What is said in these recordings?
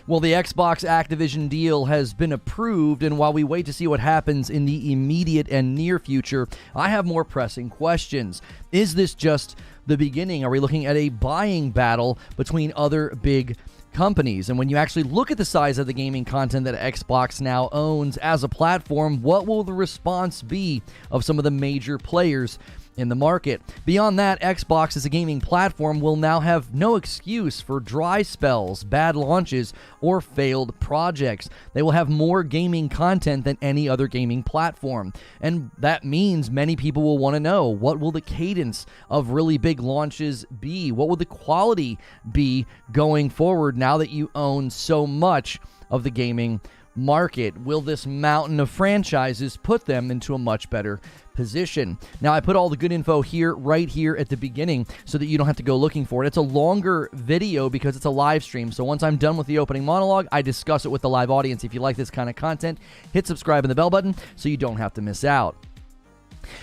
Well, the Xbox Activision deal has been approved, and while we wait to see what happens in the immediate and near future, I have more pressing questions. Is this just the beginning? Are we looking at a buying battle between other big companies? And when you actually look at the size of the gaming content that Xbox now owns as a platform, what will the response be of some of the major players in the market? Beyond that, Xbox as a gaming platform will now have no excuse for dry spells, bad launches, or failed projects. They will have more gaming content than any other gaming platform. And that means many people will want to know, what will the cadence of really big launches be? What will the quality be going forward now that you own so much of the gaming market? Will this mountain of franchises put them into a much better position? Now, I put all the good info here, right here at the beginning, so that you don't have to go looking for it. It's a longer video because it's a live stream. So once I'm done with the opening monologue, I discuss it with the live audience. If you like this kind of content, hit subscribe and the bell button so you don't have to miss out.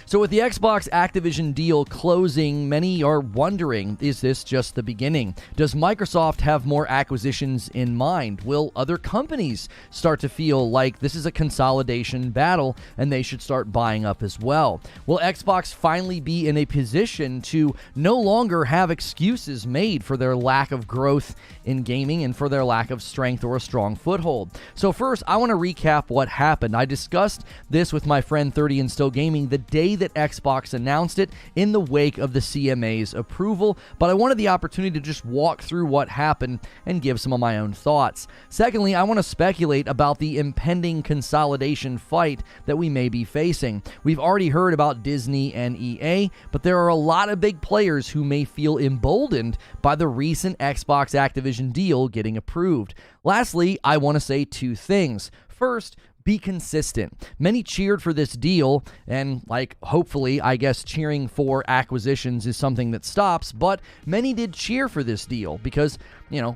So with the Xbox Activision deal closing, many are wondering, is this just the beginning? Does Microsoft have more acquisitions in mind? Will other companies start to feel like this is a consolidation battle and they should start buying up as well? Will Xbox finally be in a position to no longer have excuses made for their lack of growth in gaming and for their lack of strength or a strong foothold? So first, I want to recap what happened. I discussed this with my friend 30 and Still Gaming the day that Xbox announced it in the wake of the CMA's approval, but I wanted the opportunity to just walk through what happened and give some of my own thoughts. Secondly, I want to speculate about the impending consolidation fight that we may be facing. We've already heard about Disney and EA, but there are a lot of big players who may feel emboldened by the recent Xbox Activision deal getting approved. Lastly, I want to say two things. First, be consistent. Many cheered for this deal, and hopefully, I guess cheering for acquisitions is something that stops, but many did cheer for this deal because,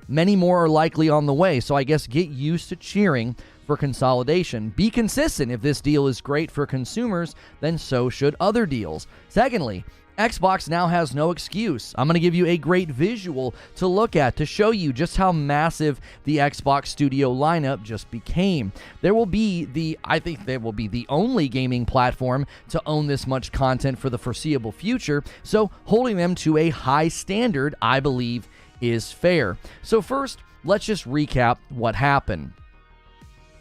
many more are likely on the way. So I guess get used to cheering for consolidation. Be consistent. If this deal is great for consumers, then so should other deals. Secondly, Xbox now has no excuse. I'm going to give you a great visual to look at to show you just how massive the Xbox Studio lineup just became. I think they will be the only gaming platform to own this much content for the foreseeable future, so holding them to a high standard, I believe, is fair. So first, let's just recap what happened.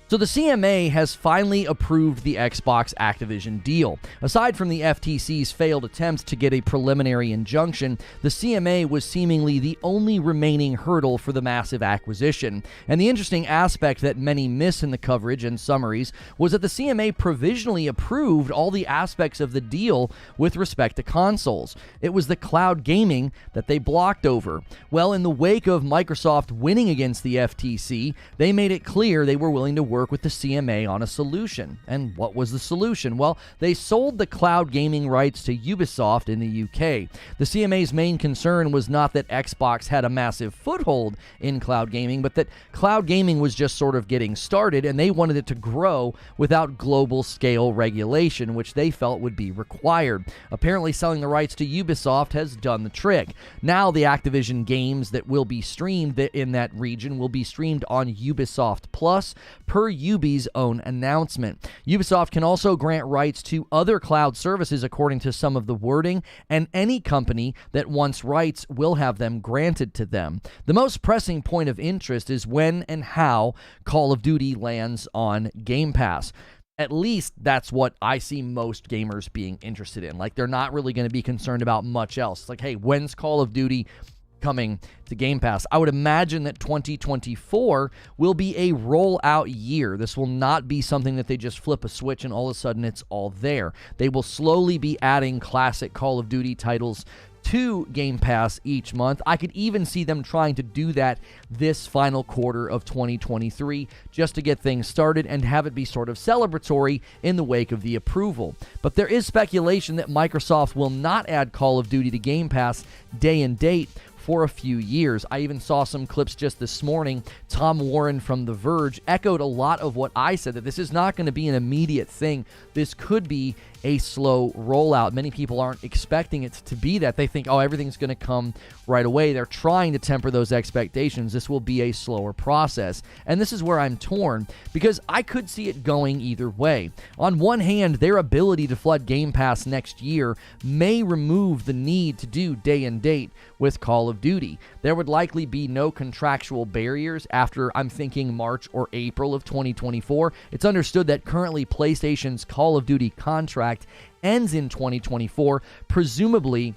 So the CMA has finally approved the Xbox Activision deal. Aside from the FTC's failed attempt to get a preliminary injunction, the CMA was seemingly the only remaining hurdle for the massive acquisition. And the interesting aspect that many miss in the coverage and summaries was that the CMA provisionally approved all the aspects of the deal with respect to consoles. It was the cloud gaming that they blocked over. Well, in the wake of Microsoft winning against the FTC, they made it clear they were willing to work with the CMA on a solution. And what was the solution? Well, they sold the cloud gaming rights to Ubisoft in the UK. The CMA's main concern was not that Xbox had a massive foothold in cloud gaming, but that cloud gaming was just sort of getting started, and they wanted it to grow without global scale regulation, which they felt would be required. Apparently, selling the rights to Ubisoft has done the trick. Now, the Activision games that will be streamed in that region will be streamed on Ubisoft Plus per Ubi's own announcement. Ubisoft can also grant rights to other cloud services according to some of the wording, and any company that wants rights will have them granted to them. The most pressing point of interest is when and how Call of Duty lands on Game Pass. At least that's what I see most gamers being interested in. They're not really going to be concerned about much else. Hey, when's Call of Duty coming to Game Pass? I would imagine that 2024 will be a rollout year. This will not be something that they just flip a switch and all of a sudden it's all there. They will slowly be adding classic Call of Duty titles to Game Pass each month. I could even see them trying to do that this final quarter of 2023 just to get things started and have it be sort of celebratory in the wake of the approval. But there is speculation that Microsoft will not add Call of Duty to Game Pass day and date for a few years. I even saw some clips just this morning. Tom Warren from The Verge echoed a lot of what I said, that this is not going to be an immediate thing. This could be a slow rollout. Many people aren't expecting it to be that. They think, oh, everything's going to come right away. They're trying to temper those expectations. This will be a slower process. And this is where I'm torn, because I could see it going either way. On one hand, their ability to flood Game Pass next year may remove the need to do day and date with Call of Duty. There would likely be no contractual barriers after, I'm thinking, March or April of 2024. It's understood that currently PlayStation's Call of Duty contract ends in 2024, presumably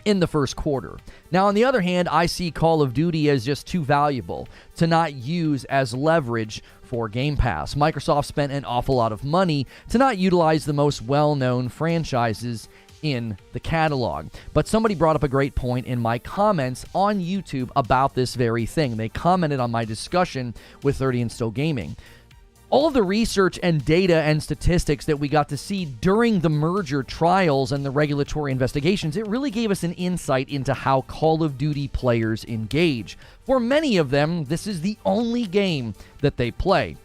in the first quarter. Now, on the other hand, I see Call of Duty as just too valuable to not use as leverage for Game Pass. Microsoft spent an awful lot of money to not utilize the most well-known franchises in the catalog. But somebody brought up a great point in my comments on YouTube about this very thing. They commented on my discussion with 30 and Still Gaming. All of the research and data and statistics that we got to see during the merger trials and the regulatory investigations, it really gave us an insight into how Call of Duty players engage. For many of them, this is the only game that they play.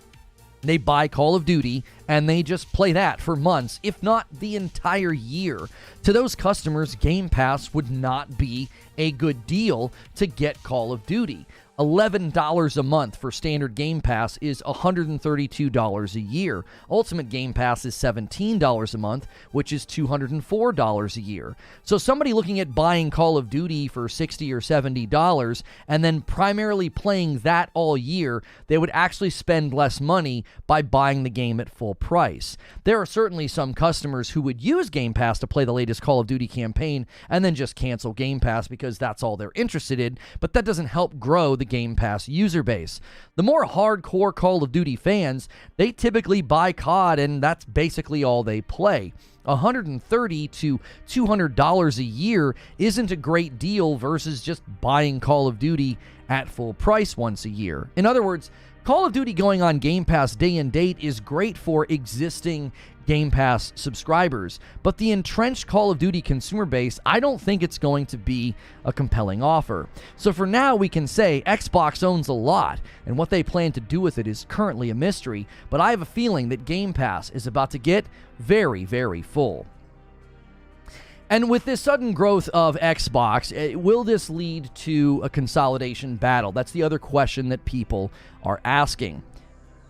They buy Call of Duty and they just play that for months, if not the entire year. To those customers, Game Pass would not be a good deal to get Call of Duty. $11 a month for standard Game Pass is $132 a year. Ultimate Game Pass is $17 a month, which is $204 a year. So somebody looking at buying Call of Duty for $60 or $70 and then primarily playing that all year, they would actually spend less money by buying the game at full price. There are certainly some customers who would use Game Pass to play the latest Call of Duty campaign and then just cancel Game Pass because that's all they're interested in, but that doesn't help grow the Game Pass user base. The more hardcore Call of Duty fans, they typically buy COD and that's basically all they play. $130 to $200 a year isn't a great deal versus just buying Call of Duty at full price once a year. In other words, Call of Duty going on Game Pass day and date is great for existing Game Pass subscribers, but the entrenched Call of Duty consumer base, I don't think it's going to be a compelling offer. So for now, we can say Xbox owns a lot, and what they plan to do with it is currently a mystery, but I have a feeling that Game Pass is about to get very, very full. And with this sudden growth of Xbox, will this lead to a consolidation battle? That's the other question that people are asking.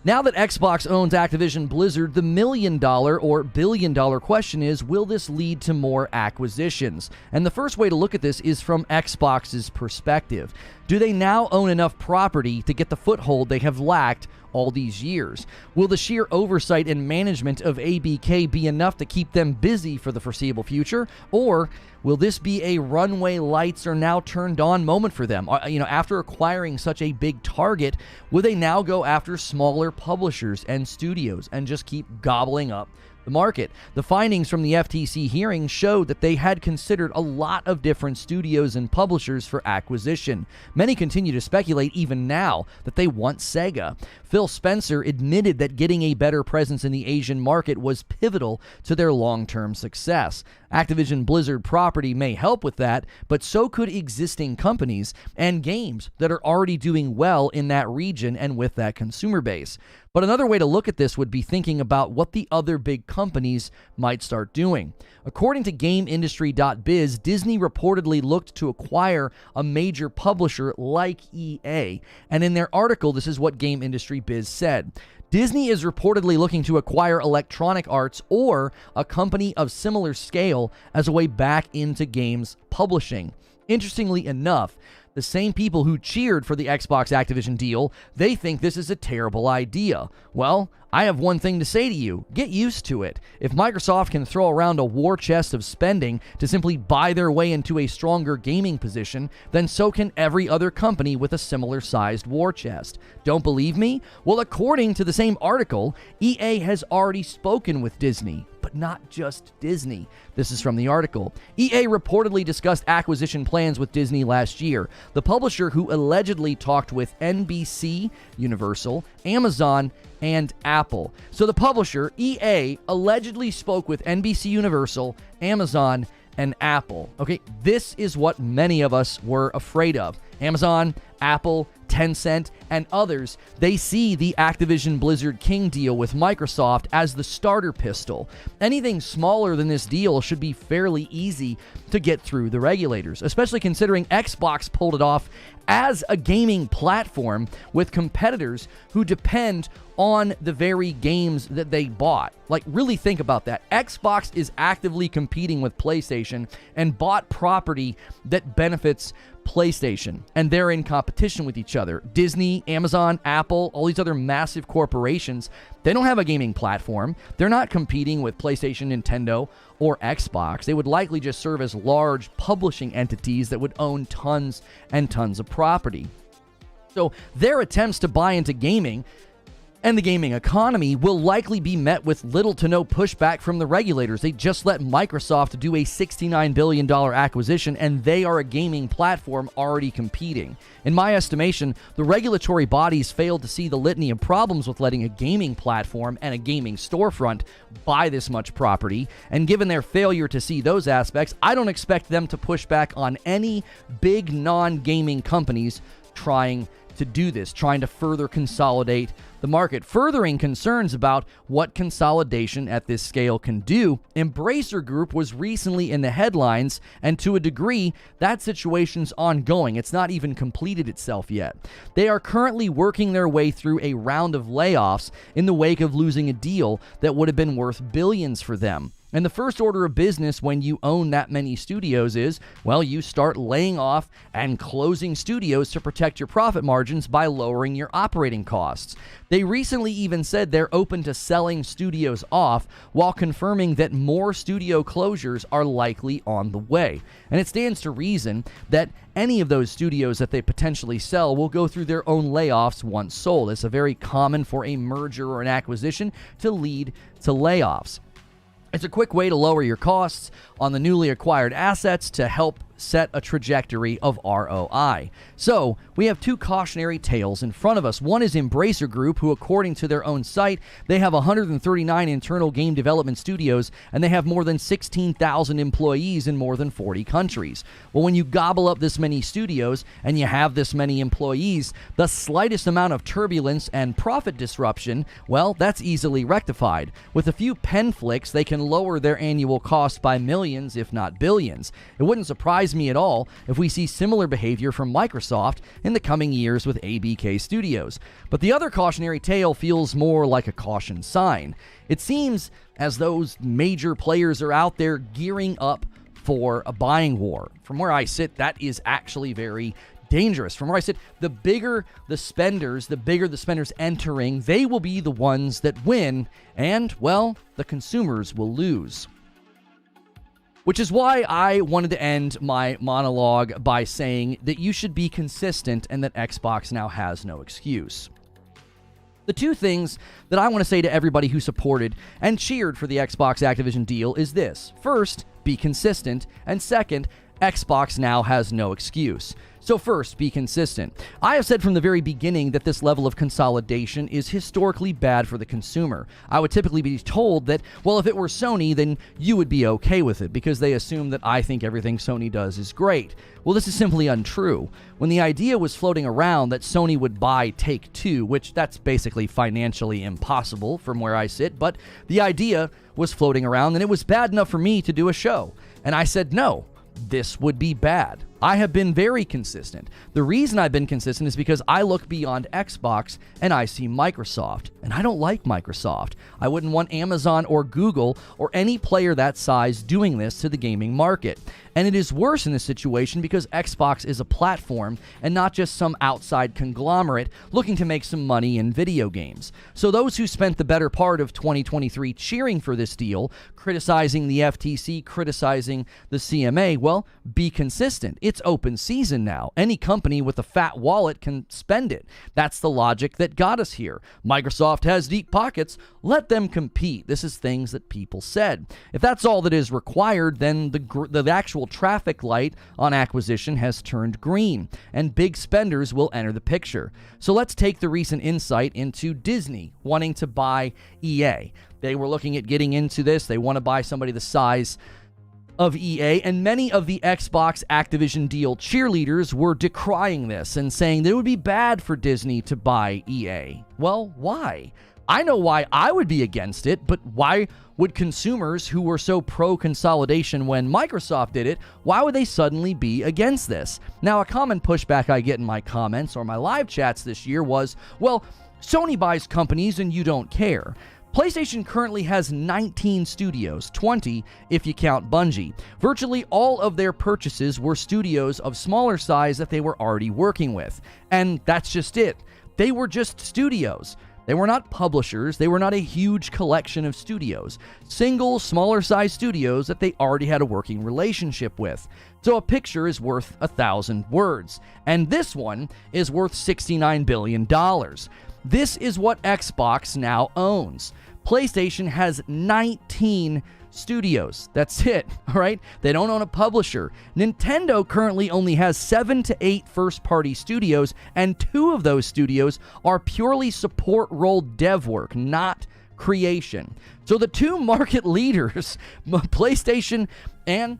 Now that Xbox owns Activision Blizzard, the $1 million or $1 billion question is, will this lead to more acquisitions? And the first way to look at this is from Xbox's perspective. Do they now own enough property to get the foothold they have lacked all these years? Will the sheer oversight and management of ABK be enough to keep them busy for the foreseeable future? Or will this be a runway lights are now turned on moment for them? After acquiring such a big target, will they now go after smaller publishers and studios and just keep gobbling up the market? The findings from the FTC hearing showed that they had considered a lot of different studios and publishers for acquisition. Many continue to speculate even now that they want Sega. Phil Spencer admitted that getting a better presence in the Asian market was pivotal to their long-term success. Activision Blizzard property may help with that, but so could existing companies and games that are already doing well in that region and with that consumer base. But another way to look at this would be thinking about what the other big companies might start doing. According to GameIndustry.biz, Disney reportedly looked to acquire a major publisher like EA. And in their article, this is what GameIndustry.biz said. Disney is reportedly looking to acquire Electronic Arts or a company of similar scale as a way back into games publishing. Interestingly enough, the same people who cheered for the Xbox Activision deal, they think this is a terrible idea. Well, I have one thing to say to you. Get used to it. If Microsoft can throw around a war chest of spending to simply buy their way into a stronger gaming position, then so can every other company with a similar sized war chest. Don't believe me? Well, according to the same article, EA has already spoken with Disney. But not just Disney. This is from the article. EA reportedly discussed acquisition plans with Disney last year. The publisher who allegedly talked with NBC, Universal, Amazon, and Apple. So the publisher, EA, allegedly spoke with NBC Universal, Amazon, and Apple. Okay, this is what many of us were afraid of. Amazon, Apple, Tencent, and others, they see the Activision Blizzard King deal with Microsoft as the starter pistol. Anything smaller than this deal should be fairly easy to get through the regulators, especially considering Xbox pulled it off as a gaming platform with competitors who depend on the very games that they bought. Like, really think about that. Xbox is actively competing with PlayStation and bought property that benefits PlayStation, and they're in competition with each other. Disney, Amazon, Apple, all these other massive corporations, they don't have a gaming platform. They're not competing with PlayStation, Nintendo, or Xbox. They would likely just serve as large publishing entities that would own tons and tons of property. So their attempts to buy into gaming and the gaming economy will likely be met with little to no pushback from the regulators. They just let Microsoft do a $69 billion acquisition, and they are a gaming platform already competing. In my estimation, the regulatory bodies failed to see the litany of problems with letting a gaming platform and a gaming storefront buy this much property, and given their failure to see those aspects, I don't expect them to push back on any big non-gaming companies trying to do this, trying to further consolidate the market. Furthering concerns about what consolidation at this scale can do, Embracer Group was recently in the headlines, and to a degree, that situation's ongoing. It's not even completed itself yet. They are currently working their way through a round of layoffs in the wake of losing a deal that would have been worth billions for them. And the first order of business when you own that many studios is, well, you start laying off and closing studios to protect your profit margins by lowering your operating costs. They recently even said they're open to selling studios off while confirming that more studio closures are likely on the way. And it stands to reason that any of those studios that they potentially sell will go through their own layoffs once sold. It's a very common for a merger or an acquisition to lead to layoffs. It's a quick way to lower your costs on the newly acquired assets to help set a trajectory of ROI. So, we have two cautionary tales in front of us. One is Embracer Group, who, according to their own site, they have 139 internal game development studios, and they have more than 16,000 employees in more than 40 countries. Well, when you gobble up this many studios and you have this many employees, the slightest amount of turbulence and profit disruption, well, that's easily rectified. With a few pen flicks, they can lower their annual cost by millions, if not billions. It wouldn't surprise me at all if we see similar behavior from Microsoft in the coming years with ABK Studios. But the other cautionary tale feels more like a caution sign. It seems as those major players are out there gearing up for a buying war. From where I sit, that is actually very dangerous. From where I sit, the bigger the spenders entering, they will be the ones that win, and, well, the consumers will lose. Which is why I wanted to end my monologue by saying that you should be consistent and that Xbox now has no excuse. The two things that I want to say to everybody who supported and cheered for the Xbox Activision deal is this. First, be consistent, and second, Xbox now has no excuse. So first, be consistent. I have said from the very beginning that this level of consolidation is historically bad for the consumer. I would typically be told that, well, if it were Sony, then you would be okay with it because they assume that I think everything Sony does is great. Well, this is simply untrue. When the idea was floating around that Sony would buy Take-Two, which that's basically financially impossible from where I sit, but the idea was floating around and it was bad enough for me to do a show. And I said, no, this would be bad. I have been very consistent. The reason I've been consistent is because I look beyond Xbox and I see Microsoft. And I don't like Microsoft. I wouldn't want Amazon or Google or any player that size doing this to the gaming market. And it is worse in this situation because Xbox is a platform and not just some outside conglomerate looking to make some money in video games. So those who spent the better part of 2023 cheering for this deal, criticizing the FTC, criticizing the CMA, well, be consistent. It's open season now. Any company with a fat wallet can spend it. That's the logic that got us here. Microsoft has deep pockets. Let them compete. This is things that people said. If that's all that is required, then the actual traffic light on acquisition has turned green, and big spenders will enter the picture. So let's take the recent insight into Disney wanting to buy EA. They were looking at getting into this. They want to buy somebody the size of EA, and many of the Xbox Activision deal cheerleaders were decrying this and saying that it would be bad for Disney to buy EA. Well, why? I know why I would be against it, but why would consumers who were so pro-consolidation when Microsoft did it, why would they suddenly be against this? Now, a common pushback I get in my comments or my live chats this year was, well, Sony buys companies and you don't care. PlayStation currently has 19 studios, 20 if you count Bungie. Virtually all of their purchases were studios of smaller size that they were already working with. And that's just it. They were just studios. They were not publishers. They were not a huge collection of studios. Single, smaller size studios that they already had a working relationship with. So a picture is worth 1,000 words. And this one is worth $69 billion. This is what Xbox now owns. PlayStation has 19 studios. That's it, all right? They don't own a publisher. Nintendo currently only has 7 to 8 first-party studios, and 2 of those studios are purely support role dev work, not creation. So the 2 market leaders, PlayStation and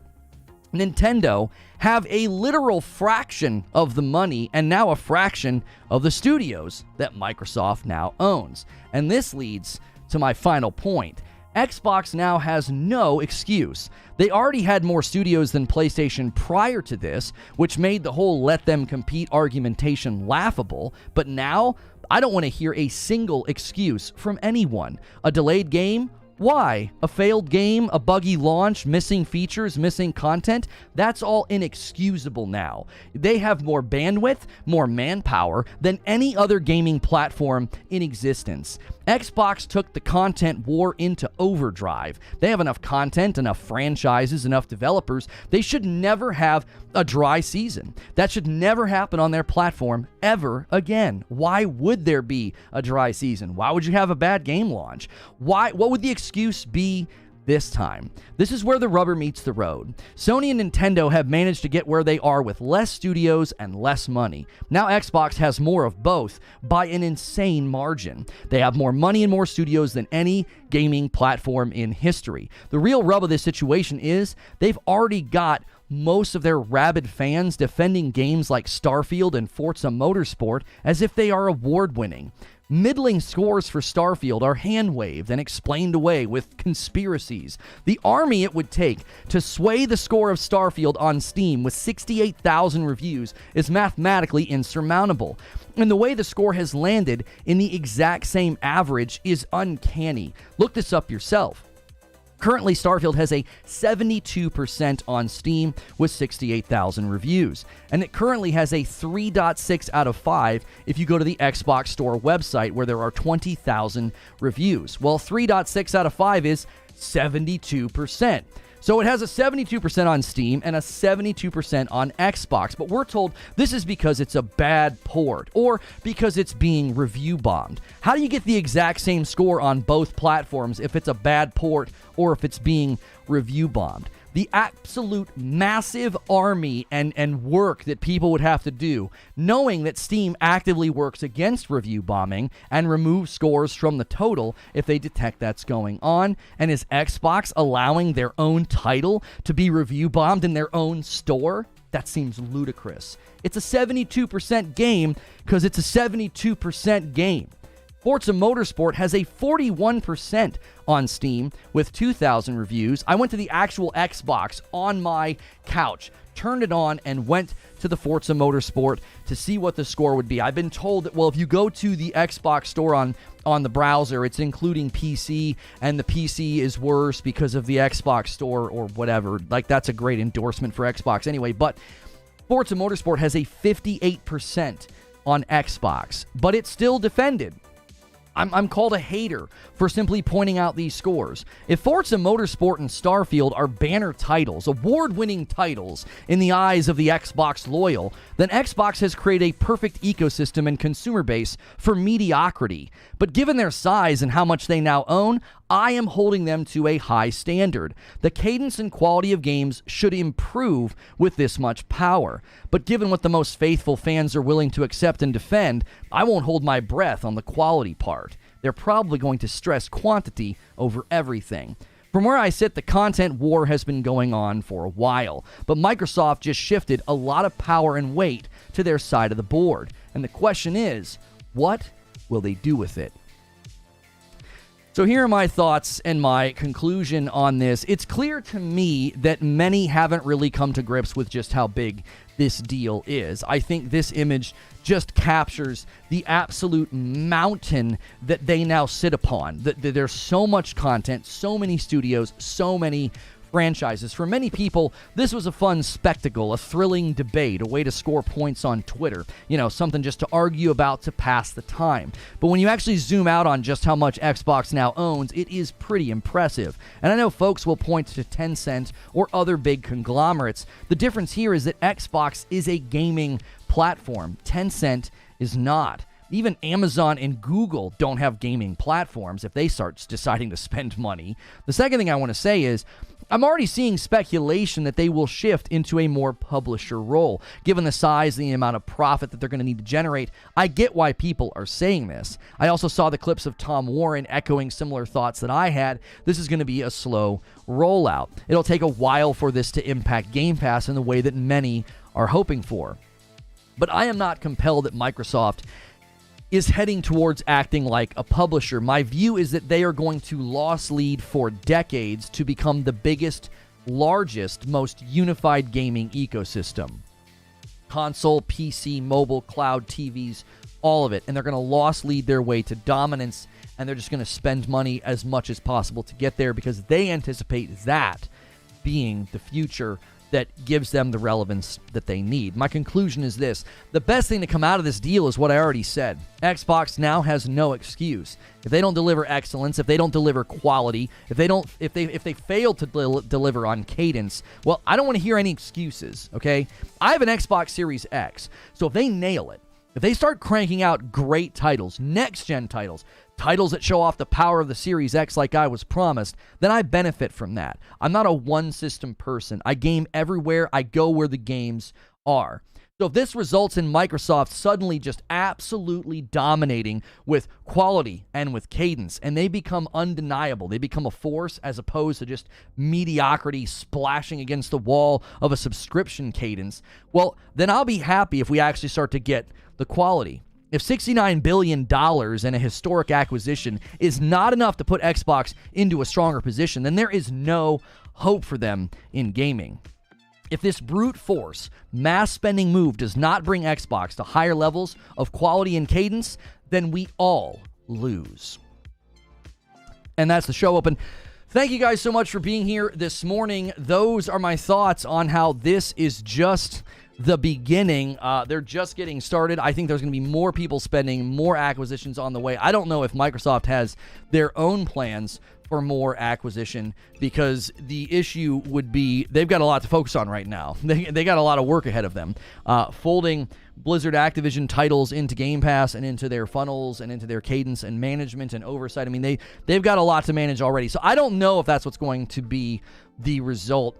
Nintendo, have a literal fraction of the money and now a fraction of the studios that Microsoft now owns. And this leads to my final point. Xbox now has no excuse. They already had more studios than PlayStation prior to this, which made the whole let them compete argumentation laughable. But now, I don't want to hear a single excuse from anyone. A delayed game? Why? A failed game, a buggy launch, missing features, missing content? That's all inexcusable now. They have more bandwidth, more manpower than any other gaming platform in existence. Xbox took the content war into overdrive. They have enough content, enough franchises, enough developers. They should never have a dry season. That should never happen on their platform ever again. Why would there be a dry season? Why would you have a bad game launch? What would the excuse be this time? This is where the rubber meets the road. Sony and Nintendo have managed to get where they are with less studios and less money. Now Xbox has more of both by an insane margin. They have more money and more studios than any gaming platform in history. The real rub of this situation is they've already got most of their rabid fans defending games like Starfield and Forza Motorsport as if they are award-winning. Middling scores for Starfield are hand-waved and explained away with conspiracies. The army it would take to sway the score of Starfield on Steam with 68,000 reviews is mathematically insurmountable. And the way the score has landed in the exact same average is uncanny. Look this up yourself. Currently, Starfield has a 72% on Steam with 68,000 reviews. And it currently has a 3.6 out of 5 if you go to the Xbox Store website where there are 20,000 reviews. Well, 3.6 out of 5 is 72%. So it has a 72% on Steam and a 72% on Xbox, but we're told this is because it's a bad port or because it's being review bombed. How do you get the exact same score on both platforms if it's a bad port or if it's being review bombed? The absolute massive army and work that people would have to do, knowing that Steam actively works against review bombing and removes scores from the total if they detect that's going on, and is Xbox allowing their own title to be review bombed in their own store? That seems ludicrous. It's a 72% game because it's a 72% game. Forza Motorsport has a 41% on Steam with 2,000 reviews. I went to the actual Xbox on my couch, turned it on, and went to the Forza Motorsport to see what the score would be. I've been told that, well, if you go to the Xbox store on the browser, it's including PC, and the PC is worse because of the Xbox store or whatever. Like, that's a great endorsement for Xbox anyway. But Forza Motorsport has a 58% on Xbox, but it's still defended. I'm called a hater for simply pointing out these scores. If Forza Motorsport and Starfield are banner titles, award-winning titles in the eyes of the Xbox loyal, then Xbox has created a perfect ecosystem and consumer base for mediocrity. But given their size and how much they now own, I am holding them to a high standard. The cadence and quality of games should improve with this much power. But given what the most faithful fans are willing to accept and defend, I won't hold my breath on the quality part. They're probably going to stress quantity over everything. From where I sit, the content war has been going on for a while, but Microsoft just shifted a lot of power and weight to their side of the board. And the question is, what will they do with it? So here are my thoughts and my conclusion on this. It's clear to me that many haven't really come to grips with just how big this deal is. I think this image just captures the absolute mountain that they now sit upon. There's so much content, so many studios, so many franchises. For many people, this was a fun spectacle, a thrilling debate, a way to score points on Twitter. You know, something just to argue about to pass the time. But when you actually zoom out on just how much Xbox now owns, it is pretty impressive. And I know folks will point to Tencent or other big conglomerates. The difference here is that Xbox is a gaming platform. Tencent is not. Even Amazon and Google don't have gaming platforms if they start deciding to spend money. The second thing I want to say is, I'm already seeing speculation that they will shift into a more publisher role. Given the size and the amount of profit that they're going to need to generate, I get why people are saying this. I also saw the clips of Tom Warren echoing similar thoughts that I had. This is going to be a slow rollout. It'll take a while for this to impact Game Pass in the way that many are hoping for. But I am not compelled that Microsoft is heading towards acting like a publisher. My view is that they are going to loss lead for decades to become the biggest, largest, most unified gaming ecosystem. Console, PC, mobile, cloud, TVs, all of it. And they're going to loss lead their way to dominance, and they're just going to spend money as much as possible to get there because they anticipate that being the future that gives them the relevance that they need. My conclusion is this. The best thing to come out of this deal is what I already said. Xbox now has no excuse. If they don't deliver excellence, if they don't deliver quality, if they fail to deliver on cadence, well, I don't want to hear any excuses, okay? I have an Xbox Series X, so if they nail it, if they start cranking out great titles, next-gen titles that show off the power of the Series X like I was promised, then I benefit from that. I'm not a one-system person. I game everywhere. I go where the games are. So if this results in Microsoft suddenly just absolutely dominating with quality and with cadence, and they become undeniable, they become a force as opposed to just mediocrity splashing against the wall of a subscription cadence, well, then I'll be happy if we actually start to get the quality. If $69 billion in a historic acquisition is not enough to put Xbox into a stronger position, then there is no hope for them in gaming. If this brute force, mass spending move does not bring Xbox to higher levels of quality and cadence, then we all lose. And that's the show open. Thank you guys so much for being here this morning. Those are my thoughts on how this is just the beginning. They're just getting started. I think there's going to be more people spending, more acquisitions on the way. I don't know if Microsoft has their own plans for more acquisition, because the issue would be they've got a lot to focus on right now. They got a lot of work ahead of them. Folding Blizzard Activision titles into Game Pass and into their funnels and into their cadence and management and oversight. I mean, they've got a lot to manage already. So I don't know if that's what's going to be the result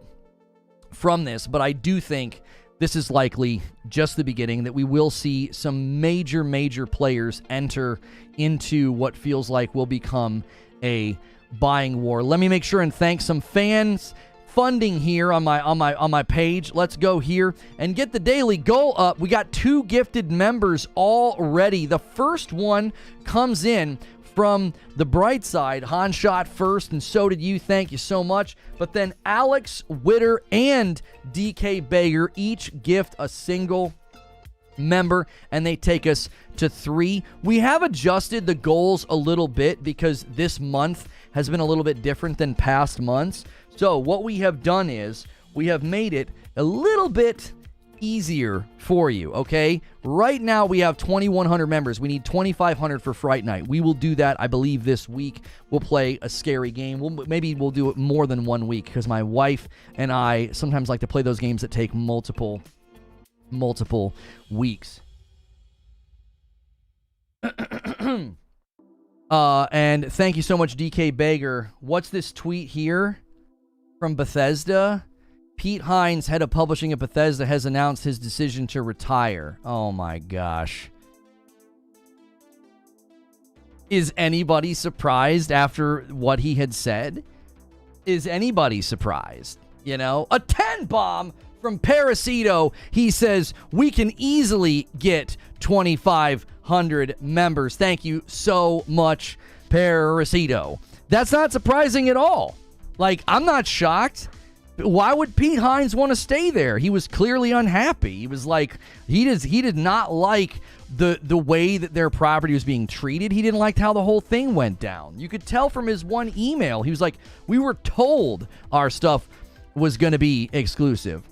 from this, but I do think this is likely just the beginning, that we will see some major players enter into what feels like will become a buying war. Let me make sure and thank some fans funding here on my page. Let's go here and get the daily goal up. We got 2 gifted members already. The first one comes in from the bright side. Han shot first, and so did you. Thank you so much. But then Alex Witter and DK Bager each gift a single member, and they take us to 3. We have adjusted the goals a little bit because this month has been a little bit different than past months. So what we have done is we have made it a little bit easier for you, okay? Right now we have 2,100 members. We need 2,500 for Fright Night. We will do that, I believe, this week. We'll play a scary game. Maybe we'll do it more than one week, because my wife and I sometimes like to play those games that take multiple weeks. And thank you so much, DK Bager. What's this tweet here from Bethesda? Pete Hines, head of publishing at Bethesda, has announced his decision to retire. Oh my gosh. Is anybody surprised after what he had said? is anybody surprised? You know, a 10 bomb from Parasito. He says, we can easily get 2,500 members. Thank you so much, Parasito. That's not surprising at all. Like, I'm not shocked. Why would Pete Hines want to stay there? He was clearly unhappy. He was like, he did not like the way that their property was being treated. He didn't like how the whole thing went down. You could tell from his one email. He was like, we were told our stuff was going to be exclusive.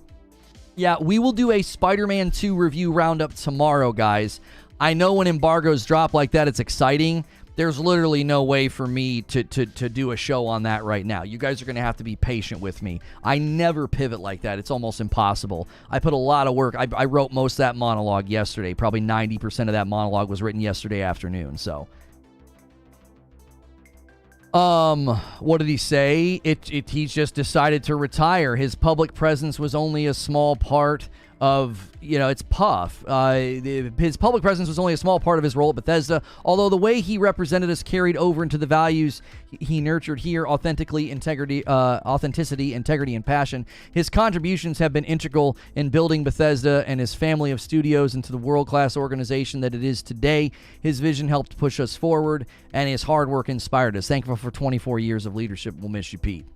Yeah, we will do a Spider-Man 2 review roundup tomorrow, guys. I know when embargoes drop like that, it's exciting. There's literally no way for me to do a show on that right now. You guys are going to have to be patient with me. I never pivot like that. It's almost impossible. I put a lot of work. I wrote most of that monologue yesterday. Probably 90% of that monologue was written yesterday afternoon, so... what did he say? He's just decided to retire. His public presence was only a small part of, it's Puff. His public presence was only a small part of his role at Bethesda, although the way he represented us carried over into the values he nurtured here, authenticity, integrity, and passion. His contributions have been integral in building Bethesda and his family of studios into the world-class organization that it is today. His vision helped push us forward, and his hard work inspired us. Thankful for 24 years of leadership. We'll miss you, Pete.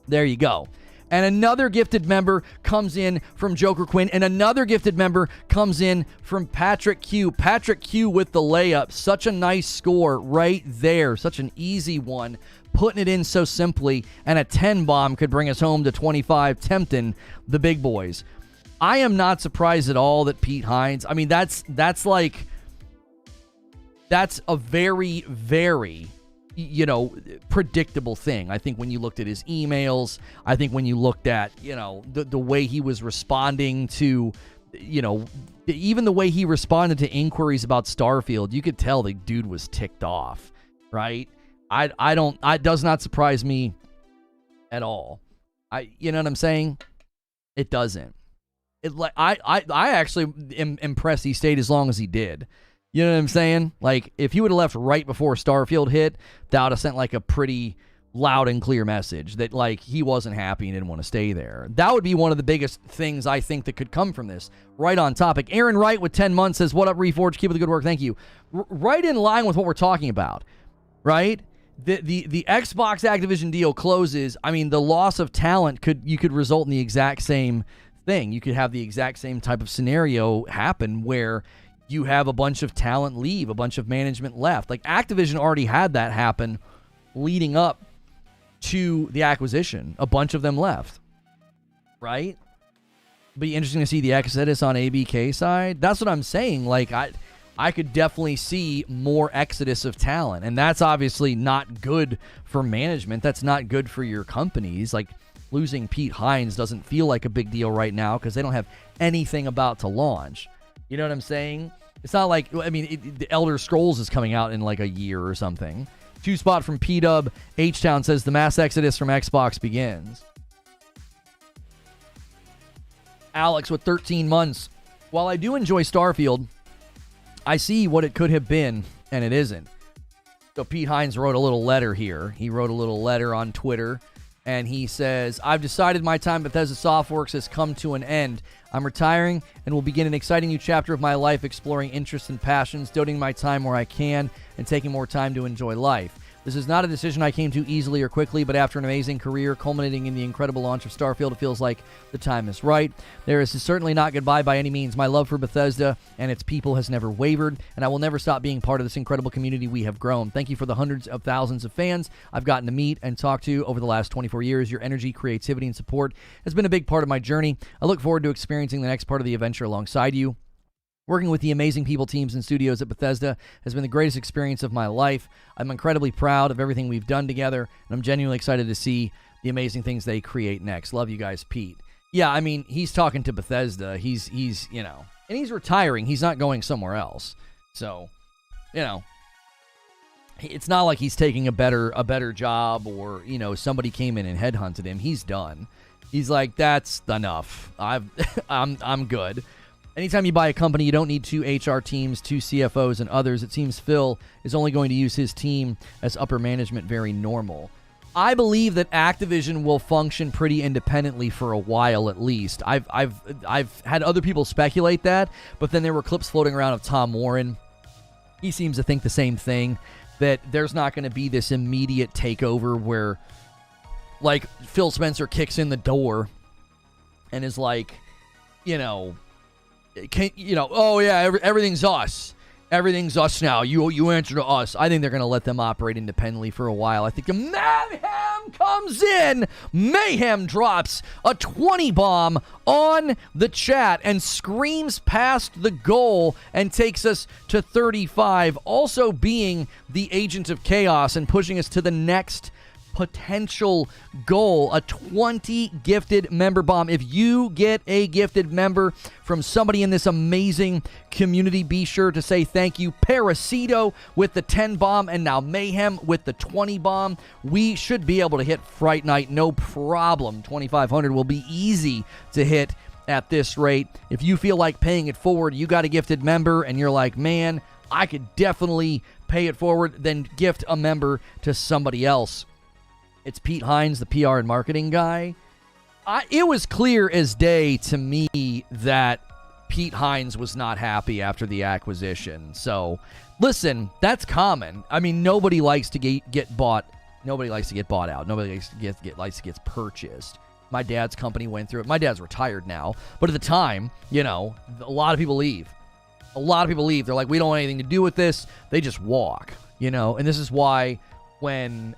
There you go. And another gifted member comes in from Joker Quinn. And another gifted member comes in from Patrick Q. Patrick Q with the layup. Such a nice score right there. Such an easy one. Putting it in so simply. And a 10 bomb could bring us home to 25, tempting the big boys. I am not surprised at all that Pete Hines... I mean, that's a very, very... predictable thing. I think when you looked at his emails, I think when you looked at, the way he was responding to, even the way he responded to inquiries about Starfield, you could tell the dude was ticked off, right? It does not surprise me at all. You know what I'm saying? It doesn't. I actually am impressed he stayed as long as he did. You know what I'm saying? Like, if he would have left right before Starfield hit, that would have sent, like, a pretty loud and clear message that, like, he wasn't happy and didn't want to stay there. That would be one of the biggest things I think that could come from this. Right on topic. Aaron Wright with 10 months says, what up, Reforge? Keep up the good work. Thank you. Right in line with what we're talking about, right? The Xbox Activision deal closes. I mean, the loss of talent could result in the exact same thing. You could have the exact same type of scenario happen where you have a bunch of talent leave, a bunch of management left. Like, Activision already had that happen leading up to the acquisition. A bunch of them left, right? Be interesting to see the exodus on ABK side. That's what I'm saying. Like, I could definitely see more exodus of talent, and that's obviously not good for management. That's not good for your companies. Like, losing Pete Hines doesn't feel like a big deal right now because they don't have anything about to launch. You know what I'm saying? It's not like, the Elder Scrolls is coming out in like a year or something. 2-spot from P-Dub. H-Town says the mass exodus from Xbox begins. Alex with 13 months. While I do enjoy Starfield, I see what it could have been, and it isn't. So Pete Hines wrote a little letter here. He wrote a little letter on Twitter, and he says, I've decided my time at Bethesda Softworks has come to an end. I'm retiring and will begin an exciting new chapter of my life, exploring interests and passions, donating my time where I can, and taking more time to enjoy life. This is not a decision I came to easily or quickly, but after an amazing career culminating in the incredible launch of Starfield, it feels like the time is right. There is certainly not goodbye by any means. My love for Bethesda and its people has never wavered, and I will never stop being part of this incredible community we have grown. Thank you for the hundreds of thousands of fans I've gotten to meet and talk to over the last 24 years. Your energy, creativity, and support has been a big part of my journey. I look forward to experiencing the next part of the adventure alongside you. Working with the amazing people, teams, and studios at Bethesda has been the greatest experience of my life. I'm incredibly proud of everything we've done together, and I'm genuinely excited to see the amazing things they create next. Love you guys, Pete. Yeah, I mean, he's talking to Bethesda. He's and he's retiring. He's not going somewhere else. So, it's not like he's taking a better job or, somebody came in and headhunted him. He's done. He's like, that's enough. I'm good. Anytime you buy a company, you don't need 2 HR teams, 2 CFOs, and others. It seems Phil is only going to use his team as upper management. Very normal. I believe that Activision will function pretty independently for a while at least. I've had other people speculate that, but then there were clips floating around of Tom Warren. He seems to think the same thing, that there's not going to be this immediate takeover where, like, Phil Spencer kicks in the door and is like, oh yeah, everything's us. Everything's us now. You answer to us. I think they're going to let them operate independently for a while. I think the mayhem comes in. Mayhem drops a 20 bomb on the chat and screams past the goal and takes us to 35. Also being the agent of chaos and pushing us to the next potential goal, a 20 gifted member bomb. If you get a gifted member from somebody in this amazing community, be sure to say thank you. Parasito with the 10 bomb and now Mayhem with the 20 bomb. We should be able to hit Fright Night no problem. 2,500 will be easy to hit at this rate. If you feel like paying it forward, you got a gifted member and you're like, man, I could definitely pay it forward, then gift a member to somebody else. It's Pete Hines, the PR and marketing guy. It was clear as day to me that Pete Hines was not happy after the acquisition. So, listen, that's common. I mean, nobody likes to get bought. Nobody likes to get bought out. Nobody likes to get purchased. My dad's company went through it. My dad's retired now. But at the time, a lot of people leave. A lot of people leave. They're like, we don't want anything to do with this. They just walk, And this is why when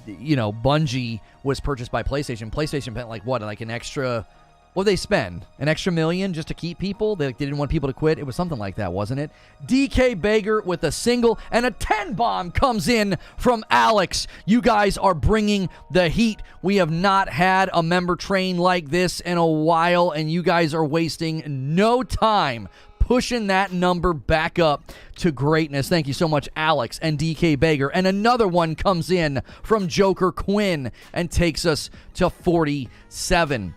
Bungie was purchased by PlayStation spent an extra, what did they spend? An extra $1 million just to keep people? They didn't want people to quit. It was something like that, wasn't it? DK Baker with a single and a 10 bomb comes in from Alex. You guys are bringing the heat. We have not had a member train like this in a while, and you guys are wasting no time pushing that number back up to greatness. Thank you so much, Alex and DK Baker. And another one comes in from Joker Quinn and takes us to 47.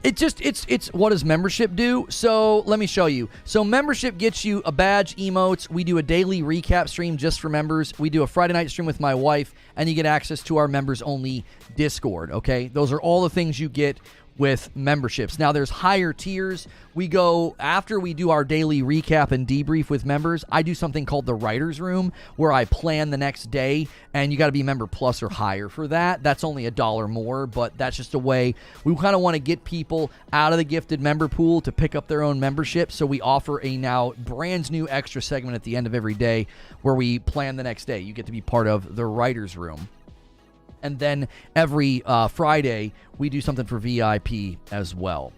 It's what does membership do? So let me show you. So membership gets you a badge, emotes. We do a daily recap stream just for members. We do a Friday night stream with my wife, and you get access to our members only Discord. Okay, those are all the things you get with memberships. Now there's higher tiers. We go after we do our daily recap and debrief with members. I do something called the writer's room where I plan the next day, and you got to be member plus or higher for that. That's only $1 more, but that's just a way we kind of want to get people out of the gifted member pool to pick up their own membership. So we offer a now brand new extra segment at the end of every day where we plan the next day. You get to be part of the writer's room. And then every Friday, we do something for VIP as well.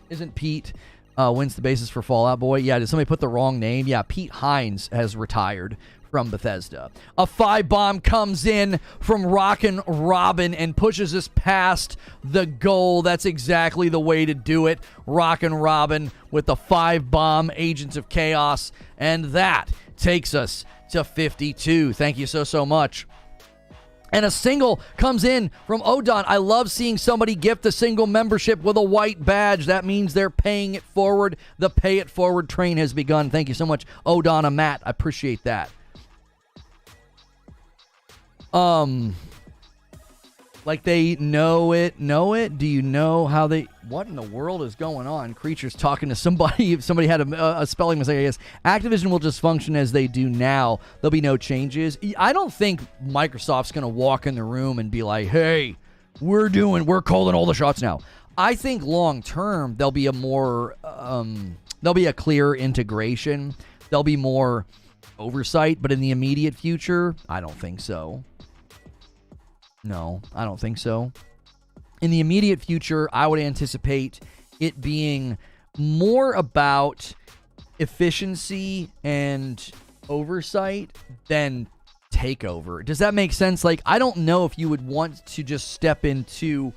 Isn't Pete wins the basis for Fallout Boy? Yeah, did somebody put the wrong name? Yeah, Pete Hines has retired from Bethesda. A 5 bomb comes in from Rockin' Robin and pushes us past the goal. That's exactly the way to do it. Rockin' Robin with the 5 bomb, Agents of Chaos. And that takes us to 52. Thank you so much. And a single comes in from Odon. I love seeing somebody gift a single membership with a white badge. That means they're paying it forward. The pay it forward train has begun. Thank you so much, Odon and Matt. I appreciate that. Like they know it. Do you know how they... What in the world is going on? Creatures talking to somebody. If somebody had a spelling mistake, I guess. Activision will just function as they do now. There'll be no changes. I don't think Microsoft's going to walk in the room and be like, hey, we're calling all the shots now. I think long term, there'll be there'll be a clear integration. There'll be more oversight, but in the immediate future, I don't think so. No, I don't think so. In the immediate future, I would anticipate it being more about efficiency and oversight than takeover. Does that make sense? Like, I don't know if you would want to just step into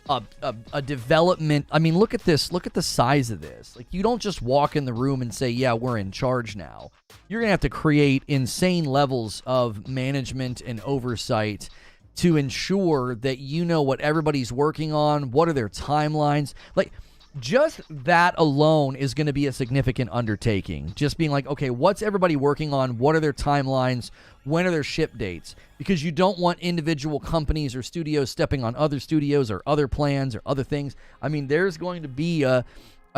a development. I mean, look at this. Look at the size of this. Like, you don't just walk in the room and say, yeah, we're in charge now. You're going to have to create insane levels of management and oversight to ensure that you know what everybody's working on, what are their timelines. Like, just that alone is going to be a significant undertaking. Just being like, okay, what's everybody working on? What are their timelines? When are their ship dates? Because you don't want individual companies or studios stepping on other studios or other plans or other things. I mean, there's going to be a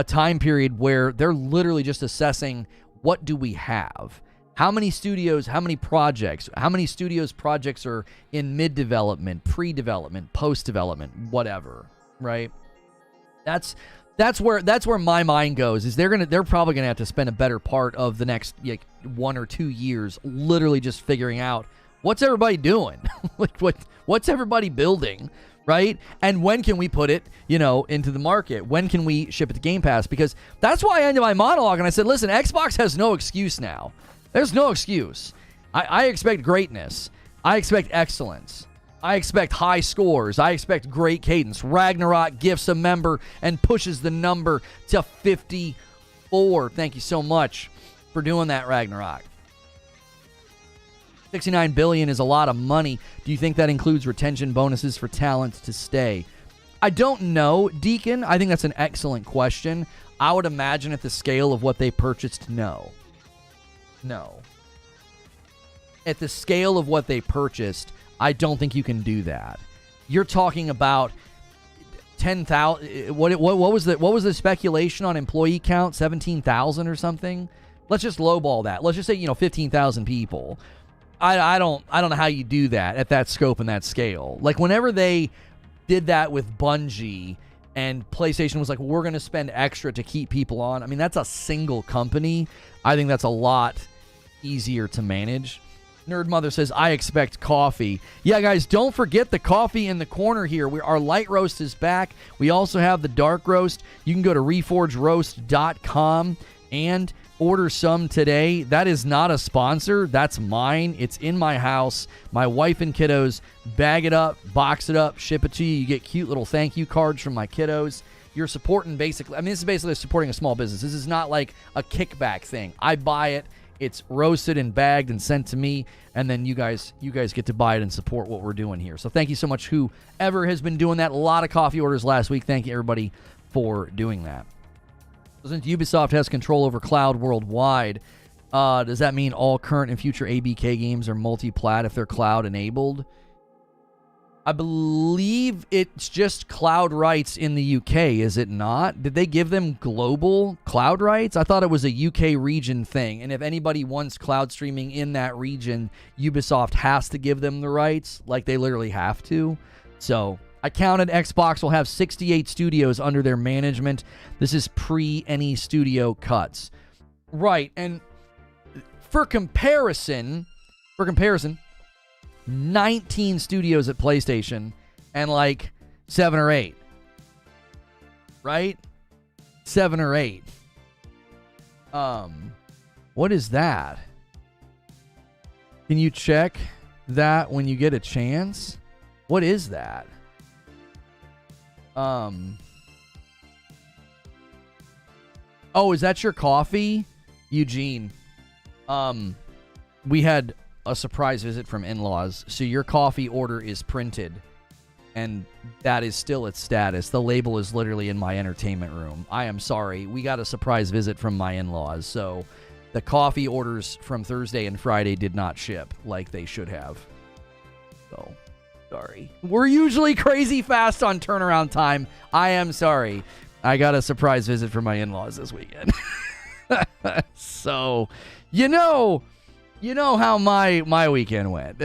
time period where they're literally just assessing, what do we have? How many studios, how many projects, how many studios projects are in mid-development, pre-development, post-development, whatever, right? That's where my mind goes. Is they're probably gonna have to spend a better part of the next 1 or 2 years literally just figuring out what's everybody doing, like what's everybody building, right? And when can we put it, into the market? When can we ship it to Game Pass? Because that's why I ended my monologue and I said, listen, Xbox has no excuse now. There's no excuse. I expect greatness. I expect excellence. I expect high scores. I expect great cadence. Ragnarok gifts a member and pushes the number to 54. Thank you so much for doing that, Ragnarok. 69 billion is a lot of money. Do you think that includes retention bonuses for talent to stay? I don't know, Deacon. I think that's an excellent question. I would imagine at the scale of what they purchased, no. No. At the scale of what they purchased, I don't think you can do that. You're talking about 10,000. What was the speculation on employee count? 17,000 or something. Let's just lowball that. Let's just say 15,000 people. I don't know how you do that at that scope and that scale. Like whenever they did that with Bungie and PlayStation was like, we're going to spend extra to keep people on. I mean, that's a single company. I think that's a lot easier to manage. Nerd Mother says, I expect coffee. Yeah, guys, don't forget the coffee in the corner here. Our light roast is back. We also have the dark roast. You can go to reforgeroast.com and order some today. That is not a sponsor. That's mine. It's in my house. My wife and kiddos bag it up, box it up, ship it to you. You get cute little thank you cards from my kiddos. You're supporting basically, this is basically supporting a small business. This is not like a kickback thing. I buy it. It's roasted and bagged and sent to me, and then you guys get to buy it and support what we're doing here. So thank you so much, whoever has been doing that. A lot of coffee orders last week. Thank you, everybody, for doing that. So since Ubisoft has control over cloud worldwide, does that mean all current and future ABK games are multi-plat if they're cloud-enabled? I believe it's just cloud rights in the UK, is it not? Did they give them global cloud rights? I thought it was a UK region thing, and if anybody wants cloud streaming in that region, Ubisoft has to give them the rights, like they literally have to. So I counted Xbox will have 68 studios under their management. This is pre any studio cuts. Right, and for comparison, 19 studios at PlayStation and like 7 or 8. Right? 7 or 8. What is that? Can you check that when you get a chance? What is that? Oh, is that your coffee? Eugene. We had a surprise visit from in-laws, so your coffee order is printed, and that is still its status. The label is literally in my entertainment room. I am sorry. We got a surprise visit from my in-laws, so the coffee orders from Thursday and Friday did not ship like they should have. So, sorry. We're usually crazy fast on turnaround time. I am sorry. I got a surprise visit from my in-laws this weekend. So, you know how my weekend went.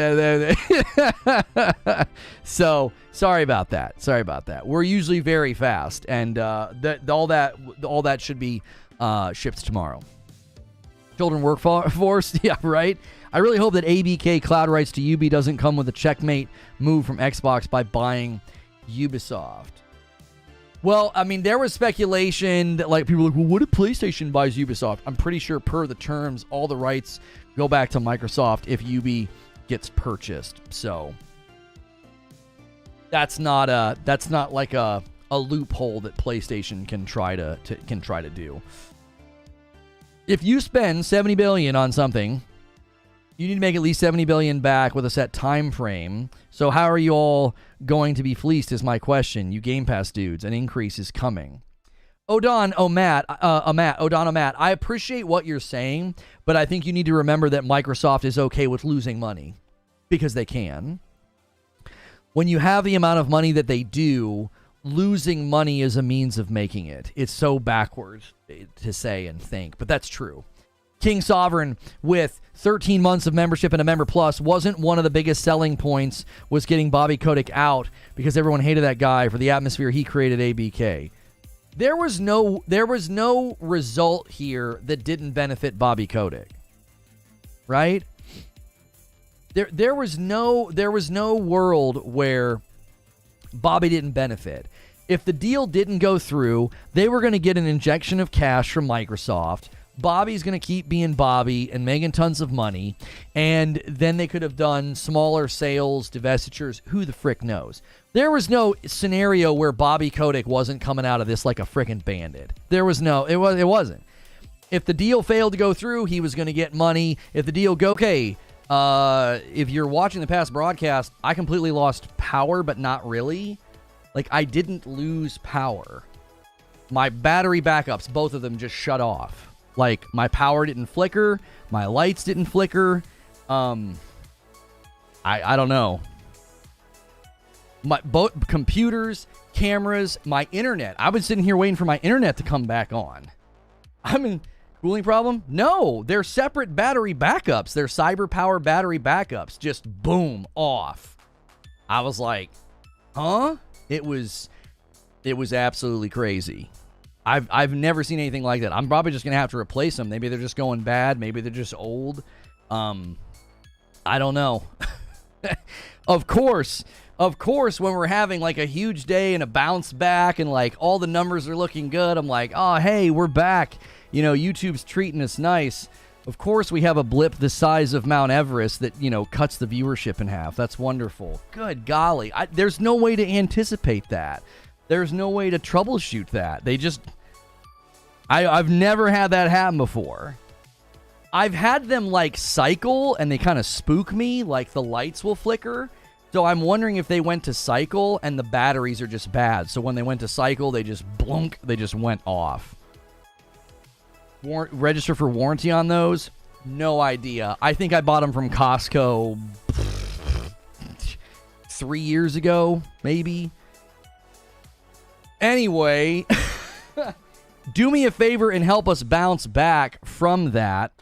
So, sorry about that. We're usually very fast, and all that should be shipped tomorrow. Children workforce, yeah, right? I really hope that ABK cloud rights to Ubi doesn't come with a checkmate move from Xbox by buying Ubisoft. Well, I mean, there was speculation that people were like, well, what if PlayStation buys Ubisoft? I'm pretty sure per the terms, all the rights go back to Microsoft if Ubi gets purchased. So that's not like a loophole that PlayStation can try to do. If you spend $70 billion on something, you need to make at least $70 billion back with a set time frame. So how are you all going to be fleeced is my question. You Game Pass dudes, an increase is coming. O'Matt, I appreciate what you're saying, but I think you need to remember that Microsoft is okay with losing money because they can. When you have the amount of money that they do, losing money is a means of making it. It's so backwards to say and think, but that's true. King Sovereign, with 13 months of membership and a Member Plus, wasn't one of the biggest selling points was getting Bobby Kotick out because everyone hated that guy for the atmosphere he created ABK. There was no result here that didn't benefit Bobby Kotick, right? There was no world where Bobby didn't benefit. If the deal didn't go through, they were going to get an injection of cash from Microsoft. Bobby's going to keep being Bobby and making tons of money, and then they could have done smaller sales, divestitures. Who the frick knows? There was no scenario where Bobby Kotick wasn't coming out of this like a frickin' bandit. It wasn't. If the deal failed to go through, he was going to get money. If the deal if you're watching the past broadcast, I completely lost power, but not really. Like, I didn't lose power. My battery backups, both of them just shut off. Like, my power didn't flicker. My lights didn't flicker. I don't know. Both computers, cameras, my internet. I've been sitting here waiting for my internet to come back on. I'm in cooling problem? No, they're separate battery backups. They're cyber power battery backups. Just boom, off. I was like, huh? It was absolutely crazy. I've never seen anything like that. I'm probably just gonna have to replace them. Maybe they're just going bad. Maybe they're just old. I don't know. Of course, when we're having like a huge day and a bounce back and like all the numbers are looking good, I'm like, oh, hey, we're back. You know, YouTube's treating us nice. Of course, we have a blip the size of Mount Everest that, you know, cuts the viewership in half. That's wonderful. Good golly. There's no way to anticipate that. There's no way to troubleshoot that. I've never had that happen before. I've had them like cycle and they kind of spook me, like the lights will flicker. So I'm wondering if they went to cycle and the batteries are just bad. So when they went to cycle, they just blunk, they just went off. Register for warranty on those? No idea. I think I bought them from Costco 3 years ago, maybe. Anyway, do me a favor and help us bounce back from that.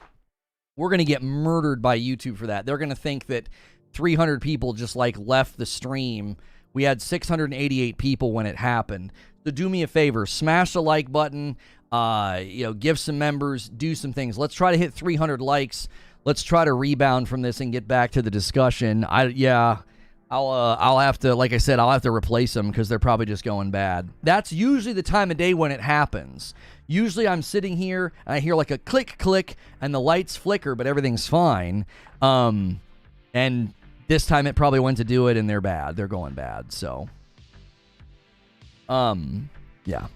We're going to get murdered by YouTube for that. They're going to think that 300 people just like left the stream. We had 688 people when it happened. So do me a favor, smash the like button, give some members, do some things. Let's try to hit 300 likes. Let's try to rebound from this and get back to the discussion. I'll have to, like I said, I'll have to replace them because they're probably just going bad. That's usually the time of day when it happens. Usually I'm sitting here and I hear like a click, click, and the lights flicker, but everything's fine. And this time it probably went to do it and they're bad. They're going bad. So, yeah.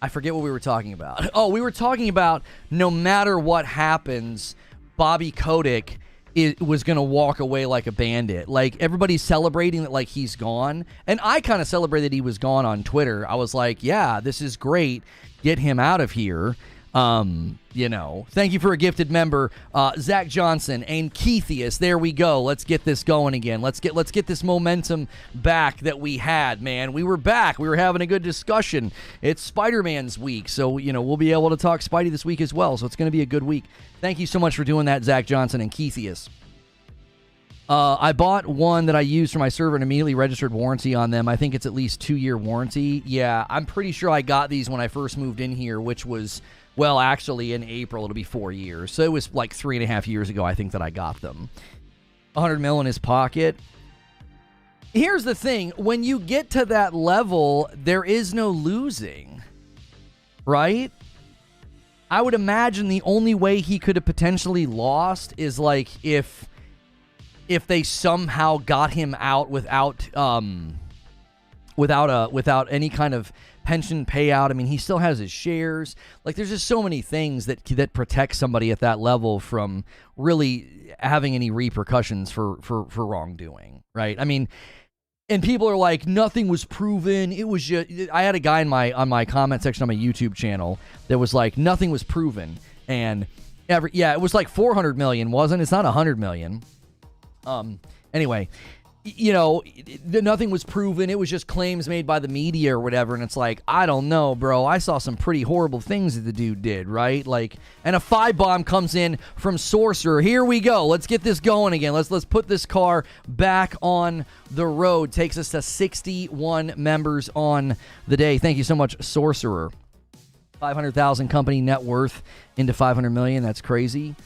I forget what we were talking about. Oh, we were talking about no matter what happens, Bobby Kotick was going to walk away like a bandit. Like, everybody's celebrating that, like, he's gone. And I kind of celebrated he was gone on Twitter. I was like, yeah, this is great. Get him out of here. Thank you for a gifted member, Zach Johnson and Keithius. There we go. Let's get this going again. Let's get this momentum back that we had, man. We were back. We were having a good discussion. It's Spider-Man's week, so, we'll be able to talk Spidey this week as well, so it's going to be a good week. Thank you so much for doing that, Zach Johnson and Keithius. I bought one that I used for my server and immediately registered warranty on them. I think it's at least 2-year warranty. Yeah, I'm pretty sure I got these when I first moved in here, which was, well, actually in April, it'll be 4 years. So it was like 3.5 years ago, I think, that I got them. 100 mil in his pocket. Here's the thing. When you get to that level, there is no losing, right? I would imagine the only way he could have potentially lost is like if they somehow got him out without any kind of pension payout. I mean, he still has his shares. Like, there's just so many things that protect somebody at that level from really having any repercussions for wrongdoing, right? I mean, And people are like, nothing was proven. It was just, I had a guy on my comment section on my YouTube channel that was like, nothing was proven. And it was like 400 million, wasn't it? It's not 100 million. Anyway, nothing was proven. It was just claims made by the media or whatever. And it's like, I don't know, bro. I saw some pretty horrible things that the dude did, right? Like, and a 5-bomb comes in from Sorcerer. Here we go. Let's get this going again. Let's put this car back on the road. Takes us to 61 members on the day. Thank you so much, Sorcerer. 500,000 company net worth into 500 million. That's crazy.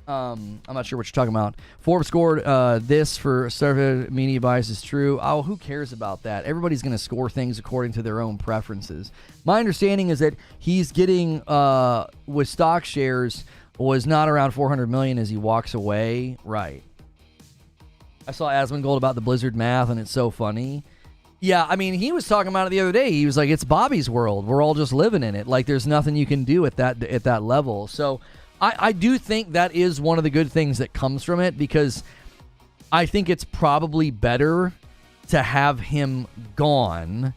I'm not sure what you're talking about. Forbes scored this for survey media bias is true. Oh, who cares about that? Everybody's going to score things according to their own preferences. My understanding is that he's getting, with stock shares, was not around 400 million as he walks away. Right. I saw Asmongold about the Blizzard math, and it's so funny. Yeah, I mean, he was talking about it the other day. He was like, it's Bobby's world. We're all just living in it. Like, there's nothing you can do at that level. So I do think that is one of the good things that comes from it, because I think it's probably better to have him gone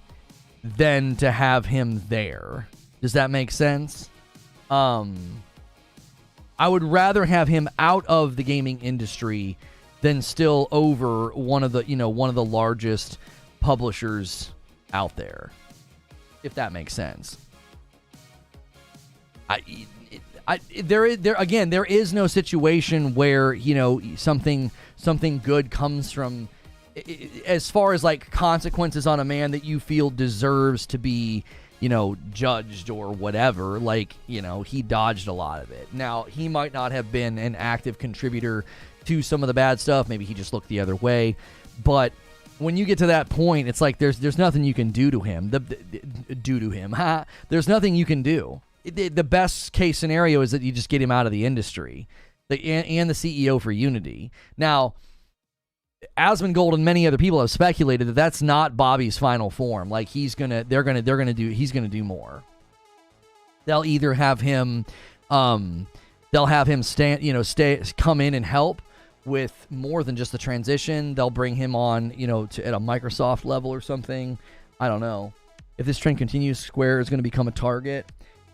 than to have him there. Does that make sense? I would rather have him out of the gaming industry than still over one of the largest publishers out there, if that makes sense. There is no situation where something good comes from, as far as like consequences on a man that you feel deserves to be judged or whatever. Like, he dodged a lot of it. Now, he might not have been an active contributor to some of the bad stuff. Maybe he just looked the other way. But when you get to that point, it's like there's nothing you can do to him. There's nothing you can do. The best case scenario is that you just get him out of the industry, and the CEO for Unity. Now, Asmongold and many other people have speculated that that's not Bobby's final form. Like, he's gonna do more. They'll either have him, come in and help with more than just the transition. They'll bring him on, at a Microsoft level or something. I don't know. If this trend continues, Square is going to become a target.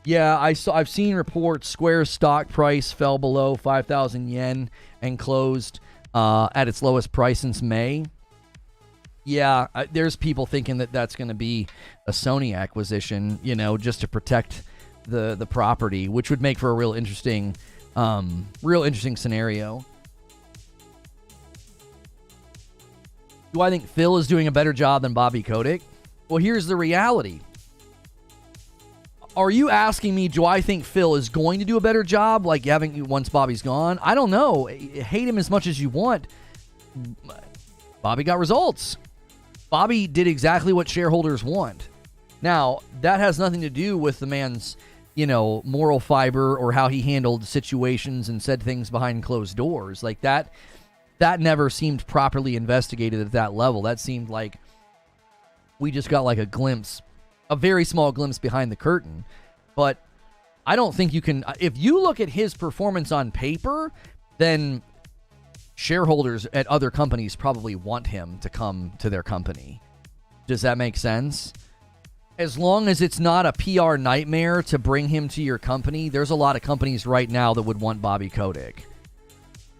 Yeah, I've seen reports Square's stock price fell below 5,000 yen and closed at its lowest price since May. Yeah, there's people thinking that that's going to be a Sony acquisition, just to protect the property, which would make for a real interesting scenario. Do I think Phil is doing a better job than Bobby Kotick? Well, here's the reality. Are you asking me, do I think Phil is going to do a better job, like once Bobby's gone? I don't know. Hate him as much as you want. Bobby got results. Bobby did exactly what shareholders want. Now, that has nothing to do with the man's, moral fiber or how he handled situations and said things behind closed doors. Like, that never seemed properly investigated at that level. That seemed like we just got like a very small glimpse behind the curtain. But I don't think you can, if you look at his performance on paper, then shareholders at other companies probably want him to come to their company. Does that make sense? As long as it's not a PR nightmare to bring him to your company, there's a lot of companies right now that would want Bobby Kotick.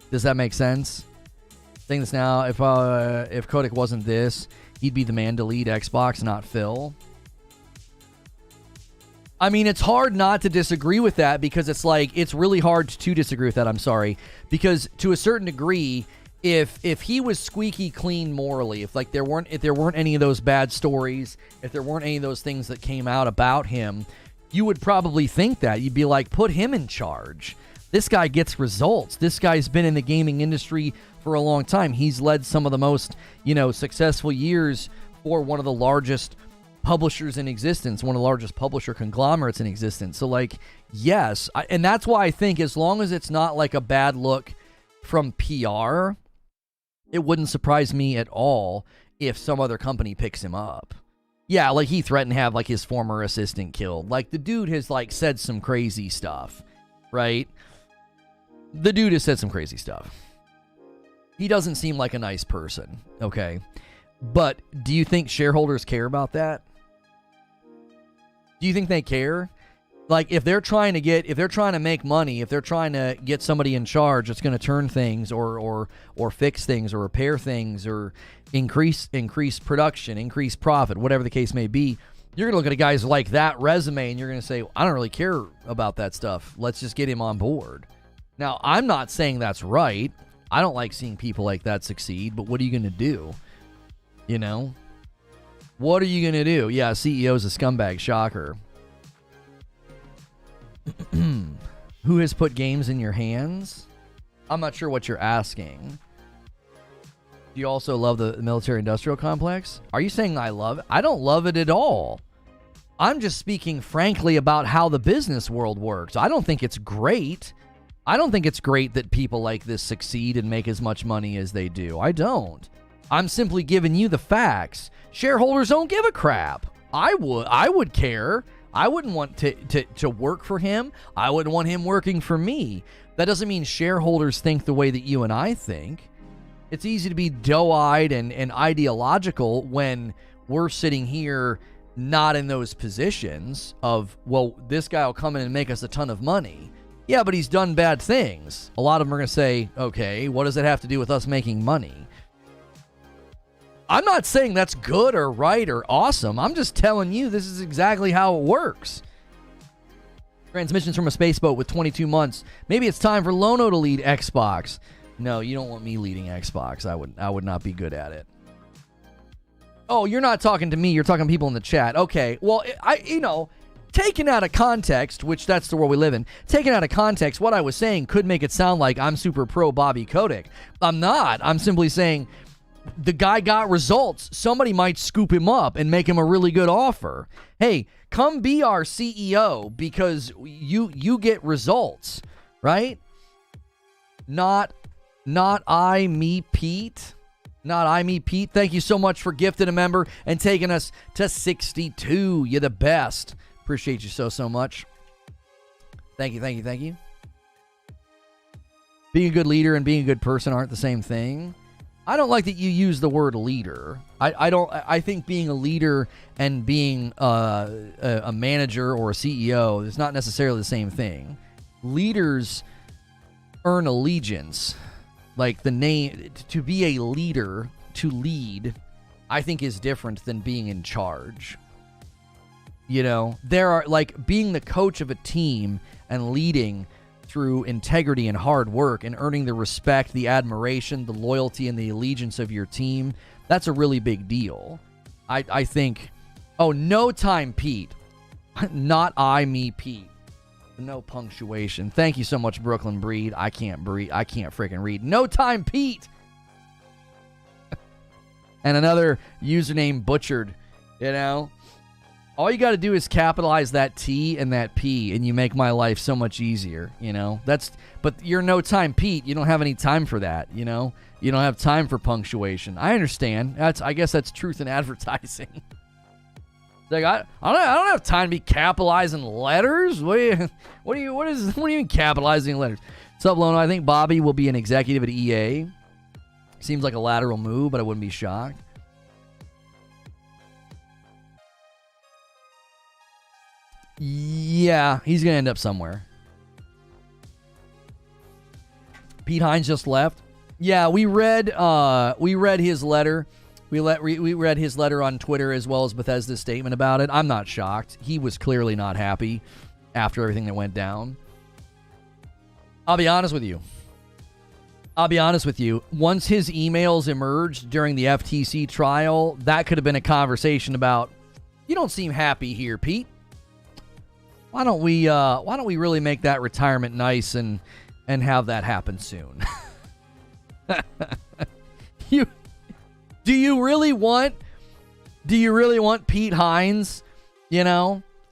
Does that make sense? Saying this now, if Kotick wasn't this, he'd be the man to lead Xbox, not Phil. I mean, it's hard not to disagree with that, because it's really hard to disagree with that. I'm sorry. Because to a certain degree, if he was squeaky clean morally, if there weren't any of those bad stories, if there weren't any of those things that came out about him, you would probably think that. You'd be like, put him in charge. This guy gets results. This guy's been in the gaming industry for a long time. He's led some of the most, successful years for one of the largest publishers in existence, one of the largest publisher conglomerates in existence. So, yes. And that's why I think as long as it's not like a bad look from PR, it wouldn't surprise me at all if some other company picks him up. Yeah, like he threatened to have his former assistant killed. The dude has said some crazy stuff, right? The dude has said some crazy stuff. He doesn't seem like a nice person, okay? But do you think shareholders care about that? Do you think they care? Like, if they're trying to make money, if they're trying to get somebody in charge that's going to turn things or fix things or repair things or increase production, increase profit, whatever the case may be, you're going to look at a guy's like that resume and you're going to say, I don't really care about that stuff. Let's just get him on board. Now, I'm not saying that's right. I don't like seeing people like that succeed, but what are you going to do? You know? What are you going to do? Yeah, CEO's a scumbag. Shocker. Who has put games in your hands? I'm not sure what you're asking. Do you also love the military-industrial complex? Are you saying I love it? I don't love it at all. I'm just speaking frankly about how the business world works. I don't think it's great. I don't think it's great that people like this succeed and make as much money as they do. I don't. I'm simply giving you the facts. Shareholders don't give a crap. I would care. I wouldn't want to work for him. I wouldn't want him working for me. That doesn't mean shareholders think the way that you and I think. It's easy to be doe-eyed and ideological when we're sitting here not in those positions of, well, this guy will come in and make us a ton of money. Yeah, but he's done bad things. A lot of them are going to say, okay, what does it have to do with us making money? I'm not saying that's good or right or awesome. I'm just telling you this is exactly how it works. Transmissions from a space boat with 22 months. Maybe it's time for Lono to lead Xbox. No, you don't want me leading Xbox. I would not be good at it. Oh, you're not talking to me. You're talking to people in the chat. Okay, well, taken out of context, which that's the world we live in, taken out of context, what I was saying could make it sound like I'm super pro Bobby Kotick. I'm not. I'm simply saying the guy got results. Somebody might scoop him up and make him a really good offer. Hey, come be our CEO because you get results, right? Not I, me, Pete. Not I, me, Pete. Thank you so much for gifting a member and taking us to 62. You're the best. Appreciate you so much. Thank you. Being a good leader and being a good person aren't the same thing. I don't like that you use the word leader. I think being a leader and being a manager or a CEO is not necessarily the same thing. Leaders earn allegiance. Like the name, to be a leader, to lead, I think is different than being in charge. You know, there are, like, being the coach of a team and leading through integrity and hard work and earning the respect, the admiration, the loyalty, and the allegiance of your team. That's a really big deal. I think, oh, no time, Pete. Not I, me, Pete. No punctuation. Thank you so much, Brooklyn Breed. I can't freaking read. No time, Pete. And another username butchered, you know? All you got to do is capitalize that T and that P, and you make my life so much easier, you know? But you're no time, Pete. You don't have any time for that, you know? You don't have time for punctuation. I understand. I guess that's truth in advertising. Like, I don't have time to be capitalizing letters. What do you mean capitalizing letters? What's up, Lono? I think Bobby will be an executive at EA. Seems like a lateral move, but I wouldn't be shocked. Yeah, he's gonna end up somewhere. Pete Hines just left. Yeah, we read his letter. We read his letter on Twitter as well as Bethesda's statement about it. I'm not shocked. He was clearly not happy after everything that went down. I'll be honest with you. Once his emails emerged during the FTC trial, that could have been a conversation about, you don't seem happy here, Pete. Why don't we really make that retirement nice and have that happen soon? Do you really want Pete Hines,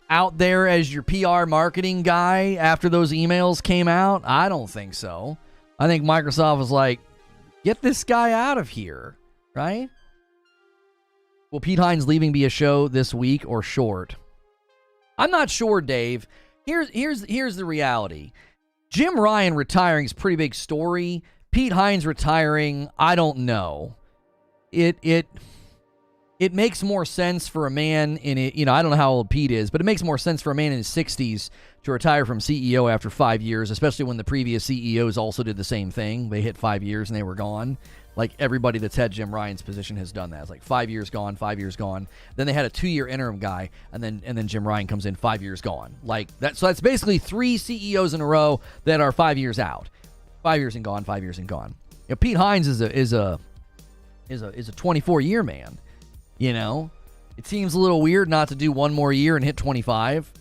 out there as your PR marketing guy after those emails came out? I don't think so. I think Microsoft was like, get this guy out of here, right? Will Pete Hines leaving be a show this week or short? I'm not sure, Dave. Here's the reality. Jim Ryan retiring is a pretty big story. Pete Hines retiring, I don't know. it makes more sense for a man in it. I don't know how old Pete is, but it makes more sense for a man in his 60s to retire from CEO after 5 years, especially when the previous CEOs also did the same thing. They hit 5 years and they were gone. Like everybody that's had Jim Ryan's position has done that. It's like 5 years gone, 5 years gone. Then they had a 2-year interim guy, and then Jim Ryan comes in, 5 years gone. Like that. So that's basically 3 CEOs in a row that are 5 years out, 5 years and gone, 5 years and gone. Pete Hines is a 24-year man. It seems a little weird not to do one more year and hit 25.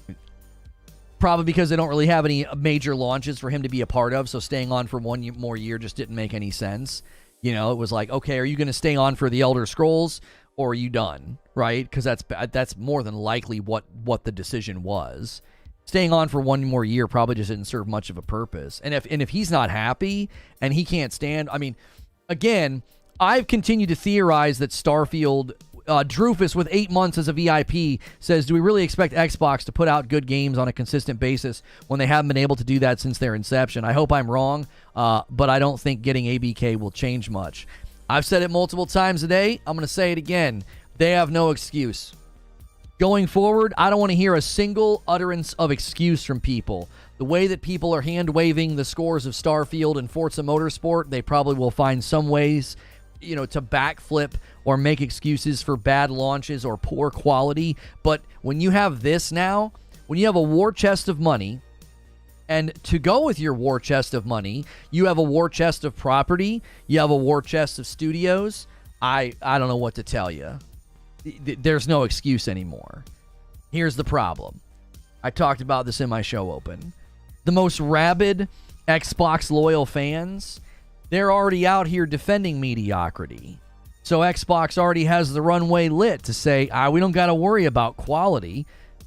Probably because they don't really have any major launches for him to be a part of, so staying on for one more year just didn't make any sense. It was like, okay, are you going to stay on for the Elder Scrolls, or are you done, right? Because that's more than likely what the decision was. Staying on for one more year probably just didn't serve much of a purpose. And if he's not happy and he can't stand, again, I've continued to theorize that Starfield, Drufus with 8 months as a VIP says, do we really expect Xbox to put out good games on a consistent basis when they haven't been able to do that since their inception? I hope I'm wrong, but I don't think getting ABK will change much. I've said it multiple times today. I'm going to say it again. They have no excuse. Going forward, I don't want to hear a single utterance of excuse from people. The way that people are hand-waving the scores of Starfield and Forza Motorsport, they probably will find some ways to backflip or make excuses for bad launches or poor quality. But when you have this now, when you have a war chest of money, and to go with your war chest of money, you have a war chest of property, you have a war chest of studios, I don't know what to tell you. There's no excuse anymore. Here's the problem. I talked about this in my show open. The most rabid Xbox loyal fans, they're already out here defending mediocrity. So Xbox already has the runway lit to say, we don't got to worry about quality.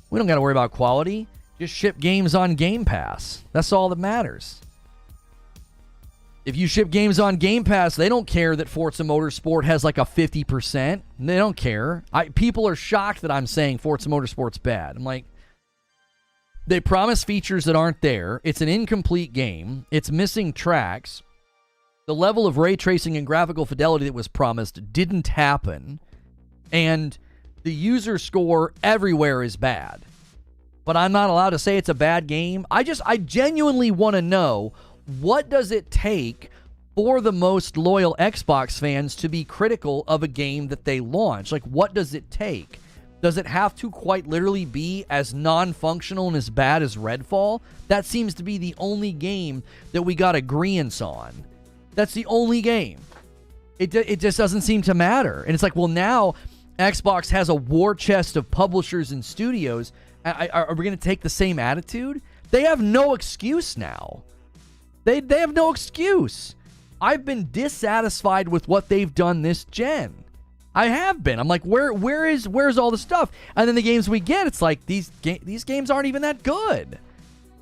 We don't got to worry about quality. Just ship games on Game Pass. That's all that matters. If you ship games on Game Pass, they don't care that Forza Motorsport has like a 50%. They don't care. People are shocked that I'm saying Forza Motorsport's bad. I'm like, they promise features that aren't there. It's an incomplete game. It's missing tracks. The level of ray tracing and graphical fidelity that was promised didn't happen. And the user score everywhere is bad. But I'm not allowed to say it's a bad game. I genuinely want to know, what does it take for the most loyal Xbox fans to be critical of a game that they launch? Like, what does it take? Does it have to quite literally be as non-functional and as bad as Redfall? That seems to be the only game that we got agreeance on. That's the only game. It just doesn't seem to matter. And it's like, well, now Xbox has a war chest of publishers and studios. Are we going to take the same attitude? They have no excuse now. They have no excuse. I've been dissatisfied with what they've done this gen. I have been. I'm like, where's all the stuff? And then the games we get, it's like these games aren't even that good.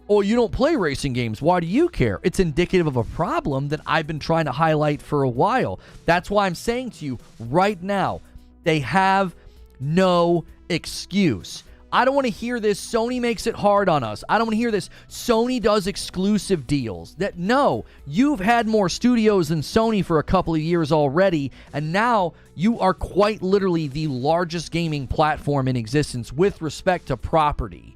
Oh, you don't play racing games. Why do you care? It's indicative of a problem that I've been trying to highlight for a while. That's why I'm saying to you right now, they have no excuse. I don't want to hear this. Sony makes it hard on us. I don't want to hear this. Sony does exclusive deals. No, you've had more studios than Sony for a couple of years already, and now you are quite literally the largest gaming platform in existence with respect to property.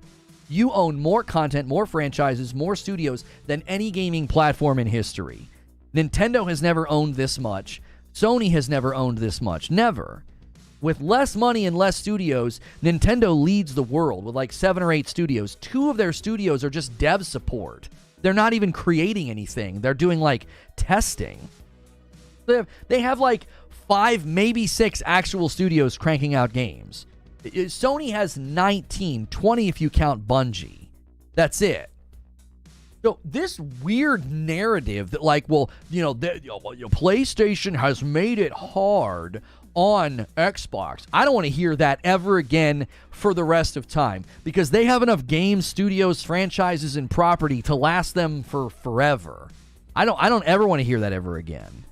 You own more content, more franchises, more studios than any gaming platform in history. Nintendo has never owned this much. Sony has never owned this much. Never. With less money and less studios, Nintendo leads the world with like 7 or 8 studios. 2 of their studios are just dev support. They're not even creating anything. They're doing like testing. They have like 5, maybe 6 actual studios cranking out games. Sony has 19, 20 if you count Bungie. That's it. So this weird narrative that like, well, PlayStation has made it hard on Xbox. I don't want to hear that ever again for the rest of time, because they have enough games, studios, franchises, and property to last them for forever. I don't ever want to hear that ever again.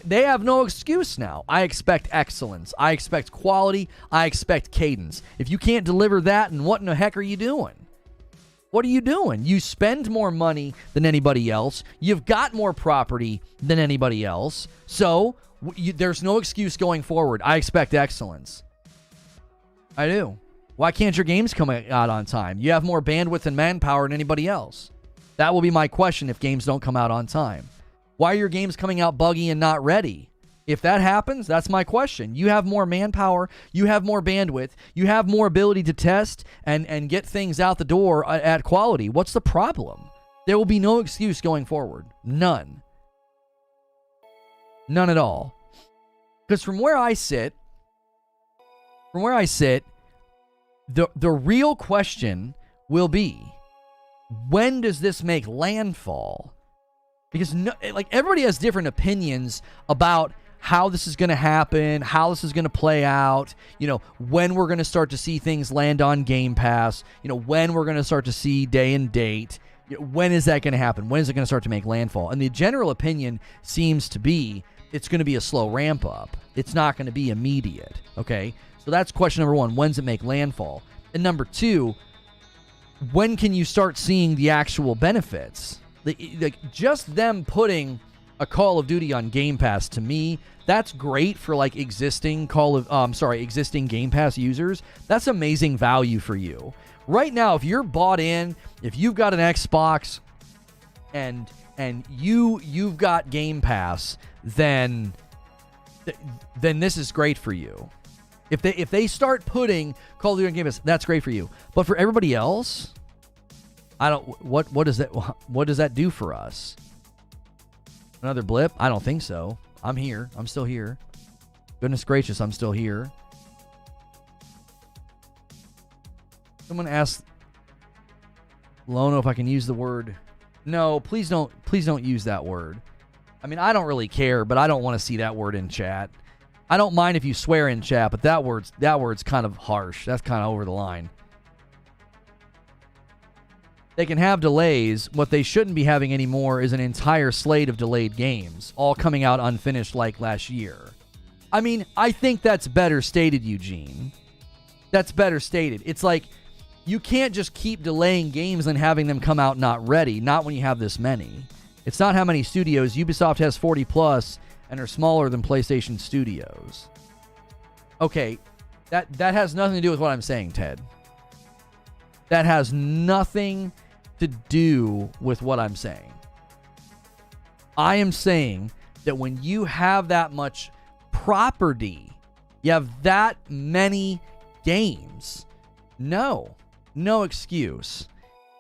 They have no excuse now. I expect excellence. I expect quality. I expect cadence. If you can't deliver that, then what in the heck are you doing? What are you doing? You spend more money than anybody else. You've got more property than anybody else. So there's no excuse going forward. I expect excellence. I do. Why can't your games come out on time? You have more bandwidth and manpower than anybody else. That will be my question if games don't come out on time. Why are your games coming out buggy and not ready? If that happens, that's my question. You have more manpower, you have more bandwidth, you have more ability to test and get things out the door at quality. What's the problem? There will be no excuse going forward. None. None at all. Because from where I sit, the real question will be, when does this make landfall? Because everybody has different opinions about how this is going to happen, how this is going to play out, when we're going to start to see things land on Game Pass, when we're going to start to see day and date, when is that going to happen? When is it going to start to make landfall? And the general opinion seems to be it's going to be a slow ramp up. It's not going to be immediate, okay? So that's question number one. When does it make landfall? And number two, when can you start seeing the actual benefits? Just them putting a Call of Duty on Game Pass, to me, that's great for existing existing Game Pass users. That's amazing value for you. Right now, if you're bought in, if you've got an Xbox and you've got Game Pass, then this is great for you. If they start putting Call of Duty on Game Pass, that's great for you. But for everybody else, what does that do for us? Another blip? I don't think so. I'm here. I'm still here. Goodness gracious, I'm still here. Someone asked Lono if I can use the word. No, please don't use that word. I mean, I don't really care, but I don't want to see that word in chat. I don't mind if you swear in chat, but that word's kind of harsh. That's kind of over the line. They can have delays. What they shouldn't be having anymore is an entire slate of delayed games, all coming out unfinished like last year. I mean, I think that's better stated, Eugene. That's better stated. It's like, you can't just keep delaying games and having them come out not ready, not when you have this many. It's not how many studios. Ubisoft has 40 plus and are smaller than PlayStation Studios. Okay, that has nothing to do with what I'm saying, Ted. That has nothing to do with what I'm saying. I am saying that when you have that much property, you have that many games, no excuse.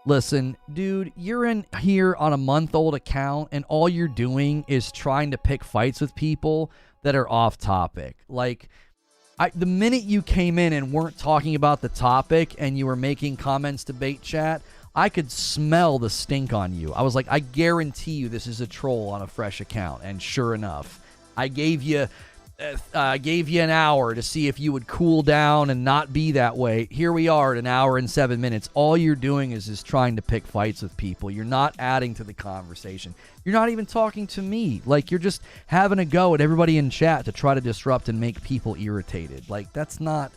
Listen, dude, you're in here on a month-old account, and all you're doing is trying to pick fights with people that are off topic. The minute you came in and weren't talking about the topic and you were making comments to bait chat, I could smell the stink on you. I was like, I guarantee you this is a troll on a fresh account. And sure enough, I gave you an hour to see if you would cool down and not be that way. Here we are at an hour and 7 minutes. All you're doing is trying to pick fights with people. You're not adding to the conversation. You're not even talking to me. You're just having a go at everybody in chat to try to disrupt and make people irritated. That's not...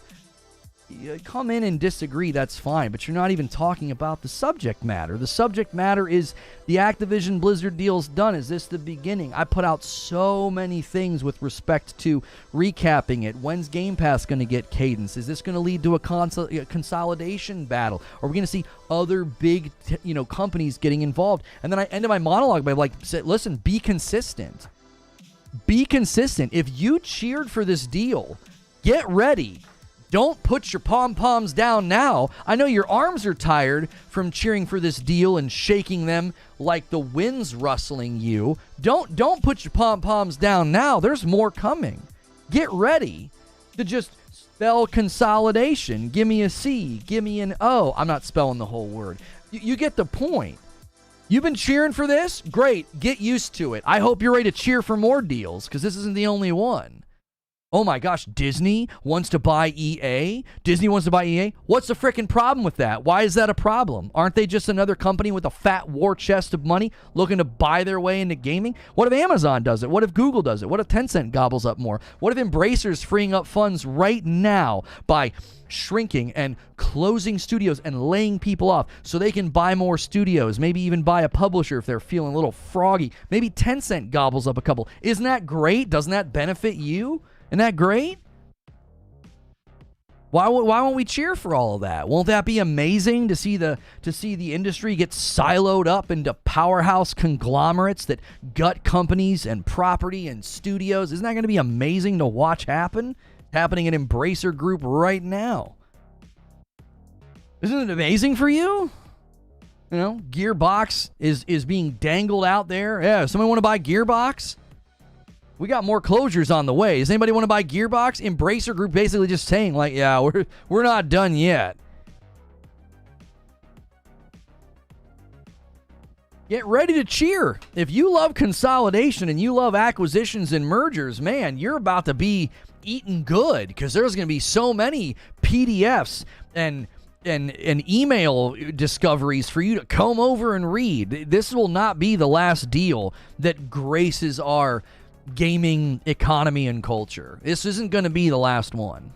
Come in and disagree, that's fine, but you're not even talking about the subject matter. The subject matter is the Activision Blizzard deal's done. Is this the beginning? I put out so many things with respect to recapping it. When's Game Pass going to get cadence? Is this going to lead to a consolidation battle? Are we going to see other big companies getting involved? And then I ended my monologue by listen, be consistent. Be consistent. If you cheered for this deal, get ready. Don't put your pom-poms down now. I know your arms are tired from cheering for this deal and shaking them like the wind's rustling you. Don't put your pom-poms down now. There's more coming. Get ready to just spell consolidation. Give me a C. Give me an O. I'm not spelling the whole word. You get the point. You've been cheering for this? Great. Get used to it. I hope you're ready to cheer for more deals, because this isn't the only one. Oh my gosh, Disney wants to buy EA? Disney wants to buy EA? What's the frickin' problem with that? Why is that a problem? Aren't they just another company with a fat war chest of money looking to buy their way into gaming? What if Amazon does it? What if Google does it? What if Tencent gobbles up more? What if Embracer's freeing up funds right now by shrinking and closing studios and laying people off so they can buy more studios, maybe even buy a publisher if they're feeling a little froggy? Maybe Tencent gobbles up a couple. Isn't that great? Doesn't that benefit you? Isn't that great? Why won't we cheer for all of that? Won't that be amazing to see the industry get siloed up into powerhouse conglomerates that gut companies and property and studios? Isn't that going to be amazing to watch happen? Happening in Embracer Group right now. Isn't it amazing for you? You know, Gearbox is being dangled out there. Yeah, somebody want to buy Gearbox? We got more closures on the way. Does anybody want to buy Gearbox? Embracer Group basically just saying, like, yeah, we're not done yet. Get ready to cheer. If you love consolidation and you love acquisitions and mergers, man, you're about to be eating good, because there's going to be so many PDFs and email discoveries for you to comb over and read. This will not be the last deal that graces our gaming economy and culture. This isn't going to be the last one.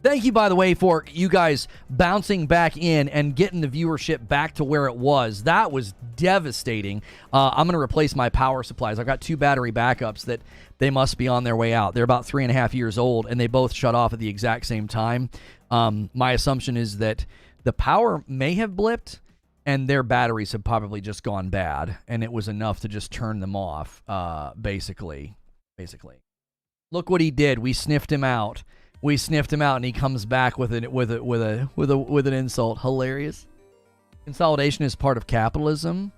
Thank you, by the way, for you guys bouncing back in and getting the viewership back to where it was. That was devastating. I'm going to replace my power supplies. I've got 2 battery backups that they must be on their way out. They're about 3.5 years old, and they both shut off at the exact same time. My assumption is that the power may have blipped, and their batteries have probably just gone bad, and it was enough to just turn them off, basically. Look what he did. We sniffed him out. And he comes back with an insult. Hilarious. Consolidation is part of capitalism.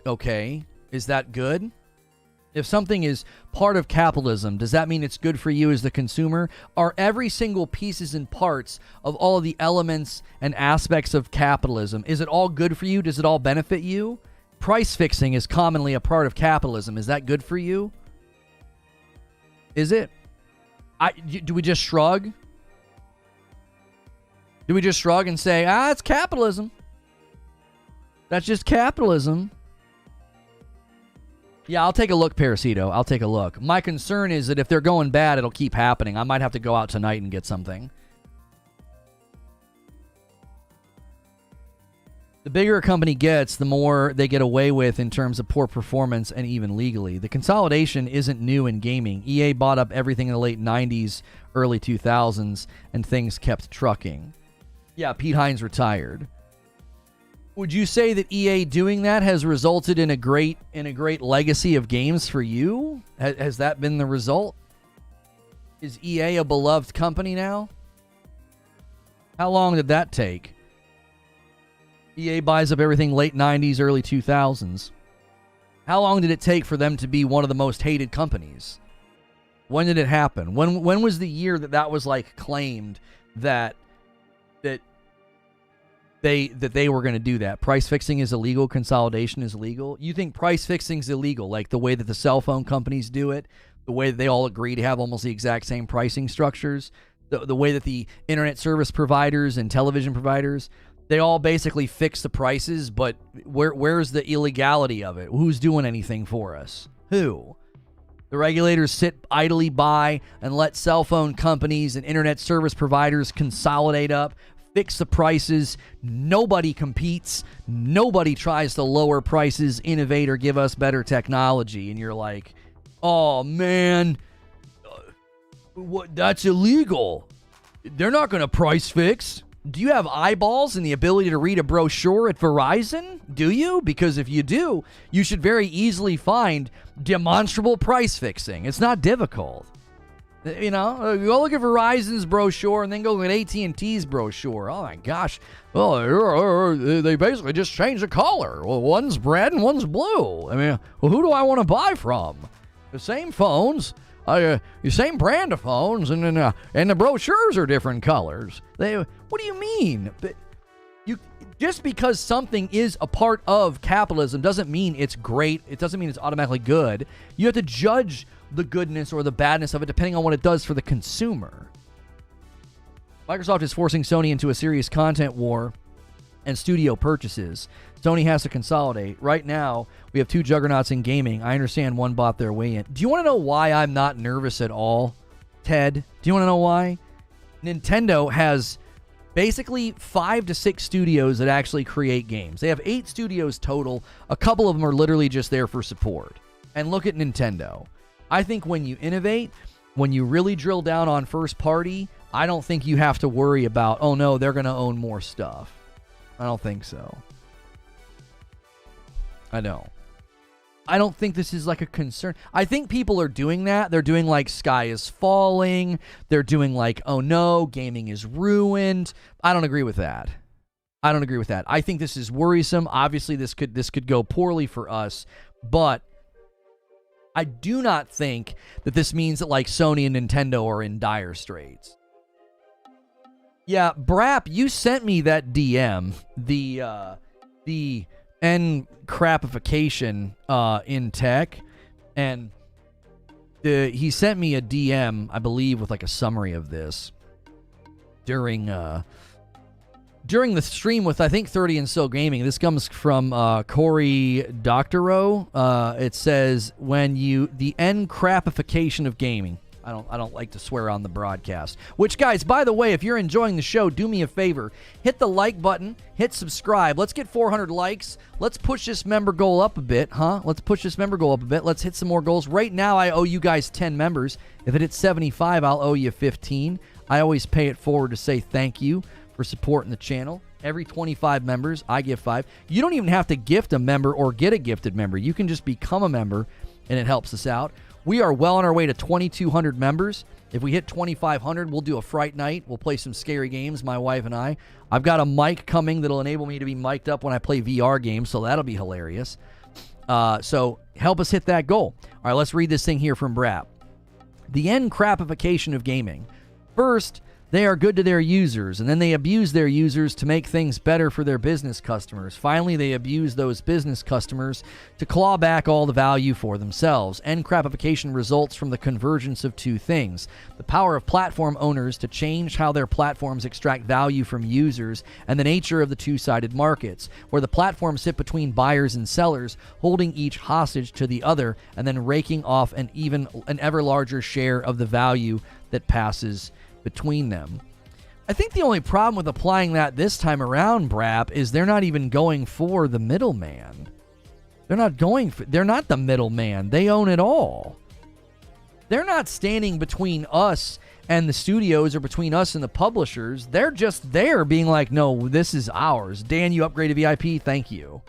Okay. Is that good? If something is part of capitalism, does that mean it's good for you as the consumer? Are every single pieces and parts of all of the elements and aspects of capitalism, is it all good for you? Does it all benefit you? Price fixing is commonly a part of capitalism. Is that good for you? Is it? Do we just shrug? Do we just shrug and say, it's capitalism? That's just capitalism. Yeah, I'll take a look, Parasito. I'll take a look. My concern is that if they're going bad, it'll keep happening. I might have to go out tonight and get something. The bigger a company gets, the more they get away with in terms of poor performance and even legally. The consolidation isn't new in gaming. EA bought up everything in the late 90s, early 2000s, and things kept trucking. Yeah, Pete Hines retired. Would you say that EA doing that has resulted in a great legacy of games for you? Has that been the result? Is EA a beloved company now? How long did that take? EA buys up everything late 90s, early 2000s. How long did it take for them to be one of the most hated companies? When did it happen? When was the year that was like claimed that they were going to do that? Price fixing is illegal. Consolidation is illegal. You think price fixing is illegal, like the way that the cell phone companies do it, the way that they all agree to have almost the exact same pricing structures, the way that the internet service providers and television providers, they all basically fix the prices, but where's the illegality of it? Who's doing anything for us? Who? The regulators sit idly by and let cell phone companies and internet service providers consolidate up, fix the prices. Nobody competes. Nobody tries to lower prices, innovate, or give us better technology. And you're like, oh, man, that's illegal. They're not going to price fix. Do you have eyeballs and the ability to read a brochure at Verizon? Do you? Because if you do, you should very easily find demonstrable price fixing. It's not difficult. You know, go look at Verizon's brochure and then go look at AT&T's brochure. Oh, my gosh. Well, they basically just changed the color. Well, one's red and one's blue. I mean, well, who do I want to buy from? The same phones. The same brand of phones, and the brochures are different colors. What do you mean? Just because something is a part of capitalism doesn't mean it's great. It doesn't mean it's automatically good. You have to judge the goodness or the badness of it depending on what it does for the consumer. Microsoft is forcing Sony into a serious content war and studio purchases. Sony has to consolidate. Right now, we have two juggernauts in gaming. I understand one bought their way in. Do you want to know why I'm not nervous at all, Ted? Do you want to know why? Nintendo has basically 5 to 6 studios that actually create games. They have 8 studios total. A couple of them are literally just there for support. And look at Nintendo. I think when you innovate, when you really drill down on first party, I don't think you have to worry about, oh no, they're going to own more stuff. I don't think so. I don't think this is like a concern. I think people are doing that. They're doing like Sky is Falling. They're doing like, oh no, gaming is ruined. I don't agree with that. I think this is worrisome. Obviously, this could go poorly for us, but I do not think that this means that like Sony and Nintendo are in dire straits. Yeah, Brap, you sent me that DM, the N crapification in tech, and he sent me a DM, I believe, with like a summary of this during the stream with, I think, 30 and So Gaming. This comes from Corey Doctorow. It says, the N crapification of gaming. I don't like to swear on the broadcast. Which, guys, by the way, if you're enjoying the show, do me a favor. Hit the like button. Hit subscribe. Let's get 400 likes. Let's push this member goal up a bit, huh? Let's hit some more goals. Right now, I owe you guys 10 members. If it hits 75, I'll owe you 15. I always pay it forward to say thank you for supporting the channel. Every 25 members, I give 5. You don't even have to gift a member or get a gifted member. You can just become a member, and it helps us out. We are well on our way to 2,200 members. If we hit 2,500, we'll do a Fright Night. We'll play some scary games, my wife and I. I've got a mic coming that'll enable me to be mic'd up when I play VR games, so that'll be hilarious. So help us hit that goal. All right, let's read this thing here from Brap. The end crapification of gaming. First, they are good to their users, and then they abuse their users to make things better for their business customers. Finally, they abuse those business customers to claw back all the value for themselves. End crapification results from the convergence of two things: the power of platform owners to change how their platforms extract value from users, and the nature of the two-sided markets, where the platforms sit between buyers and sellers, holding each hostage to the other, and then raking off an ever larger share of the value that passes between them. I think the only problem with applying that this time around, Brap, is they're not even going for the middleman. They're not the middleman. They own it all. They're not standing between us and the studios or between us and the publishers. They're just there being like, no, this is ours. Dan, you upgraded VIP. Thank you.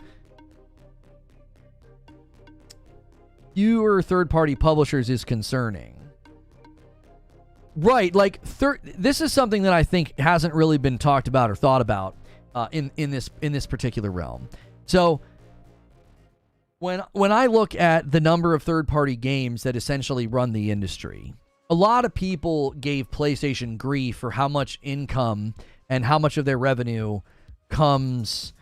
Fewer third-party publishers is concerning. Right, like this is something that I think hasn't really been talked about or thought about in this particular realm. So when I look at the number of third-party games that essentially run the industry, a lot of people gave PlayStation grief for how much income and how much of their revenue comes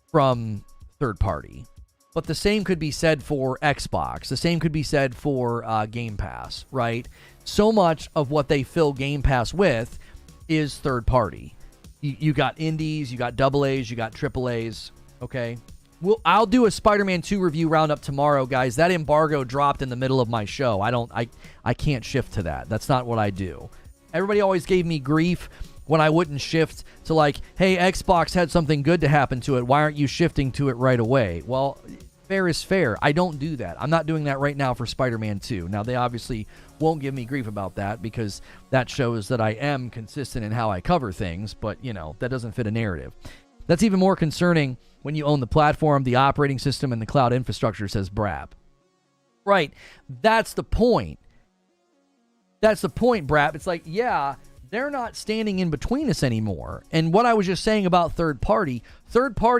from third-party. But the same could be said for Xbox. The same could be said for Game Pass, right? So much of what they fill Game Pass with is third party. You got indies, you got AA's, you got AAA's, okay? I'll do a Spider-Man 2 review roundup tomorrow, guys. That embargo dropped in the middle of my show. I can't shift to that. That's not what I do. Everybody always gave me grief when I wouldn't shift to like, hey, Xbox had something good to happen to it. Why aren't you shifting to it right away? Well, fair is fair. I don't do that. I'm not doing that right now for Spider-Man 2. Now, they obviously won't give me grief about that because that shows that I am consistent in how I cover things, but, you know, that doesn't fit a narrative. That's even more concerning when you own the platform, the operating system, and the cloud infrastructure, says Brap. Right. That's the point. That's the point, Brap. It's like, yeah, they're not standing in between us anymore. And what I was just saying about third party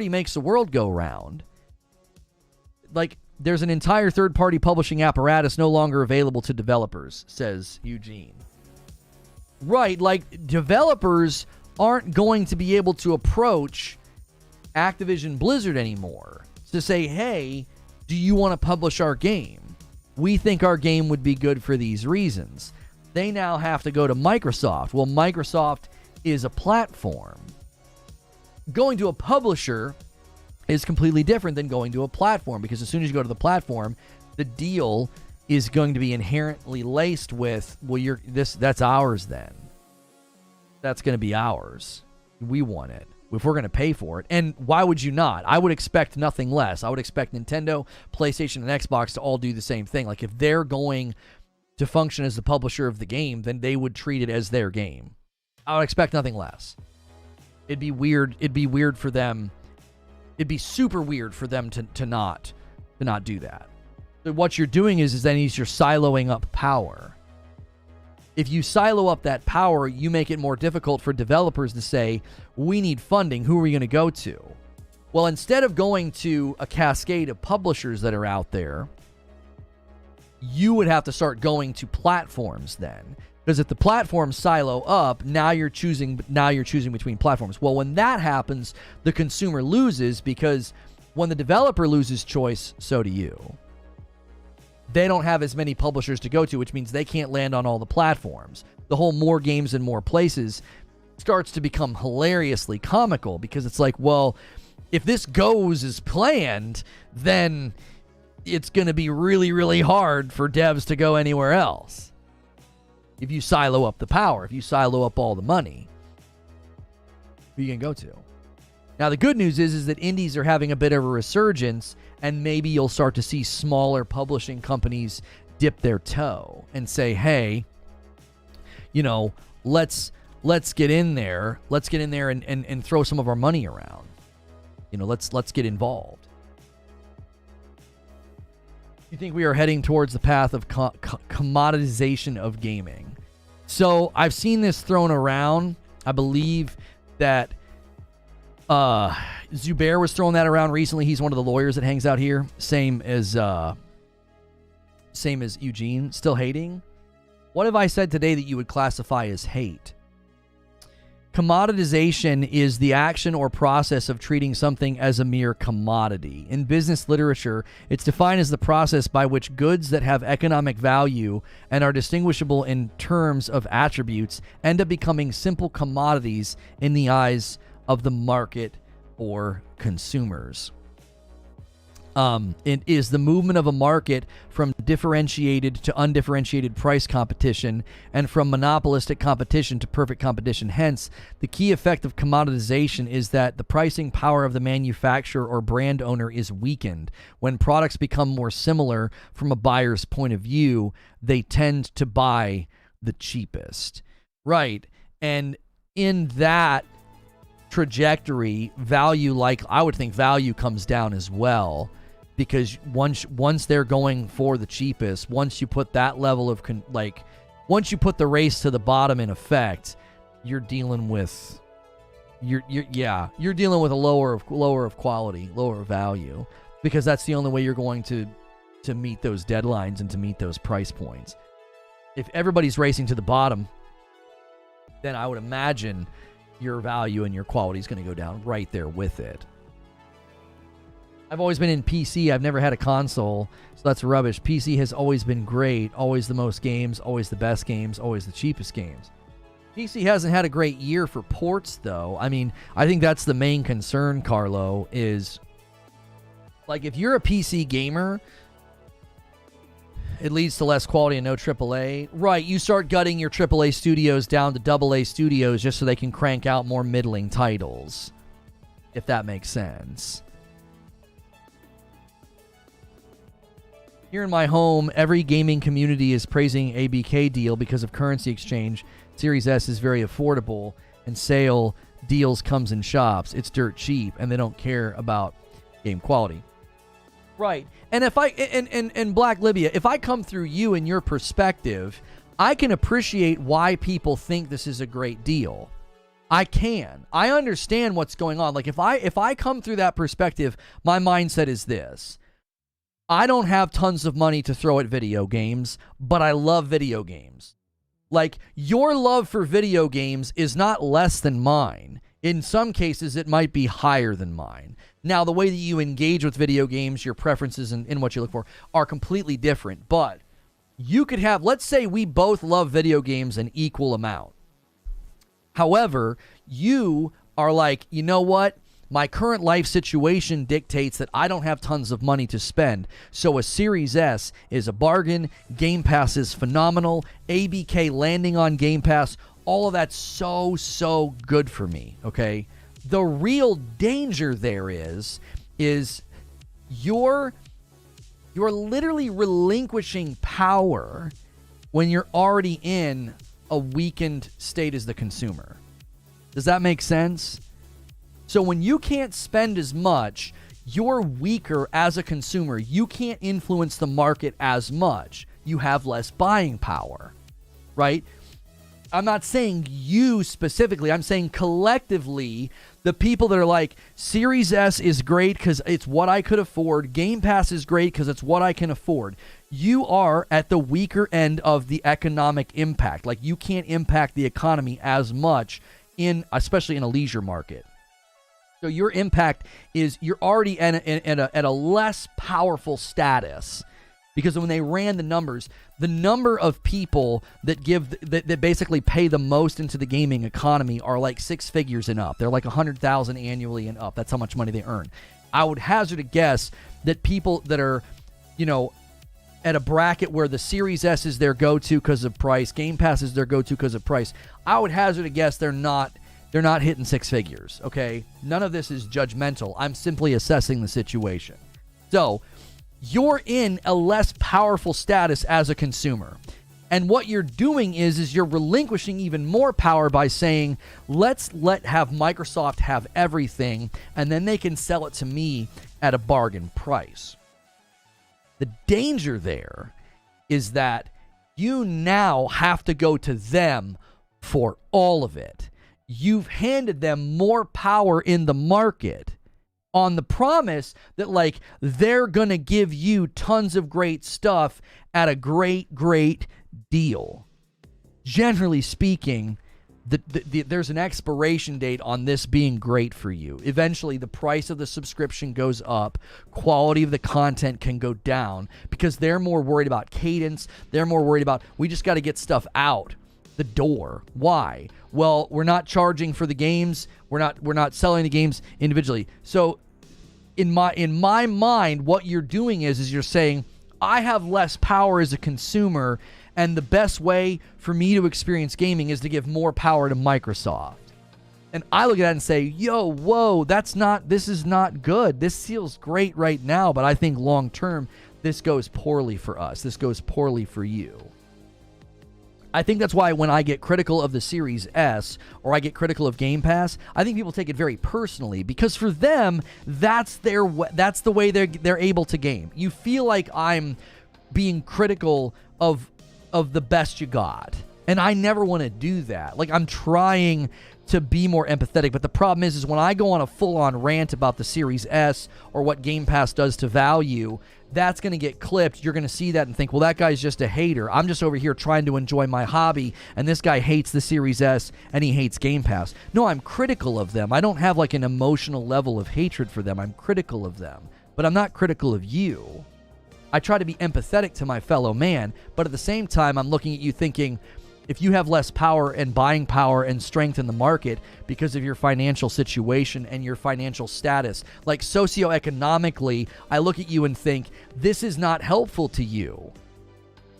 makes the world go round. Like, there's an entire third-party publishing apparatus no longer available to developers, says Eugene. Right, like, developers aren't going to be able to approach Activision Blizzard anymore to say, hey, do you want to publish our game? We think our game would be good for these reasons. They now have to go to Microsoft. Well, Microsoft is a platform. Going to a publisher is completely different than going to a platform, because as soon as you go to the platform, the deal is going to be inherently laced with, well, that's ours then. That's going to be ours. We want it if we're going to pay for it. And why would you not? I would expect nothing less. I would expect Nintendo, PlayStation, and Xbox to all do the same thing. Like, if they're going to function as the publisher of the game, then they would treat it as their game. I would expect nothing less. It'd be weird. It'd be weird for them. It'd be super weird for them to not do that. So what you're doing is then you're siloing up power. If you silo up that power, you make it more difficult for developers to say, we need funding. Who are we going to go to? Well, instead of going to a cascade of publishers that are out there, you would have to start going to platforms then. Because if the platforms silo up, now you're choosing between platforms. Well, when that happens, the consumer loses, because when the developer loses choice, so do you. They don't have as many publishers to go to, which means they can't land on all the platforms. The whole more games in more places starts to become hilariously comical, because it's like, well, if this goes as planned, then it's going to be really, really hard for devs to go anywhere else. If you silo up the power, if you silo up all the money, who are you going to go to? Now, the good news is that indies are having a bit of a resurgence, and maybe you'll start to see smaller publishing companies dip their toe and say, hey, let's get in there. Let's get in there and throw some of our money around. Let's get involved. You think we are heading towards the path of commoditization of gaming? So I've seen this thrown around. I believe that Zubair was throwing that around recently. He's one of the lawyers that hangs out here. Same as Eugene. Still hating? What have I said today that you would classify as hate? Commoditization is the action or process of treating something as a mere commodity. In business literature, it's defined as the process by which goods that have economic value and are distinguishable in terms of attributes end up becoming simple commodities in the eyes of the market or consumers. It is the movement of a market from differentiated to undifferentiated price competition, and from monopolistic competition to perfect competition. Hence, the key effect of commoditization is that the pricing power of the manufacturer or brand owner is weakened. When products become more similar from a buyer's point of view, they tend to buy the cheapest. Right. And in that trajectory, I would think value comes down as well. Because once they're going for the cheapest, once you put that level of once you put the race to the bottom in effect, you're dealing with you're dealing with a lower of quality, lower value, because that's the only way you're going to meet those deadlines and to meet those price points. If everybody's racing to the bottom, then I would imagine your value and your quality is going to go down right there with it. I've always been in PC. I've never had a console, so that's rubbish. PC has always been great. Always the most games, always the best games, always the cheapest games. PC hasn't had a great year for ports, though. I mean, I think that's the main concern, Carlo, is like if you're a PC gamer, it leads to less quality and no AAA. Right, you start gutting your AAA studios down to AA studios just so they can crank out more middling titles, if that makes sense. Here in my home, every gaming community is praising ABK deal because of currency exchange. Series S is very affordable, and sale deals comes in shops. It's dirt cheap, and they don't care about game quality. Right. And if and Black Libya, if I come through you and your perspective, I can appreciate why people think this is a great deal. I can. I understand what's going on. Like if I come through that perspective, my mindset is this. I don't have tons of money to throw at video games, but I love video games. Like, your love for video games is not less than mine. In some cases, it might be higher than mine. Now, the way that you engage with video games, your preferences and what you look for are completely different. But you could have, let's say we both love video games an equal amount. However, you are like, you know what? My current life situation dictates that I don't have tons of money to spend. So a Series S is a bargain. Game Pass is phenomenal. ABK landing on Game Pass, all of that's so good for me, okay? The real danger there is you're literally relinquishing power when you're already in a weakened state as the consumer. Does that make sense? So when you can't spend as much, you're weaker as a consumer. You can't influence the market as much. You have less buying power, right? I'm not saying you specifically. I'm saying collectively, the people that are like, Series S is great because it's what I could afford. Game Pass is great because it's what I can afford. You are at the weaker end of the economic impact. Like, you can't impact the economy as much especially in a leisure market. So your impact is you're already at a less powerful status, because when they ran the numbers, the number of people that basically pay the most into the gaming economy are like 6 figures and up. They're like 100,000 annually and up. That's how much money they earn. I would hazard a guess that people that are, at a bracket where the Series S is their go-to because of price, Game Pass is their go-to because of price, I would hazard a guess they're not hitting 6 figures, okay? None of this is judgmental. I'm simply assessing the situation. So, you're in a less powerful status as a consumer. And what you're doing is you're relinquishing even more power by saying, let's have Microsoft have everything, and then they can sell it to me at a bargain price. The danger there is that you now have to go to them for all of it. You've handed them more power in the market on the promise that, like, they're going to give you tons of great stuff at a great deal. Generally speaking, there's an expiration date on this being great for you. Eventually, the price of the subscription goes up. Quality of the content can go down because they're more worried about cadence. They're more worried about, we just got to get stuff out the door. Why? Well, we're not charging for the games. We're not selling the games individually. So in my mind, what you're doing is you're saying, I have less power as a consumer, and the best way for me to experience gaming is to give more power to Microsoft. And I look at that and say, this is not good. This feels great right now, but I think long term, this goes poorly for us. This goes poorly for you. I think that's why when I get critical of the Series S or I get critical of Game Pass, I think people take it very personally, because for them, that's the way they're able to game. You feel like I'm being critical of the best you got, and I never want to do that. Like, I'm trying to be more empathetic, but the problem is when I go on a full-on rant about the Series S or what Game Pass does to value, that's going to get clipped. You're going to see that and think, well, that guy's just a hater. I'm just over here trying to enjoy my hobby, and this guy hates the Series S and he hates Game Pass. No, I'm critical of them. I don't have like an emotional level of hatred for them. I'm critical of them, but I'm not critical of you. I try to be empathetic to my fellow man, but at the same time, I'm looking at you thinking, if you have less power and buying power and strength in the market because of your financial situation and your financial status, like socioeconomically, I look at you and think, this is not helpful to you.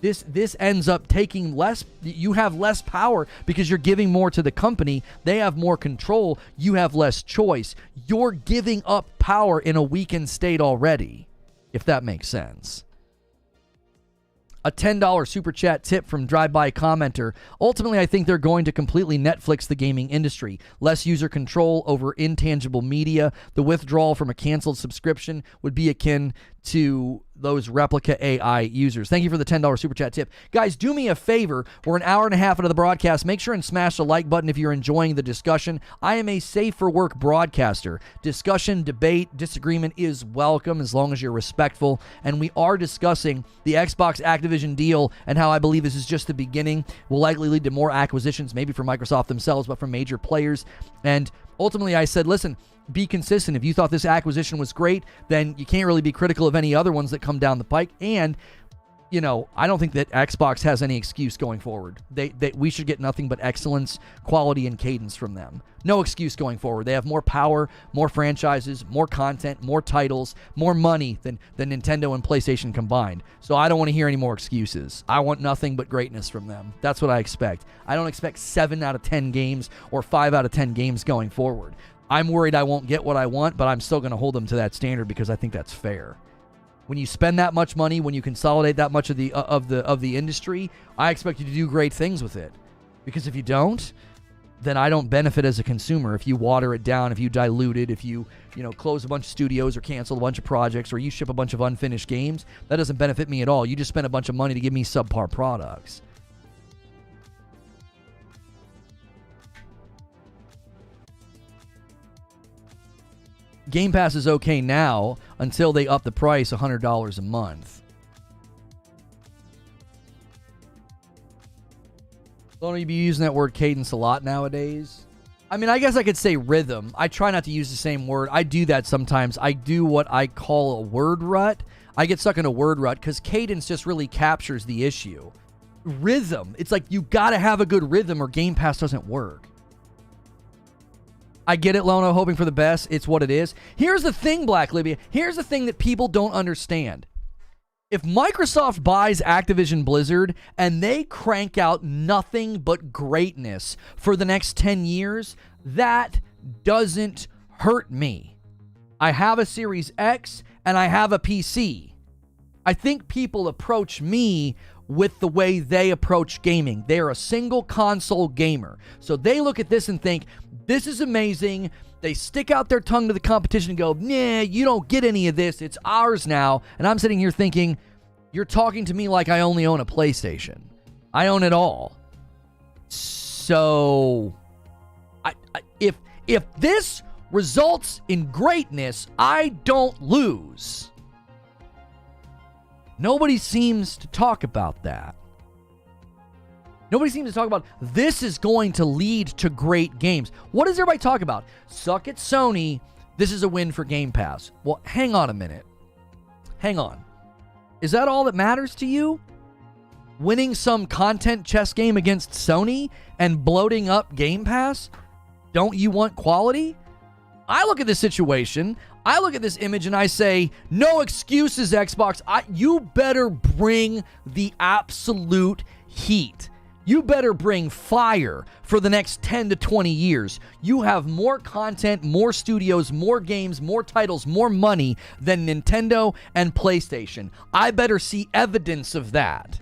This ends up taking less. You have less power because you're giving more to the company. They have more control. You have less choice. You're giving up power in a weakened state already, if that makes sense. A $10 super chat tip from Drive-By Commenter. Ultimately, I think they're going to completely Netflix the gaming industry. Less user control over intangible media. The withdrawal from a canceled subscription would be akin to those replica AI users. Thank you for the $10 super chat tip. Guys, do me a favor. We're an hour and a half into the broadcast. Make sure and smash the like button if you're enjoying the discussion. I am a safe for work broadcaster. Discussion, debate, disagreement is welcome as long as you're respectful. And we are discussing the Xbox Activision deal and how I believe this is just the beginning. Will likely lead to more acquisitions, maybe from Microsoft themselves, but from major players. And Ultimately, I said, listen, be consistent. If you thought this acquisition was great, then you can't really be critical of any other ones that come down the pike. And, I don't think that Xbox has any excuse going forward. We should get nothing but excellence, quality, and cadence from them. No excuse going forward. They have more power, more franchises, more content, more titles, more money than Nintendo and PlayStation combined. So I don't want to hear any more excuses. I want nothing but greatness from them. That's what I expect. I don't expect 7 out of 10 games or 5 out of 10 games going forward. I'm worried I won't get what I want, but I'm still going to hold them to that standard because I think that's fair. When you spend that much money, when you consolidate that much of the industry, I expect you to do great things with it. Because if you don't, then I don't benefit as a consumer. If you water it down, if you dilute it, if you close a bunch of studios or cancel a bunch of projects, or you ship a bunch of unfinished games, that doesn't benefit me at all. You just spent a bunch of money to give me subpar products. Game Pass is okay now until they up the price $100 a month. Lono, you be using that word cadence a lot nowadays. I mean, I guess I could say rhythm. I try not to use the same word. I do that sometimes. I do what I call a word rut. I get stuck in a word rut because cadence just really captures the issue. Rhythm. It's like you got to have a good rhythm or Game Pass doesn't work. I get it, Lono, hoping for the best. It's what it is. Here's the thing, Black Libya. Here's the thing that people don't understand. If Microsoft buys Activision Blizzard and they crank out nothing but greatness for the next 10 years, that doesn't hurt me. I have a Series X and I have a PC. I think people approach me with the way they approach gaming. They're a single console gamer. So they look at this and think, this is amazing. They stick out their tongue to the competition and go, nah, you don't get any of this. It's ours now. And I'm sitting here thinking, you're talking to me like I only own a PlayStation. I own it all. So, if this results in greatness, I don't lose. Nobody seems to talk about that. Nobody seems to talk about this is going to lead to great games. What does everybody talk about? Suck it, Sony. This is a win for Game Pass. Well, hang on a minute. Hang on. Is that all that matters to you? Winning some content chess game against Sony and bloating up Game Pass? Don't you want quality? I look at this situation, I look at this image and I say, no excuses, Xbox. You better bring the absolute heat. You better bring fire for the next 10 to 20 years. You have more content, more studios, more games, more titles, more money than Nintendo and PlayStation. I better see evidence of that.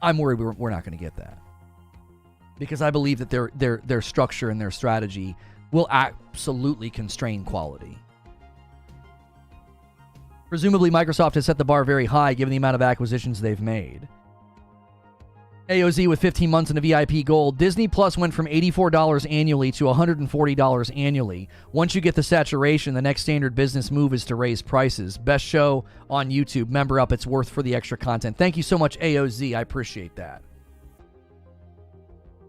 I'm worried we're not going to get that. Because I believe that their structure and their strategy will absolutely constrain quality. Presumably, Microsoft has set the bar very high given the amount of acquisitions they've made. AOZ with 15 months in a VIP Gold. Disney Plus went from $84 annually to $140 annually. Once you get the saturation, the next standard business move is to raise prices. Best show on YouTube. Member up. It's worth for the extra content. Thank you so much, AOZ. I appreciate that.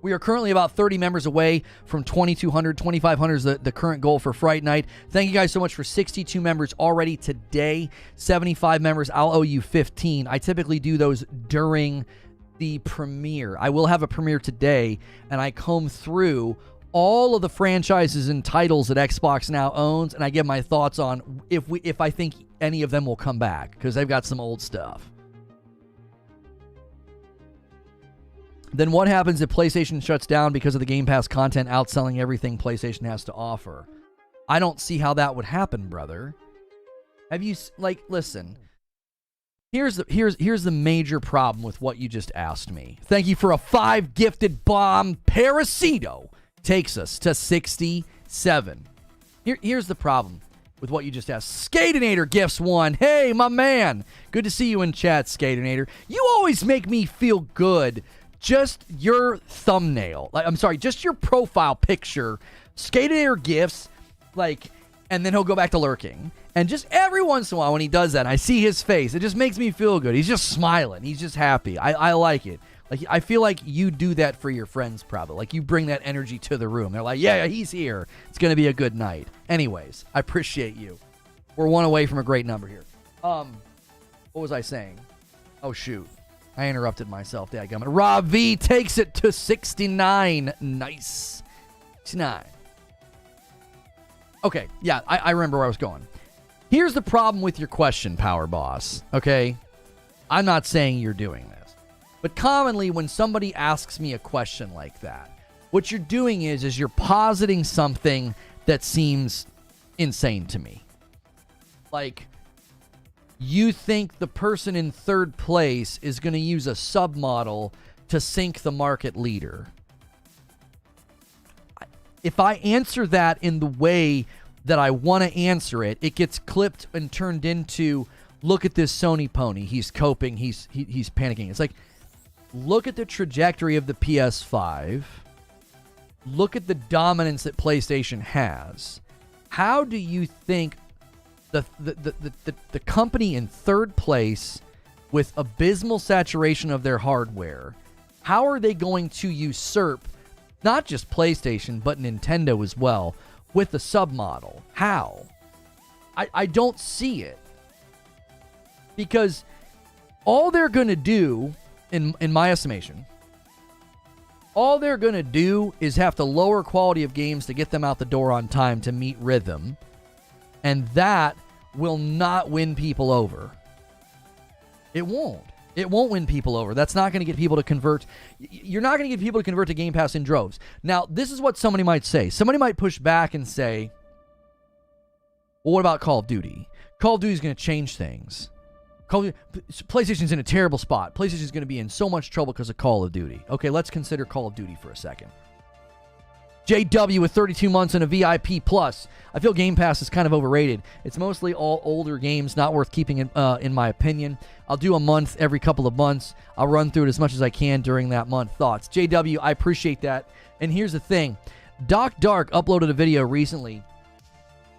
We are currently about 30 members away from 2,200. 2,500 is the current goal for Fright Night. Thank you guys so much for 62 members already today. 75 members, I'll owe you 15. I typically do those during the premiere. I will have a premiere today, and I comb through all of the franchises and titles that Xbox now owns, and I give my thoughts on if I think any of them will come back, because they've got some old stuff. Then what happens if PlayStation shuts down because of the Game Pass content outselling everything PlayStation has to offer? I don't see how that would happen, brother. Have you, listen. Here's the major problem with what you just asked me. Thank you for a 5 gifted bomb. Parasito takes us to 67. Here's the problem with what you just asked. Skatinator gifts 1. Hey, my man. Good to see you in chat, Skatinator. You always make me feel good. Just your thumbnail. Just your profile picture. Skatinator gifts, and then he'll go back to lurking. And just every once in a while when he does that, I see his face. It just makes me feel good. He's just smiling. He's just happy. I like it. Like, I feel like you do that for your friends, probably. Like, you bring that energy to the room. They're like, yeah, he's here. It's going to be a good night. Anyways, I appreciate you. We're one away from a great number here. What was I saying? Oh, shoot. I interrupted myself. Dadgummit. Rob V takes it to 69. Nice. 69. Okay, yeah, I remember where I was going. Here's the problem with your question, Power Boss, okay? I'm not saying you're doing this. But commonly, when somebody asks me a question like that, what you're doing is you're positing something that seems insane to me. Like, you think the person in third place is going to use a submodel to sink the market leader. If I answer that in the way that I want to answer it, it gets clipped and turned into, look at this Sony pony. He's coping. He's panicking. It's like, look at the trajectory of the PS5. Look at the dominance that PlayStation has. How do you think the company in third place with abysmal saturation of their hardware, how are they going to usurp not just PlayStation, but Nintendo as well, with a submodel? How? I don't see it. Because all they're going to do, in my estimation, all they're going to do is have to lower quality of games to get them out the door on time to meet rhythm. And that will not win people over. It won't. It won't win people over. That's not going to get people to convert. You're not going to get people to convert to Game Pass in droves. Now, this is what somebody might say. Somebody might push back and say, well, what about Call of Duty? Call of Duty is going to change things. PlayStation's in a terrible spot. PlayStation's going to be in so much trouble because of Call of Duty. Okay, let's consider Call of Duty for a second. JW with 32 months and a VIP plus. I feel Game Pass is kind of overrated. It's mostly all older games, not worth keeping in my opinion. I'll do a month every couple of months. I'll run through it as much as I can during that month. Thoughts? JW, I appreciate that. And here's the thing. Doc Dark uploaded a video recently,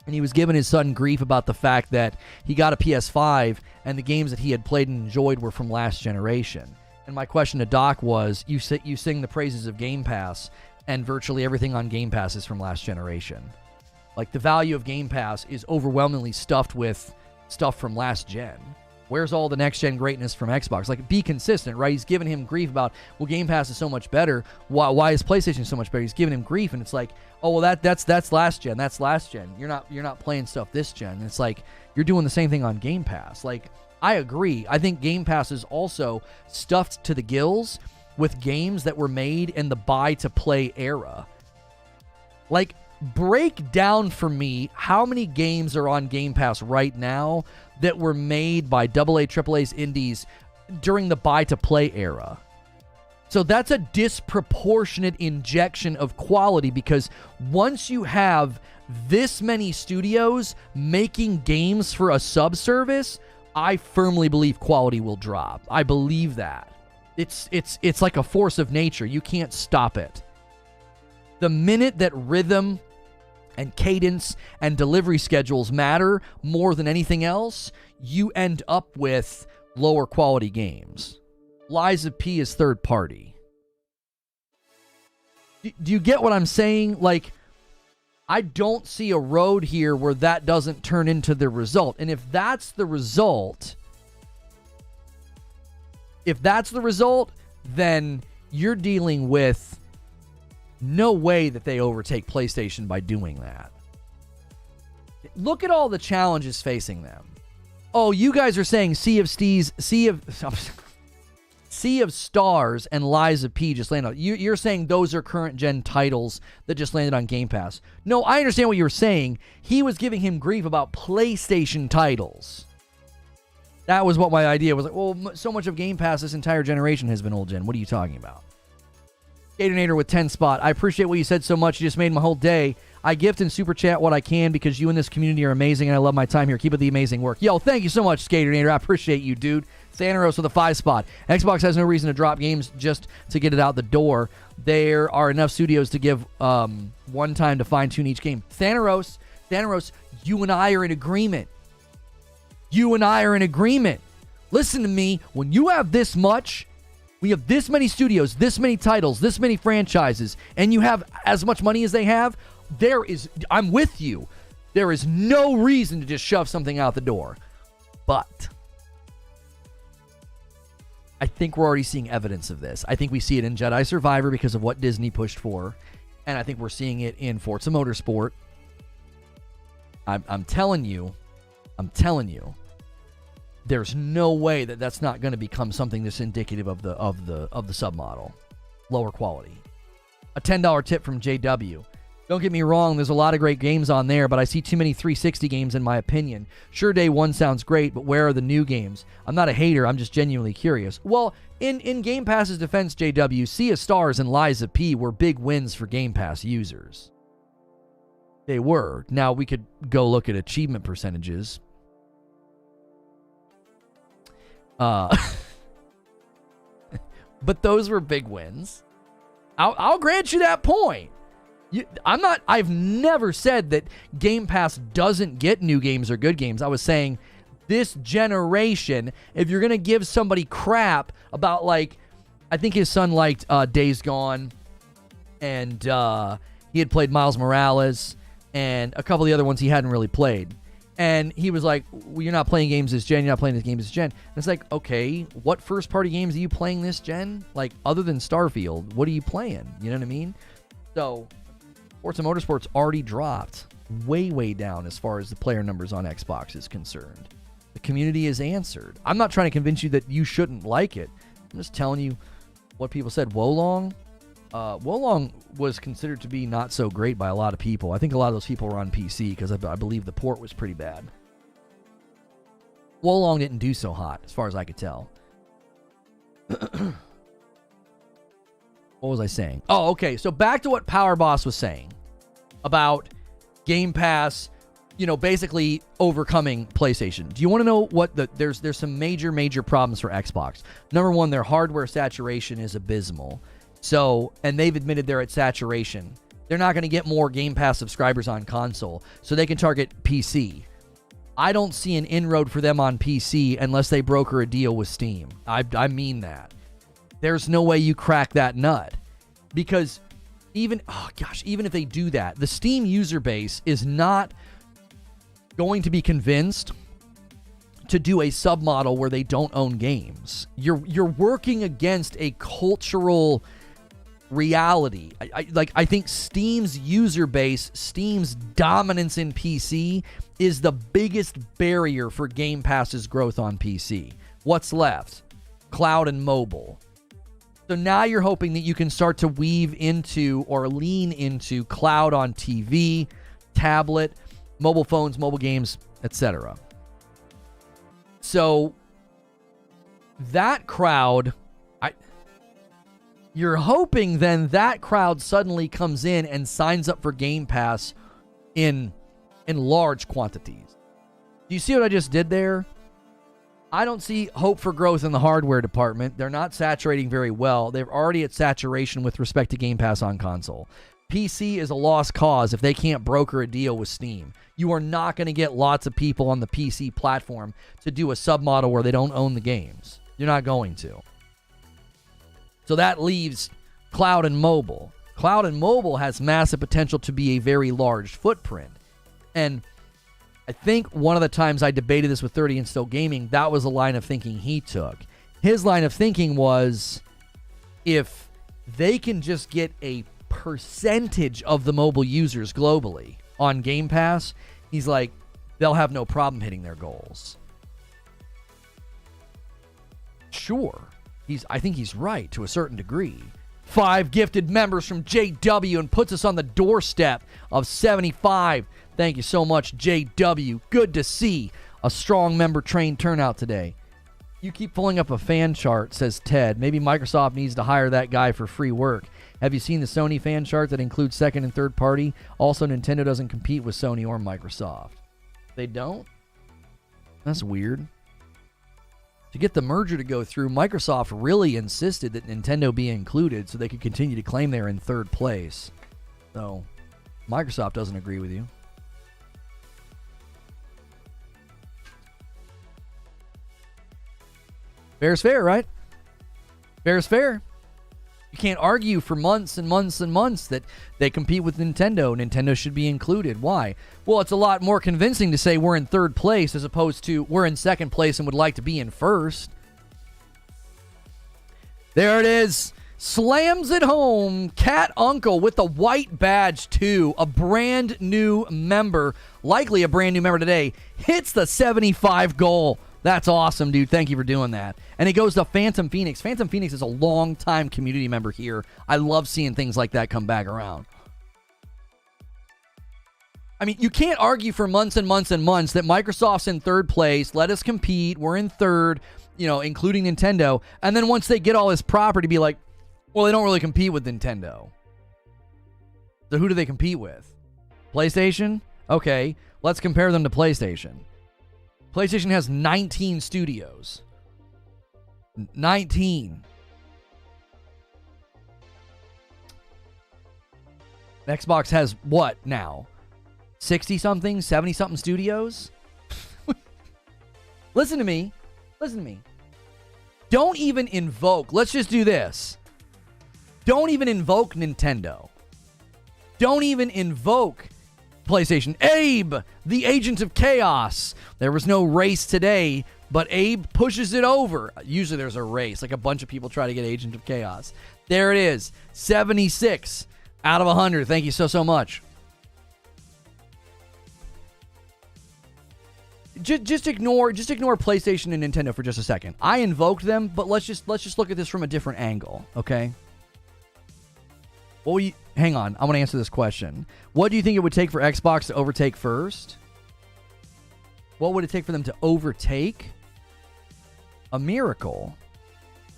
and he was giving his son grief about the fact that he got a PS5 and the games that he had played and enjoyed were from last generation. And my question to Doc was, you sing the praises of Game Pass, and virtually everything on Game Pass is from last generation. Like, the value of Game Pass is overwhelmingly stuffed with stuff from last gen. Where's all the next-gen greatness from Xbox? Like, be consistent, right? He's giving him grief about, well, Game Pass is so much better. Why is PlayStation so much better? He's giving him grief, and it's like, oh, well, that's last gen. That's last gen. You're not playing stuff this gen. And it's like, you're doing the same thing on Game Pass. Like, I agree. I think Game Pass is also stuffed to the gills with games that were made in the buy-to-play era. Like, break down for me how many games are on Game Pass right now that were made by AA, AAA's indies during the buy-to-play era. So that's a disproportionate injection of quality, because once you have this many studios making games for a subservice, I firmly believe quality will drop. I believe that. It's like a force of nature. You can't stop it. The minute that rhythm and cadence and delivery schedules matter more than anything else, you end up with lower quality games. Lies of P is third party. Do you get what I'm saying? Like, I don't see a road here where that doesn't turn into the result. And if that's the result, then you're dealing with no way that they overtake PlayStation by doing that. Look at all the challenges facing them. Oh, you guys are saying Sea of Stars and Lies of P just landed on. You're saying those are current gen titles that just landed on Game Pass. No, I understand what you were saying. He was giving him grief about PlayStation titles. That was what my idea was. Like, well, so much of Game Pass this entire generation has been old gen. What are you talking about? Gatornator with 10 spot. I appreciate what you said so much. You just made my whole day. I gift and super chat what I can because you and this community are amazing, and I love my time here. Keep up the amazing work. Yo, thank you so much, Gatornator. I appreciate you, dude. Thanaros with a 5 spot. Xbox has no reason to drop games just to get it out the door. There are enough studios to give one time to fine-tune each game. Thanaros, you and I are in agreement. Listen to me. When you have this much, We have this many studios, this many titles, this many franchises, and you have as much money as they have. I'm with you. There is no reason to just shove something out the door. But I think we're already seeing evidence of this. I think we see it in Jedi Survivor because of what Disney pushed for. And I think we're seeing it in Forza Motorsport. I'm telling you, there's no way that that's not going to become something that's indicative of the submodel. Lower quality. A $10 tip from JW. Don't get me wrong, there's a lot of great games on there, but I see too many 360 games in my opinion. Sure, Day 1 sounds great, but where are the new games? I'm not a hater, I'm just genuinely curious. Well, in Game Pass's defense, JW, Sea of Stars and Liza P were big wins for Game Pass users. They were. Now, we could go look at achievement percentages. But those were big wins. I'll grant you that point. I've never said that Game Pass doesn't get new games or good games. I was saying this generation, if you're going to give somebody crap about, like, I think his son liked Days Gone, and he had played Miles Morales, and a couple of the other ones he hadn't really played. And he was like, well, you're not playing games this gen, you're not playing this game this gen. And it's like, okay, what first-party games are you playing this gen? Like, other than Starfield, what are you playing? You know what I mean? So Forza Motorsport's already dropped way, way down as far as the player numbers on Xbox is concerned. The community is answered. I'm not trying to convince you that you shouldn't like it. I'm just telling you what people said. Wolong was considered to be not so great by a lot of people. I think a lot of those people were on PC because I believe the port was pretty bad. Wolong didn't do so hot as far as I could tell. What was I saying? Oh, okay. So back to what Power Boss was saying about Game Pass, basically overcoming PlayStation. Do you want to know what there's some major problems for Xbox. Number one, their hardware saturation is abysmal. So, and they've admitted they're at saturation. They're not going to get more Game Pass subscribers on console, so they can target PC. I don't see an inroad for them on PC unless they broker a deal with Steam. I mean that. There's no way you crack that nut. Because even if they do that, the Steam user base is not going to be convinced to do a submodel where they don't own games. You're working against a cultural reality. I think Steam's user base, Steam's dominance in PC is the biggest barrier for Game Pass's growth on PC. What's left? Cloud and mobile. So now you're hoping that you can start to weave into or lean into cloud on TV, tablet, mobile phones, mobile games, etc. So that crowd, you're hoping then that crowd suddenly comes in and signs up for Game Pass in large quantities. Do you see what I just did there? I don't see hope for growth in the hardware department. They're not saturating very well. They're already at saturation with respect to Game Pass on console. PC is a lost cause if they can't broker a deal with Steam. You are not going to get lots of people on the PC platform to do a submodel where they don't own the games. You're not going to. So that leaves cloud and mobile. Cloud and mobile has massive potential to be a very large footprint. And I think one of the times I debated this with 30 and Still Gaming, that was a line of thinking he took. His line of thinking was, if they can just get a percentage of the mobile users globally on Game Pass, he's like, they'll have no problem hitting their goals. Sure. I think he's right to a certain degree. 5 gifted members from JW and puts us on the doorstep of 75. Thank you so much, JW. Good to see a strong member train turnout today. You keep pulling up a fan chart, says Ted. Maybe Microsoft needs to hire that guy for free work. Have you seen the Sony fan chart that includes second and third party? Also, Nintendo doesn't compete with Sony or Microsoft. They don't? That's weird. To get the merger to go through, Microsoft really insisted that Nintendo be included so they could continue to claim they're in third place. So, Microsoft doesn't agree with you. Fair's fair, right? Fair is fair. You can't argue for months and months and months that they compete with Nintendo. Nintendo should be included. Why? Well, it's a lot more convincing to say we're in third place as opposed to we're in second place and would like to be in first. There it is. Slams it home. Cat Uncle with the white badge too. A brand new member, likely a brand new member today, hits the 75 goal. That's awesome, dude. Thank you for doing that. And it goes to Phantom Phoenix. Phantom Phoenix is a long-time community member here. I love seeing things like that come back around. I mean, you can't argue for months and months and months that Microsoft's in third place. Let us compete. We're in third, including Nintendo. And then once they get all this property, be like, well, they don't really compete with Nintendo. So who do they compete with? PlayStation? Okay, let's compare them to PlayStation. PlayStation has 19 studios. 19. Xbox has what now? 60-something, 70-something studios? Listen to me. Don't even invoke. Let's just do this. Don't even invoke Nintendo. Don't even invoke PlayStation. Abe, the agent of chaos. There was no race today, but Abe pushes it over. Usually there's a race, like a bunch of people try to get agent of chaos. There it is. 76 out of 100. Thank you so much. Just ignore PlayStation and Nintendo for just a second. I invoked them, but let's just look at this from a different angle, okay? Well, hang on. I want to answer this question. What do you think it would take for Xbox to overtake first? What would it take for them to overtake? A miracle.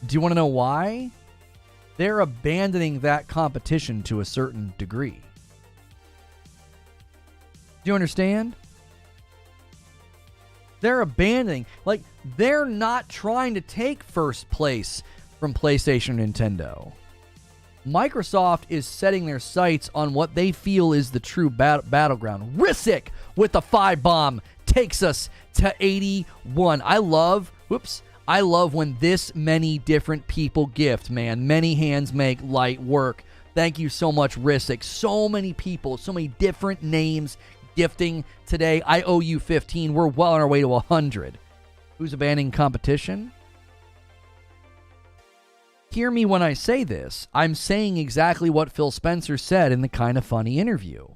Do you want to know why? They're abandoning that competition to a certain degree. Do you understand? They're abandoning. Like, they're not trying to take first place from PlayStation and Nintendo. Microsoft is setting their sights on what they feel is the true battleground. Risick with the 5-bomb takes us to 81. I love when this many different people gift, man. Many hands make light work. Thank you so much, Risick. So many people, so many different names gifting today. I owe you 15. We're well on our way to 100. Who's abandoning competition? Hear me when I say this. I'm saying exactly what Phil Spencer said in the Kinda Funny interview.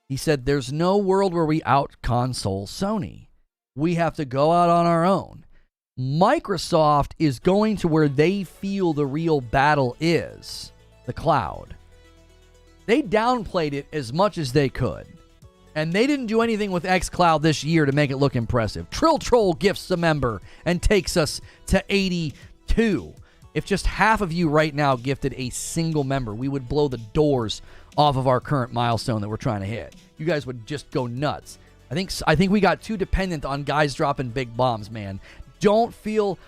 He said, there's no world where we out-console Sony. We have to go out on our own. Microsoft is going to where they feel the real battle is, the cloud. They downplayed it as much as they could. And they didn't do anything with xCloud this year to make it look impressive. Trill Troll gifts a member and takes us to 82. If just half of you right now gifted a single member, we would blow the doors off of our current milestone that we're trying to hit. You guys would just go nuts. I think we got too dependent on guys dropping big bombs, man. Don't feel,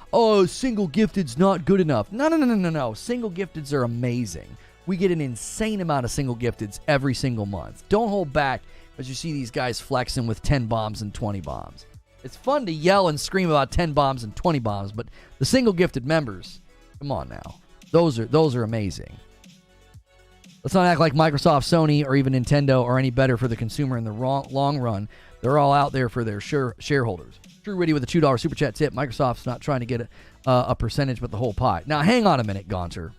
single gifted's not good enough. No. Single gifteds are amazing. We get an insane amount of single gifteds every single month. Don't hold back as you see these guys flexing with 10 bombs and 20 bombs. It's fun to yell and scream about 10 bombs and 20 bombs, but the single gifted members, come on now. Those are amazing. Let's not act like Microsoft, Sony, or even Nintendo are any better for the consumer in the long run. They're all out there for their shareholders. Drew Riddy with a $2 super chat tip. Microsoft's not trying to get a percentage, but the whole pie. Now, hang on a minute, Gaunter.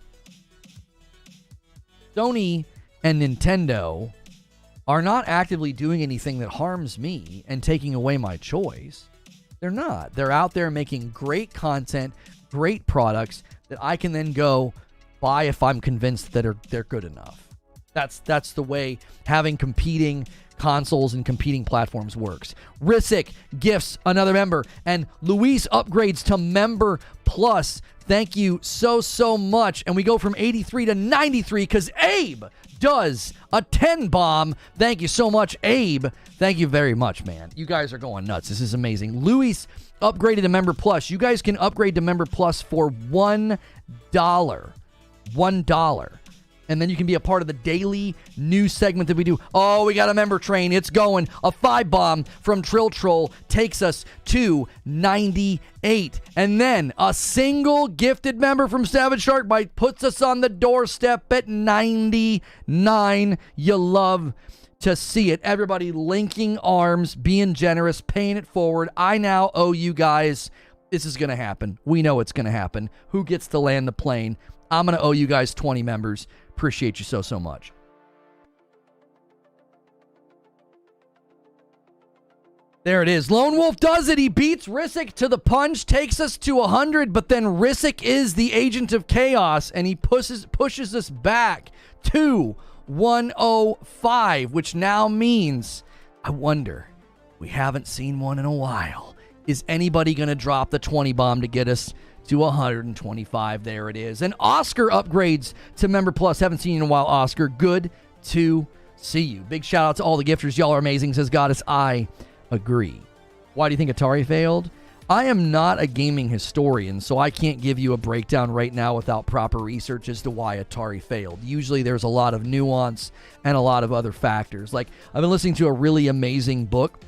Sony and Nintendo are not actively doing anything that harms me and taking away my choice. They're not. They're out there making great content, great products that I can then go buy if I'm convinced that they're good enough. That's the way having competing consoles and competing platforms works. Risick gifts another member, and Luis upgrades to Member Plus. Thank you so much. And we go from 83 to 93 because Abe does a 10 bomb. Thank you so much, Abe. Thank you very much, man. You guys are going nuts. This is amazing. Luis upgraded to Member Plus. You guys can upgrade to Member Plus for $1. $1. And then you can be a part of the daily news segment that we do. Oh, we got a member train. It's going. A 5-bomb from Trill Troll takes us to 98. And then a single gifted member from Savage Shark Bite puts us on the doorstep at 99. You love to see it. Everybody linking arms, being generous, paying it forward. I now owe you guys. This is going to happen. We know it's going to happen. Who gets to land the plane? I'm going to owe you guys 20 members. Appreciate you so much. There it is. Lone Wolf does it. He beats Risic to the punch, takes us to 100, but then Risic is the agent of chaos, and he pushes us back to 105, which now means, I wonder, we haven't seen one in a while. Is anybody going to drop the 20 bomb to get us to 125? There it is. And Oscar upgrades to Member Plus. Haven't seen you in a while, Oscar. Good to see you. Big shout out to all the gifters. Y'all are amazing, says Goddess. I agree. Why do you think Atari failed? I am not a gaming historian, so I can't give you a breakdown right now without proper research as to why Atari failed. Usually there's a lot of nuance and a lot of other factors. Like, I've been listening to a really amazing book,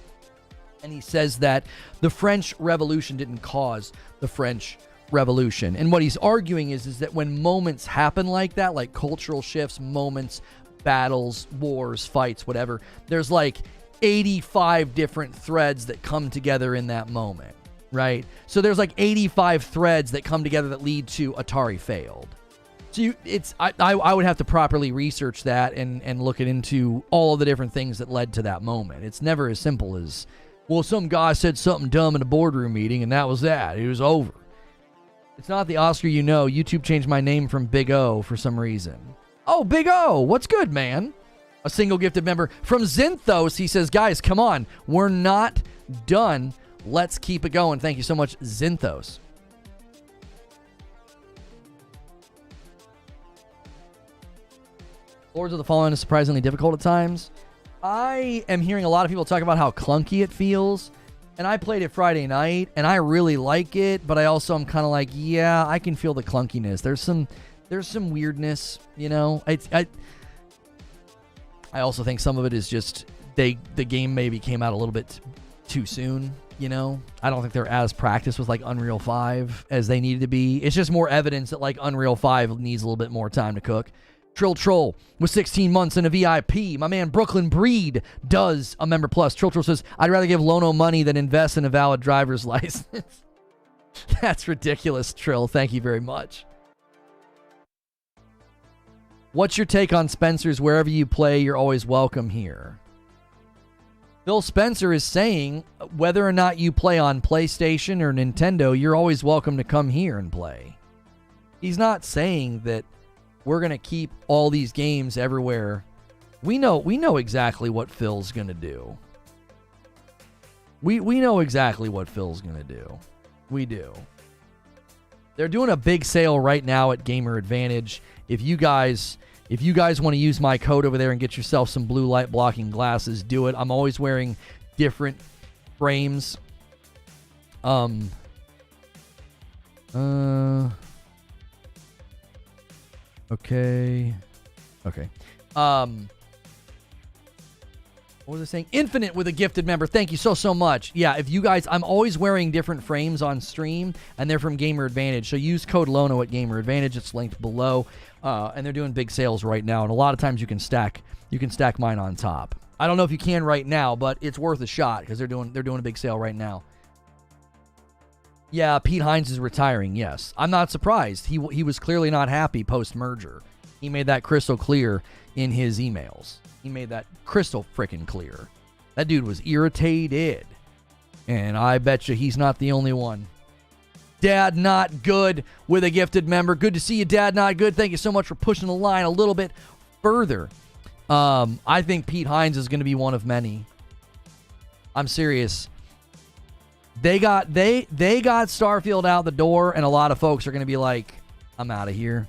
and he says that the French Revolution didn't cause the French Revolution. And what he's arguing is that when moments happen like that, like cultural shifts, moments, battles, wars, fights, whatever, there's like 85 different threads that come together in that moment, right? So there's like 85 threads that come together that lead to Atari failed. So I would have to properly research that and look into all of the different things that led to that moment. It's never as simple as, well, some guy said something dumb in a boardroom meeting and that was that. It was over. It's not the Oscar you know. YouTube changed my name from Big O for some reason. Oh, Big O. What's good, man? A single gifted member from Zinthos. He says, guys, come on. We're not done. Let's keep it going. Thank you so much, Zinthos. Lords of the Fallen is surprisingly difficult at times. I am hearing a lot of people talk about how clunky it feels. And I played it Friday night, and I really like it, but I also am kind of like, yeah, I can feel the clunkiness. There's some weirdness, you know. I also think some of it is just the game maybe came out a little bit too soon, you know. I don't think they're as practiced with like Unreal 5 as they needed to be. It's just more evidence that like Unreal 5 needs a little bit more time to cook. Trill Troll with 16 months in a VIP. My man Brooklyn Breed does a Member Plus. Trill Troll says, I'd rather give Lono money than invest in a valid driver's license. That's ridiculous, Trill. Thank you very much. What's your take on Spencer's wherever you play, you're always welcome here? Phil Spencer is saying whether or not you play on PlayStation or Nintendo, you're always welcome to come here and play. He's not saying that we're going to keep all these games everywhere. We know exactly what Phil's going to do. We know exactly what Phil's going to do. We do. They're doing a big sale right now at Gamer Advantage. If you guys want to use my code over there and get yourself some blue light blocking glasses, do it. I'm always wearing different frames. Okay. What was I saying? Infinite with a gifted member. Thank you so much. Yeah, if you guys, I'm always wearing different frames on stream, and they're from Gamer Advantage. So use code Lono at Gamer Advantage. It's linked below, and they're doing big sales right now. And a lot of times you can stack mine on top. I don't know if you can right now, but it's worth a shot because they're doing a big sale right now. Yeah, Pete Hines is retiring, yes. I'm not surprised. He was clearly not happy post-merger. He made that crystal clear in his emails. He made that crystal freaking clear. That dude was irritated. And I bet you he's not the only one. Dad Not Good with a gifted member. Good to see you, Dad Not Good. Thank you so much for pushing the line a little bit further. I think Pete Hines is going to be one of many. I'm serious. They got Starfield out the door, and a lot of folks are going to be like, I'm out of here.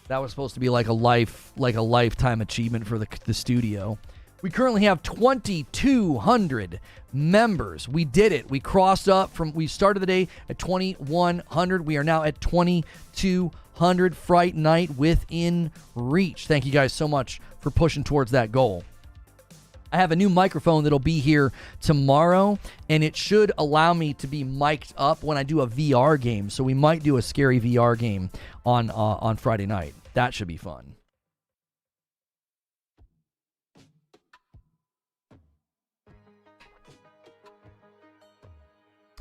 That was supposed to be like a lifetime achievement for the studio. We currently have 2,200 members. We did it. We crossed up we started the day at 2,100. We are now at 2,200. 500 Fright Night within reach. Thank you guys so much for pushing towards that goal. I have a new microphone that'll be here tomorrow, and it should allow me to be mic'd up when I do a VR game. So we might do a scary VR game on Friday night. That should be fun.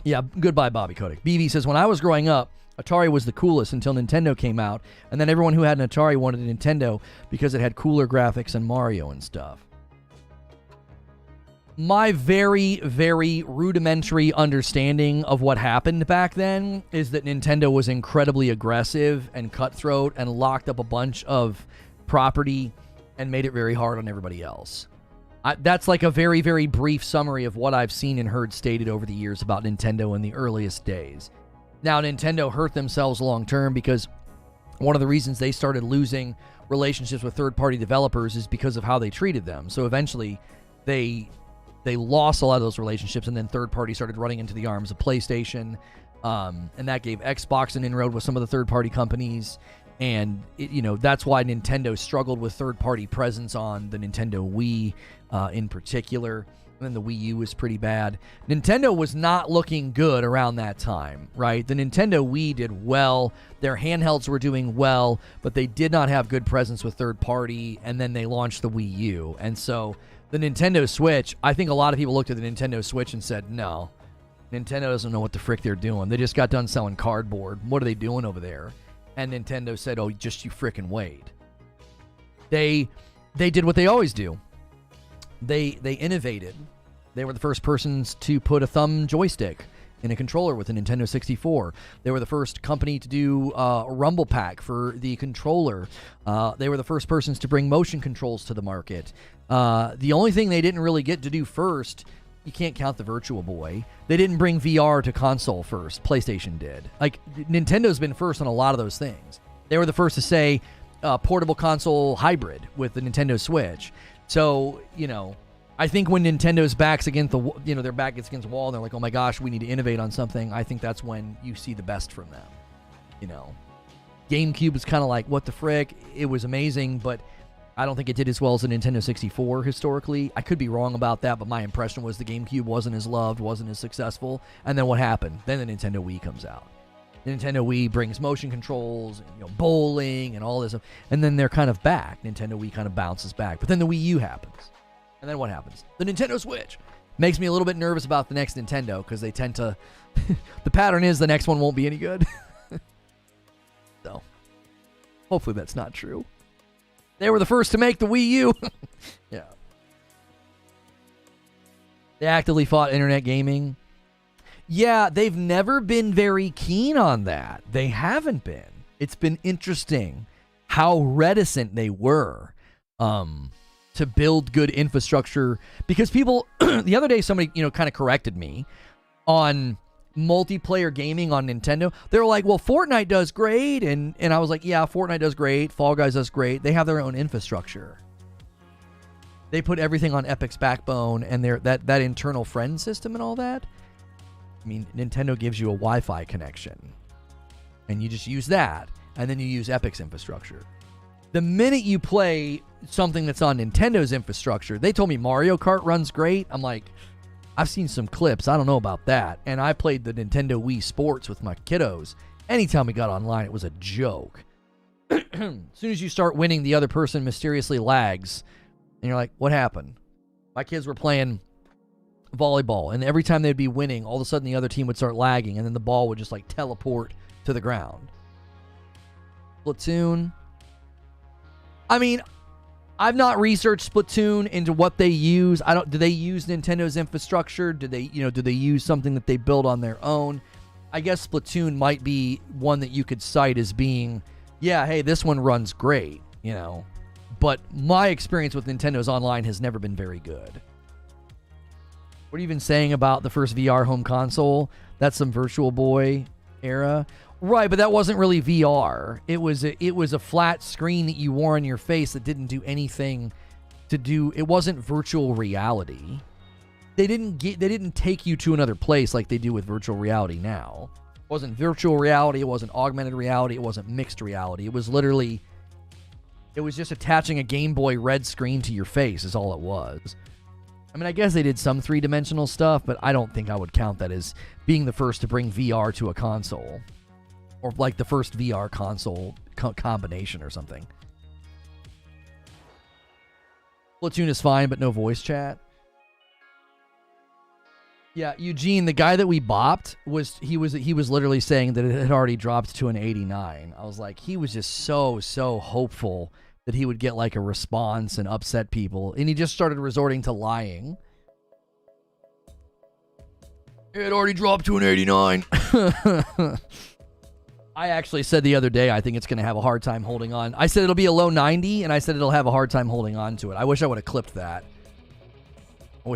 Yeah, goodbye, Bobby Kotick. BB says, when I was growing up, Atari was the coolest until Nintendo came out, and then everyone who had an Atari wanted a Nintendo because it had cooler graphics and Mario and stuff. My very, very rudimentary understanding of what happened back then is that Nintendo was incredibly aggressive and cutthroat and locked up a bunch of property and made it very hard on everybody else. That's like a very, very brief summary of what I've seen and heard stated over the years about Nintendo in the earliest days. Now, Nintendo hurt themselves long term because one of the reasons they started losing relationships with third-party developers is because of how they treated them. So eventually, they lost a lot of those relationships, and then third parties started running into the arms of PlayStation, and that gave Xbox an inroad with some of the third-party companies, and that's why Nintendo struggled with third-party presence on the Nintendo Wii in particular, and then the Wii U was pretty bad. Nintendo was not looking good around that time, right? The Nintendo Wii did well, their handhelds were doing well, but they did not have good presence with third-party, and then they launched the Wii U, and so the Nintendo Switch, I think a lot of people looked at the Nintendo Switch and said, no, Nintendo doesn't know what the frick they're doing. They just got done selling cardboard. What are they doing over there? And Nintendo said, oh, just you frickin' wait. They did what they always do. They innovated. They were the first persons to put a thumb joystick in a controller with a Nintendo 64. They were the first company to do a Rumble Pack for the controller. They were the first persons to bring motion controls to the market. The only thing they didn't really get to do first, you can't count the Virtual Boy. They didn't bring VR to console first. PlayStation did. Like, Nintendo's been first on a lot of those things. They were the first to say portable console hybrid with the Nintendo Switch. So, I think when Nintendo's back's against their back gets against the wall and they're like, oh my gosh, we need to innovate on something, I think that's when you see the best from them. GameCube is kind of like, what the frick? It was amazing, but I don't think it did as well as the Nintendo 64 historically. I could be wrong about that, but my impression was the GameCube wasn't as loved, wasn't as successful. And then what happened? Then the Nintendo Wii comes out. The Nintendo Wii brings motion controls, bowling and all this stuff. And then they're kind of back. Nintendo Wii kind of bounces back. But then the Wii U happens. And then what happens? The Nintendo Switch. Makes me a little bit nervous about the next Nintendo because they tend to... the pattern is the next one won't be any good. So, hopefully that's not true. They were the first to make the Wii U. Yeah. They actively fought internet gaming. Yeah, they've never been very keen on that. They haven't been. It's been interesting how reticent they were to build good infrastructure. Because people, the other day somebody, kind of corrected me on multiplayer gaming on Nintendo. They were like, well, Fortnite does great. And I was like, yeah, Fortnite does great. Fall Guys does great. They have their own infrastructure. They put everything on Epic's backbone and that internal friend system and all that. I mean, Nintendo gives you a Wi-Fi connection. And you just use that. And then you use Epic's infrastructure. The minute you play something that's on Nintendo's infrastructure, they told me Mario Kart runs great. I'm like, I've seen some clips. I don't know about that. And I played the Nintendo Wii Sports with my kiddos. Anytime we got online, it was a joke. As soon as you start winning, the other person mysteriously lags. And you're like, what happened? My kids were playing volleyball. And every time they'd be winning, all of a sudden the other team would start lagging. And then the ball would just like teleport to the ground. Splatoon. I mean, I've not researched Splatoon into what they use. Do they use Nintendo's infrastructure? Do they use something that they build on their own? I guess Splatoon might be one that you could cite as being, yeah, hey, this one runs great, But my experience with Nintendo's online has never been very good. What are you even saying about the first VR home console? That's some Virtual Boy era. Right, but that wasn't really VR. It was a flat screen that you wore on your face that didn't do anything to do. It wasn't virtual reality. They didn't take you to another place like they do with virtual reality now. It wasn't virtual reality. It wasn't augmented reality. It wasn't mixed reality. It was literally, it was just attaching a Game Boy red screen to your face is all it was. I mean, I guess they did some three-dimensional stuff, but I don't think I would count that as being the first to bring VR to a console. Or like the first VR console combination or something. Splatoon is fine, but no voice chat. Yeah, Eugene, the guy that we bopped, he was literally saying that it had already dropped to an 89. I was like, he was just so hopeful that he would get like a response and upset people, and he just started resorting to lying. It already dropped to an 89. I actually said the other day I think it's going to have a hard time holding on. I said it'll be a low 90, and I said it'll have a hard time holding on to it. I wish I would have clipped that. I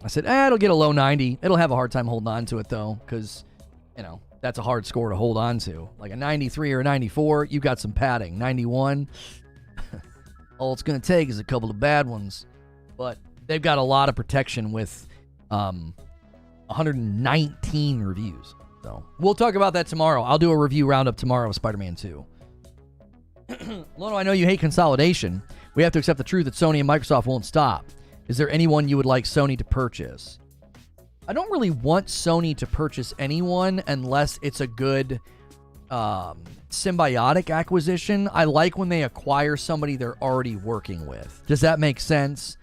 said, it'll get a low 90. It'll have a hard time holding on to it, though, because, you know, that's a hard score to hold on to. Like a 93 or a 94, you got some padding. 91, all it's going to take is a couple of bad ones. But they've got a lot of protection with 119 reviews. So we'll talk about that tomorrow. I'll do a review roundup tomorrow of Spider-Man 2. Lono, I know you hate consolidation. We have to accept the truth that Sony and Microsoft won't stop. Is there anyone you would like Sony to purchase? I don't really want Sony to purchase anyone unless it's a good symbiotic acquisition. I like when they acquire somebody they're already working with. Does that make sense?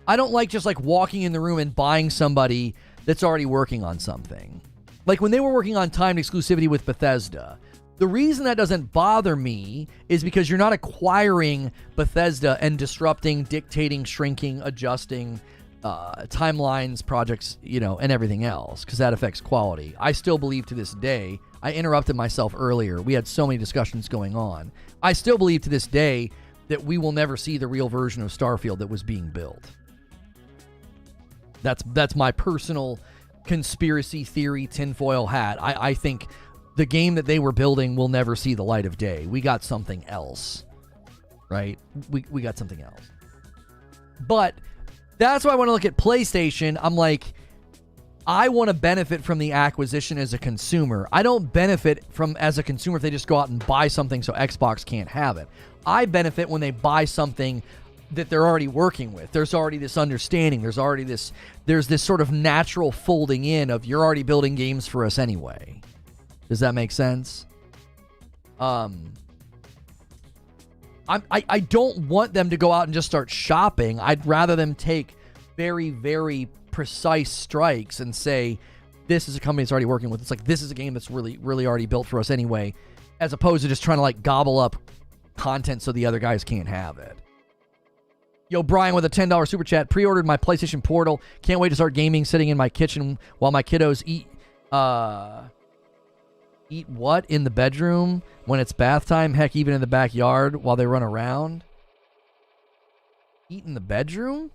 I don't like just like walking in the room and buying somebody that's already working on something. Like when they were working on timed exclusivity with Bethesda. The reason that doesn't bother me is because you're not acquiring Bethesda and disrupting, dictating, shrinking, adjusting timelines, projects, you know, and everything else, because that affects quality. I still believe to this day, I interrupted myself earlier. We had so many discussions going on. I still believe to this day that we will never see the real version of Starfield that was being built. That's my personal conspiracy theory tinfoil hat. I think the game that they were building will never see the light of day. We got something else, right? We got something else. But that's why I want to look at PlayStation. I'm like, I want to benefit from the acquisition as a consumer. I don't benefit from as a consumer if they just go out and buy something so Xbox can't have it. I benefit when they buy something that they're already working with. There's already this understanding. There's this sort of natural folding in of you're already building games for us anyway. Does that make sense? I don't want them to go out and just start shopping. I'd rather them take very, very precise strikes and say, this is a company that's already working with. It's like, this is a game that's really, really already built for us anyway, as opposed to just trying to like gobble up content so the other guys can't have it. Yo, Brian with a $10 super chat. Pre-ordered my PlayStation Portal. Can't wait to start gaming, sitting in my kitchen while my kiddos eat what? In the bedroom when it's bath time? Heck, even in the backyard while they run around? Eat in the bedroom?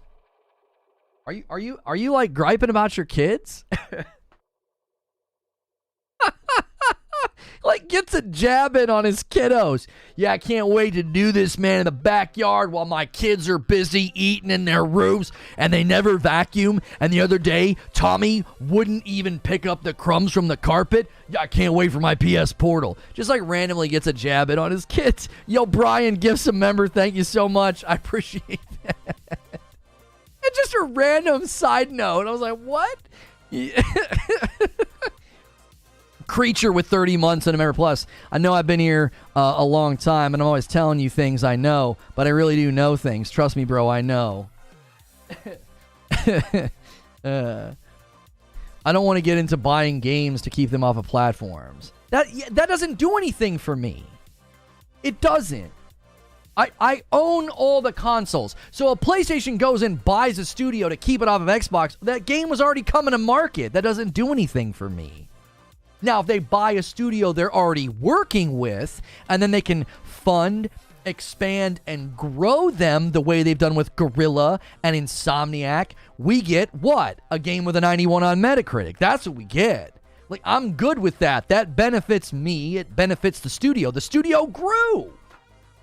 Are you like griping about your kids? Like gets a jab in on his kiddos. Yeah, I can't wait to do this, man, in the backyard while my kids are busy eating in their rooms and they never vacuum. And the other day, Tommy wouldn't even pick up the crumbs from the carpet. Yeah, I can't wait for my PS Portal. Just like randomly gets a jab in on his kids. Yo, Brian, gifts a member. Thank you so much. I appreciate that. And just a random side note. I was like, what? Yeah. Creature with 30 months and a member plus. I know I've been here a long time, and I'm always telling you things I know, but I really do know things. Trust me, bro, I know. I don't want to get into buying games to keep them off of platforms. That doesn't do anything for me. It doesn't. I own all the consoles. So if PlayStation goes and buys a studio to keep it off of Xbox, that game was already coming to market. That doesn't do anything for me. Now, if they buy a studio they're already working with, and then they can fund, expand, and grow them the way they've done with Guerrilla and Insomniac, we get what? A game with a 91 on Metacritic. That's what we get. Like, I'm good with that. That benefits me. It benefits the studio. The studio grew.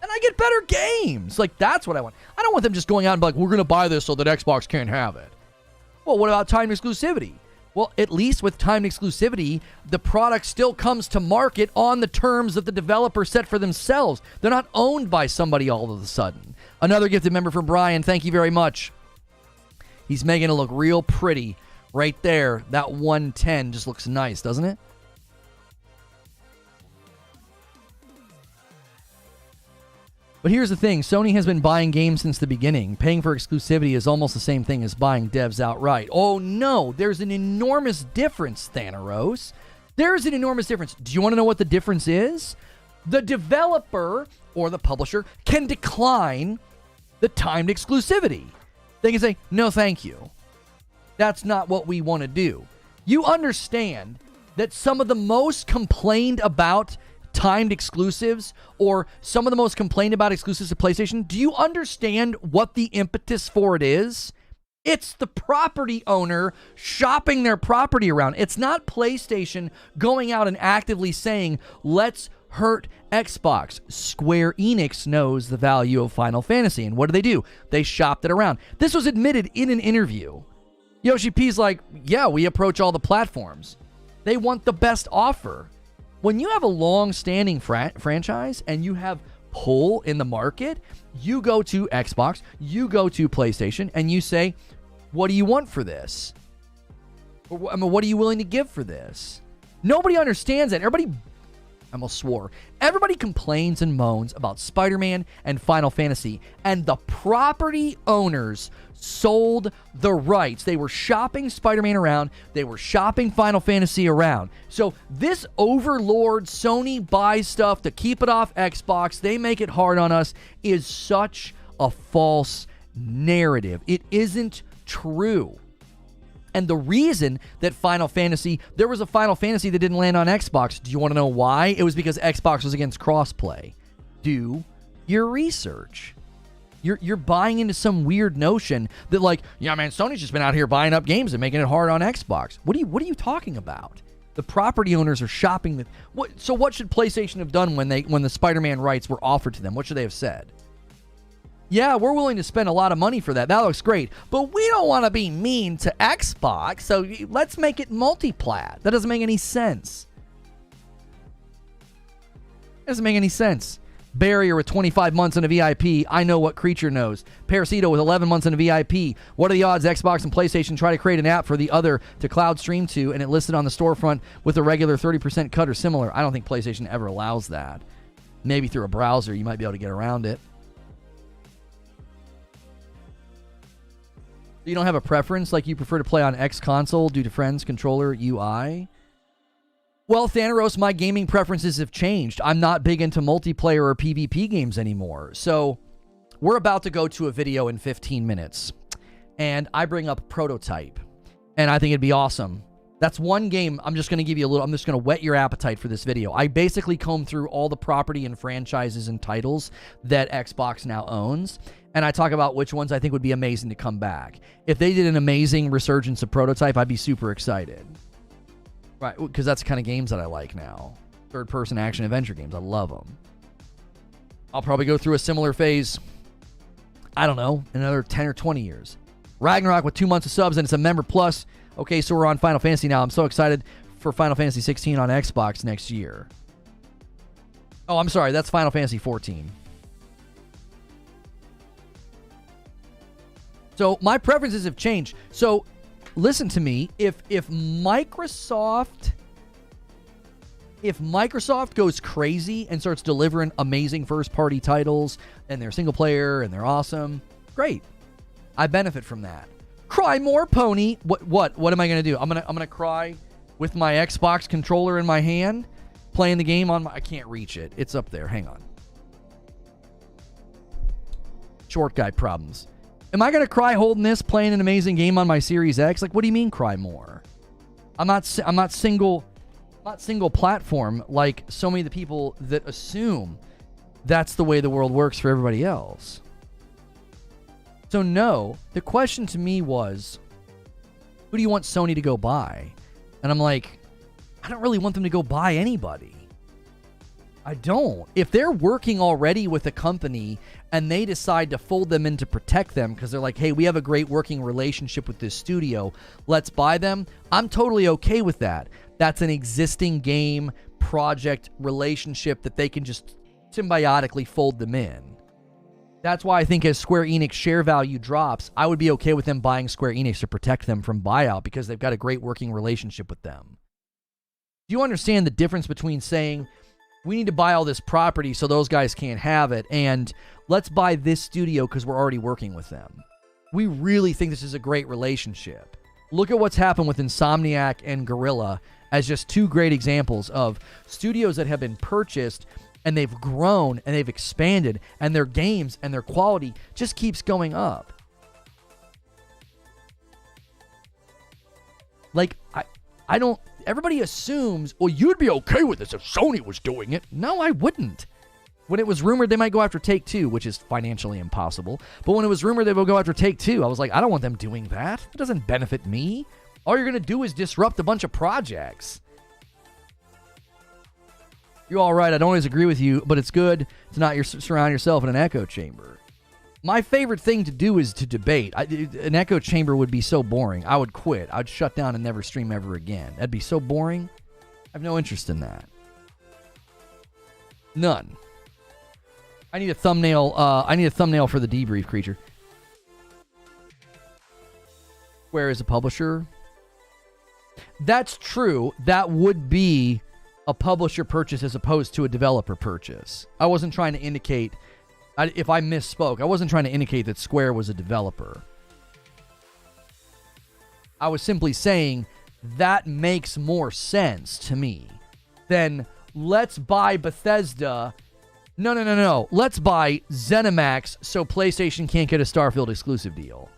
And I get better games. Like, that's what I want. I don't want them just going out and be like, we're going to buy this so that Xbox can't have it. Well, what about time exclusivity? Well, at least with timed exclusivity, the product still comes to market on the terms that the developer set for themselves. They're not owned by somebody all of a sudden. Another gifted member from Brian. Thank you very much. He's making it look real pretty right there. That 110 just looks nice, doesn't it? But here's the thing. Sony has been buying games since the beginning. Paying for exclusivity is almost the same thing as buying devs outright. Oh, no. There's an enormous difference, Thanaros. There's an enormous difference. Do you want to know what the difference is? The developer or the publisher can decline the timed exclusivity. They can say, no, thank you. That's not what we want to do. You understand that some of the most complained about timed exclusives, or some of the most complained about exclusives to PlayStation, do you understand what the impetus for it is? It's the property owner shopping their property around. It's not PlayStation going out and actively saying, let's hurt Xbox. Square Enix knows the value of Final Fantasy, and what do? They shopped it around. This was admitted in an interview. Yoshi P's like, yeah, we approach all the platforms. They want the best offer. When you have a long-standing franchise and you have pull in the market, you go to Xbox, you go to PlayStation, and you say, what do you want for this? I mean, what are you willing to give for this? Nobody understands that. Everybody, I almost swore, everybody complains and moans about Spider-Man and Final Fantasy, and the property owners sold the rights. They were shopping Spider-Man around. They were shopping Final Fantasy around. So this overlord Sony buys stuff to keep it off Xbox. They make it hard on us is such a false narrative. It isn't true. And the reason that there was a Final Fantasy that didn't land on Xbox, do you want to know why? It was because Xbox was against crossplay. Do your research. You're buying into some weird notion that, like, yeah, man, Sony's just been out here buying up games and making it hard on Xbox. What are you talking about? The property owners are shopping. So what should PlayStation have done when the Spider-Man rights were offered to them? What should they have said? Yeah, we're willing to spend a lot of money for that. That looks great. But we don't want to be mean to Xbox, so let's make it multi-plat. That doesn't make any sense. It doesn't make any sense. Barrier with 25 months in a VIP. I know what Creature knows. Parasito with 11 months in a VIP. What are the odds Xbox and PlayStation try to create an app for the other to cloud stream to, and it listed on the storefront with a regular 30% cut or similar? I don't think PlayStation ever allows that. Maybe through a browser you might be able to get around it. You don't have a preference, like you prefer to play on X console due to friends, controller, UI? Well, Thanaros, my gaming preferences have changed. I'm not big into multiplayer or PvP games anymore. So we're about to go to a video in 15 minutes. And I bring up Prototype. And I think it'd be awesome. That's one game. I'm just going to give you I'm just going to whet your appetite for this video. I basically combed through all the property and franchises and titles that Xbox now owns. And I talk about which ones I think would be amazing to come back. If they did an amazing resurgence of Prototype, I'd be super excited. Right, because that's the kind of games that I like now. Third-person action-adventure games. I love them. I'll probably go through a similar phase, I don't know, in another 10 or 20 years. Ragnarok with 2 months of subs, and it's a member plus. Okay, so we're on Final Fantasy now. I'm so excited for Final Fantasy 16 on Xbox next year. Oh, I'm sorry. That's Final Fantasy 14. So my preferences have changed. So listen to me. If Microsoft goes crazy and starts delivering amazing first-party titles and they're single player and they're awesome, great. I benefit from that. Cry more, pony. What am I gonna do? I'm gonna cry with my Xbox controller in my hand, playing the game on my. I can't reach it. It's up there. Hang on. Short guy problems. Am I gonna cry holding this, playing an amazing game on my Series X? Like, what do you mean cry more? I'm not single platform like so many of the people that assume that's the way the world works for everybody else. So no, the question to me was, who do you want Sony to go buy? And I'm like, I don't really want them to go buy anybody. I don't. If they're working already with a company and they decide to fold them in to protect them because they're like, hey, we have a great working relationship with this studio, let's buy them, I'm totally okay with that. That's an existing game project relationship that they can just symbiotically fold them in. That's why I think as Square Enix share value drops, I would be okay with them buying Square Enix to protect them from buyout because they've got a great working relationship with them. Do you understand the difference between saying, we need to buy all this property so those guys can't have it, and let's buy this studio because we're already working with them? We really think this is a great relationship. Look at what's happened with Insomniac and Guerrilla as just two great examples of studios that have been purchased and they've grown and they've expanded and their games and their quality just keeps going up. Like, I don't... Everybody assumes, well, you'd be okay with this if Sony was doing it. No, I wouldn't. When it was rumored they might go after Take-Two, which is financially impossible, but when it was rumored they would go after Take-Two, I was like, I don't want them doing that. It doesn't benefit me. All you're going to do is disrupt a bunch of projects. You're all right. I don't always agree with you, but it's good to not surround yourself in an echo chamber. My favorite thing to do is to debate. An echo chamber would be so boring. I would quit. I'd shut down and never stream ever again. That'd be so boring. I have no interest in that. None. I need a thumbnail. I need a thumbnail for the debrief, creature. Square is a publisher. That's true. That would be a publisher purchase as opposed to a developer purchase. I wasn't trying to indicate... if I misspoke, I wasn't trying to indicate that Square was a developer. I was simply saying that makes more sense to me than let's buy Bethesda. No. Let's buy ZeniMax so PlayStation can't get a Starfield exclusive deal.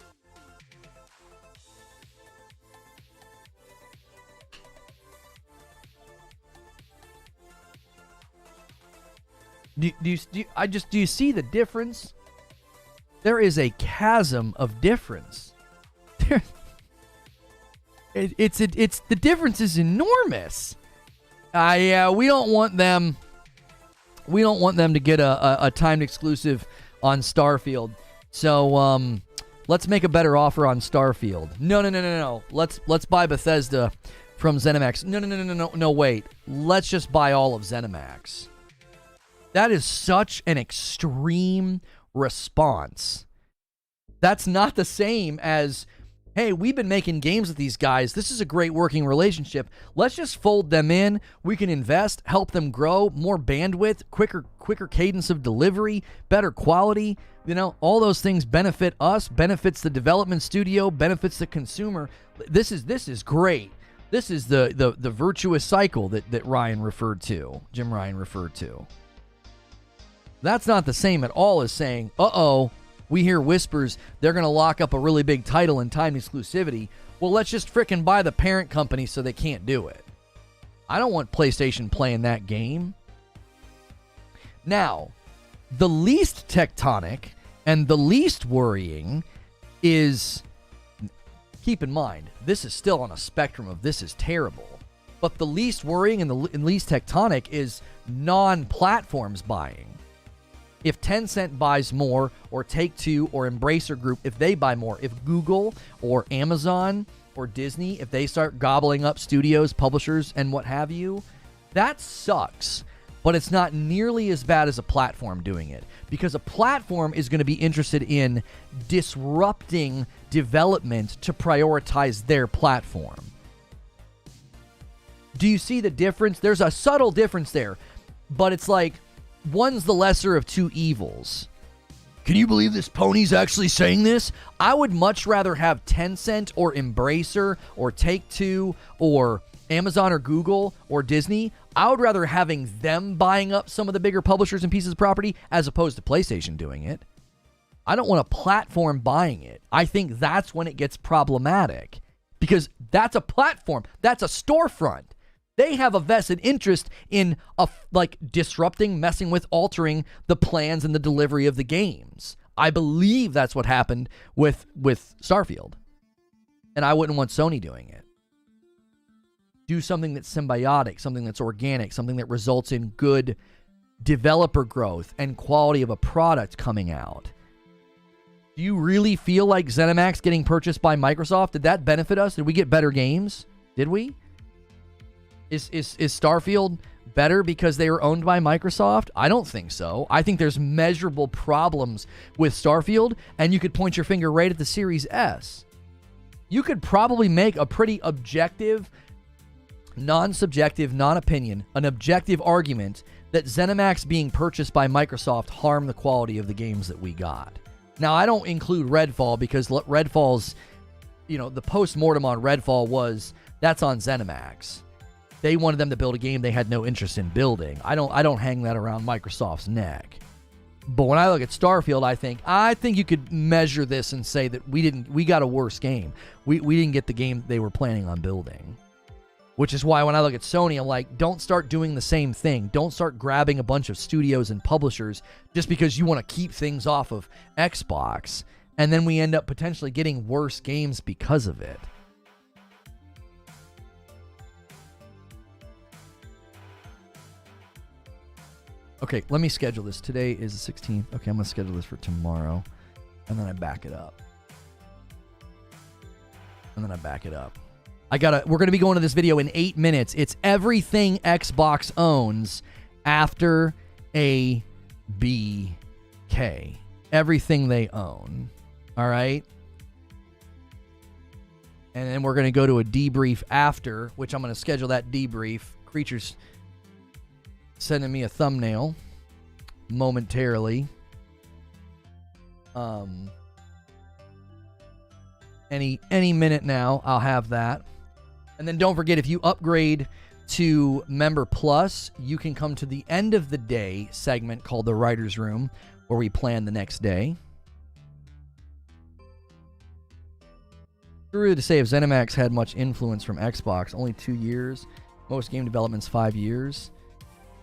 Do you see the difference? There is a chasm of difference. It's the difference is enormous. We don't want them. We don't want them to get a timed exclusive on Starfield. So let's make a better offer on Starfield. No. Let's buy Bethesda from ZeniMax. No. Wait. Let's just buy all of ZeniMax. That is such an extreme response. That's not the same as, hey, we've been making games with these guys. This is a great working relationship. Let's just fold them in. We can invest, help them grow, more bandwidth, quicker cadence of delivery, better quality. You know, all those things benefit us, benefits the development studio, benefits the consumer. This is great. This is the virtuous cycle that Jim Ryan referred to. That's not the same at all as saying, we hear whispers they're going to lock up a really big title in time exclusivity. Well, let's just frickin' buy the parent company so they can't do it. I don't want PlayStation playing that game. Now, the least tectonic and the least worrying is, keep in mind, this is still on a spectrum of this is terrible. But the least worrying and the least tectonic is non-platforms buying. If Tencent buys more, or Take-Two, or Embracer Group, if they buy more, if Google or Amazon or Disney, if they start gobbling up studios, publishers, and what have you, that sucks. But it's not nearly as bad as a platform doing it, because a platform is going to be interested in disrupting development to prioritize their platform. Do you see the difference? There's a subtle difference there, but it's like, one's the lesser of two evils. Can you believe this pony's actually saying this? I would much rather have Tencent or Embracer or Take-Two or Amazon or Google or Disney. I would rather having them buying up some of the bigger publishers and pieces of property as opposed to PlayStation doing it. I don't want a platform buying it. I think that's when it gets problematic, because that's a platform. That's a storefront. They have a vested interest in disrupting, messing with, altering the plans and the delivery of the games. I believe that's what happened with Starfield. And I wouldn't want Sony doing it. Do something that's symbiotic, something that's organic, something that results in good developer growth and quality of a product coming out. Do you really feel like ZeniMax getting purchased by Microsoft, did that benefit us? Did we get better games? Did we? Is Starfield better because they were owned by Microsoft? I don't think so. I think there's measurable problems with Starfield, and you could point your finger right at the Series S. You could probably make a pretty objective, non-subjective, non-opinion, an objective argument that ZeniMax being purchased by Microsoft harmed the quality of the games that we got. Now, I don't include Redfall because Redfall's, the post-mortem on Redfall was, that's on ZeniMax. They wanted them to build a game they had no interest in building. I don't hang that around Microsoft's neck. But when I look at Starfield, I think you could measure this and say that we got a worse game. We didn't get the game they were planning on building. Which is why when I look at Sony, I'm like, don't start doing the same thing. Don't start grabbing a bunch of studios and publishers just because you want to keep things off of Xbox. And then we end up potentially getting worse games because of it. Okay, let me schedule this. Today is the 16th. Okay, I'm going to schedule this for tomorrow. And then I back it up. We're going to be going to this video in 8 minutes. It's everything Xbox owns after A, B, K. Everything they own. All right? And then we're going to go to a debrief after, which I'm going to schedule that debrief. Creature's sending me a thumbnail momentarily. Any minute now, I'll have that. And then don't forget, if you upgrade to Member Plus, you can come to the end of the day segment called the Writer's Room, where we plan the next day. True to say, if ZeniMax had much influence from Xbox, only 2 years. Most game development's 5 years.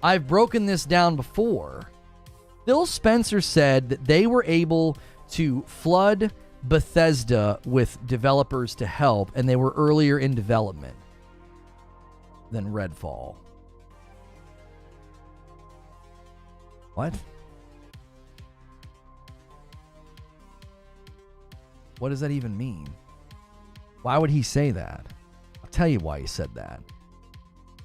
I've broken this down before. Phil Spencer said that they were able to flood Bethesda with developers to help, and they were earlier in development than Redfall. What? What does that even mean? Why would he say that? I'll tell you why he said that.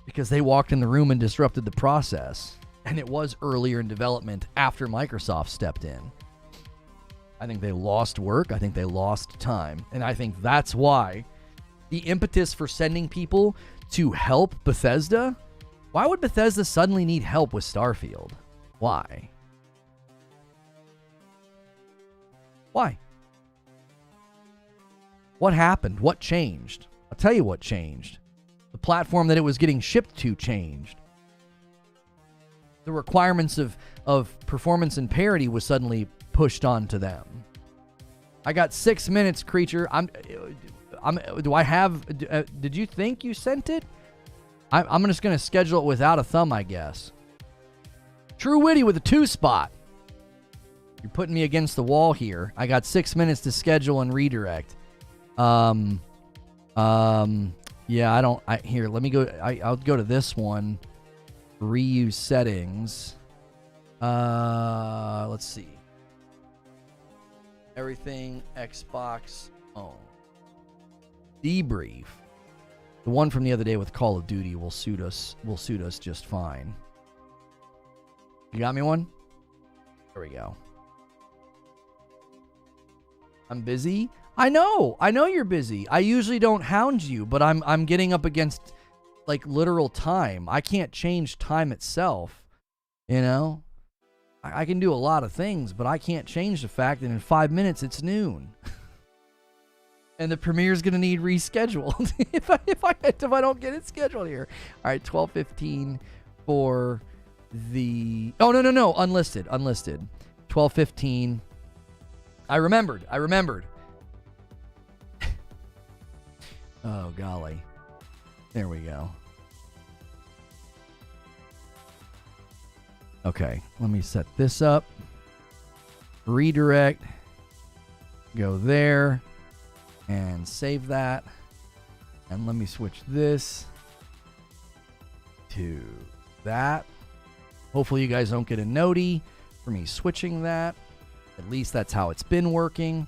Because they walked in the room and disrupted the process, and it was earlier in development after Microsoft stepped in. I think they lost work. I think they lost time. And I think that's why the impetus for sending people to help Bethesda, why would Bethesda suddenly need help with Starfield? Why? Why? What happened? What changed? I'll tell you what changed. The platform that it was getting shipped to changed. The requirements of performance and parity was suddenly pushed onto them. I got 6 minutes, Creature. Do I have? Did you think you sent it? I'm just gonna schedule it without a thumb, I guess. True Witty with a 2 spot. You're putting me against the wall here. I got 6 minutes to schedule and redirect. Yeah, here, let me go. I'll go to this one. Reuse settings. Let's see. Everything Xbox own. Debrief. The one from the other day with Call of Duty will suit us just fine. You got me one? There we go. I'm busy? I know you're busy. I usually don't hound you, but I'm getting up against like literal time. I can't change time itself. You know? I can do a lot of things, but I can't change the fact that in 5 minutes it's noon. And the premiere's gonna need rescheduled if I don't get it scheduled here. All right, 12:15 for the no, unlisted. 12:15. I remembered. Oh golly. There we go. Okay, let me set this up. Redirect. Go there. And save that. And let me switch this to that. Hopefully you guys don't get a noti for me switching that. At least that's how it's been working.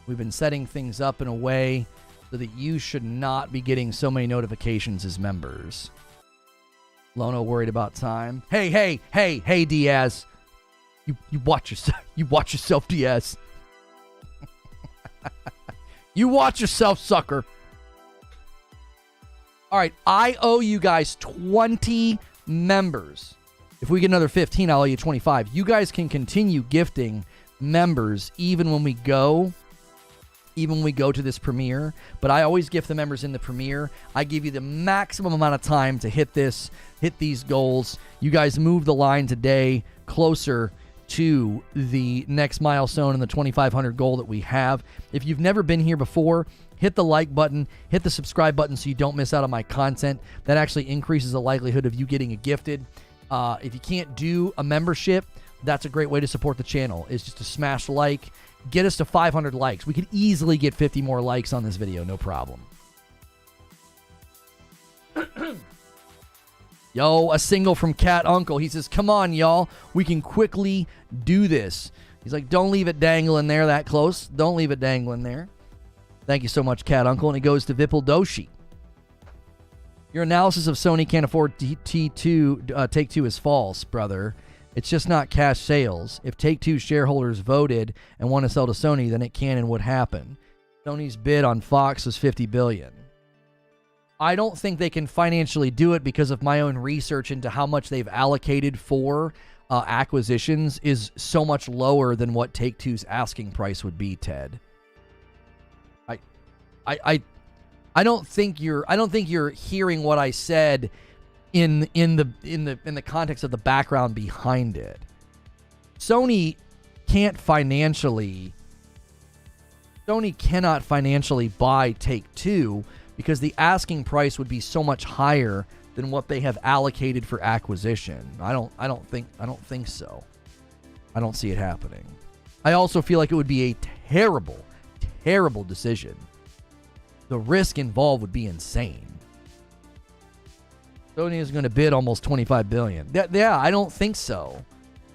We've been setting things up in a way so that you should not be getting so many notifications as members. Lono worried about time. Hey, Diaz. You watch yourself. You watch yourself, Diaz. You watch yourself, sucker. All right, I owe you guys 20 members. If we get another 15, I'll owe you 25. You guys can continue gifting members even when we go to this premiere, but I always gift the members in the premiere. I give you the maximum amount of time to hit these goals. You guys move the line today closer to the next milestone and the 2,500 goal that we have. If you've never been here before, hit the like button, hit the subscribe button so you don't miss out on my content. That actually increases the likelihood of you getting a gifted. If you can't do a membership, that's a great way to support the channel, is just to smash like. Get us to 500 likes. We could easily get 50 more likes on this video, no problem. Yo, a single from Cat Uncle. He says, come on, y'all. We can quickly do this. He's like, don't leave it dangling there that close. Don't leave it dangling there. Thank you so much, Cat Uncle. And it goes to Vipul Doshi. Your analysis of Sony can't afford Take-Two is false, brother. It's just not cash sales. If Take-Two shareholders voted and want to sell to Sony, then it can and would happen. Sony's bid on Fox was $50 billion. I don't think they can financially do it because of my own research into how much they've allocated for acquisitions is so much lower than what Take-Two's asking price would be, Ted. I don't think you're hearing what I said in the context of the background behind it. Sony cannot financially buy Take-Two because the asking price would be so much higher than what they have allocated for acquisition. I don't think so. I don't see it happening. I also feel like it would be a terrible decision. The risk involved would be insane. Sony is going to bid almost $25 billion. Yeah, I don't think so.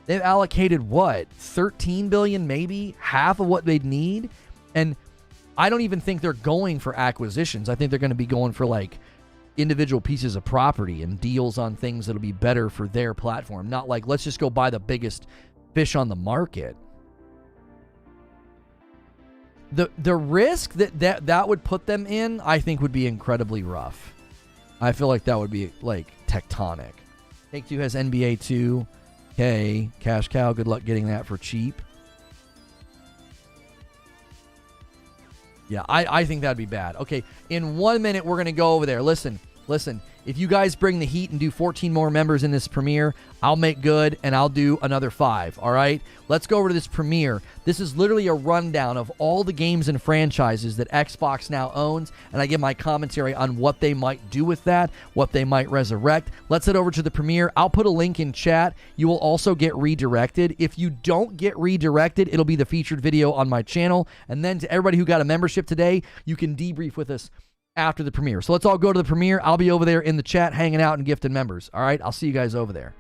They've allocated what? $13 billion, maybe? Half of what they'd need? And I don't even think they're going for acquisitions. I think they're going to be going for like individual pieces of property and deals on things that'll be better for their platform. Not like, let's just go buy the biggest fish on the market. The risk that would put them in, I think, would be incredibly rough. I feel like that would be like tectonic. Take-Two has NBA 2. Okay, cash cow. Good luck getting that for cheap. Yeah, I think that'd be bad. Okay, in 1 minute, we're going to go over there. Listen. If you guys bring the heat and do 14 more members in this premiere, I'll make good and I'll do another 5, all right? Let's go over to this premiere. This is literally a rundown of all the games and franchises that Xbox now owns, and I give my commentary on what they might do with that, what they might resurrect. Let's head over to the premiere. I'll put a link in chat. You will also get redirected. If you don't get redirected, it'll be the featured video on my channel, and then to everybody who got a membership today, you can debrief with us after the premiere. So let's all go to the premiere. I'll be over there in the chat hanging out and gifting members. All right, I'll see you guys over there.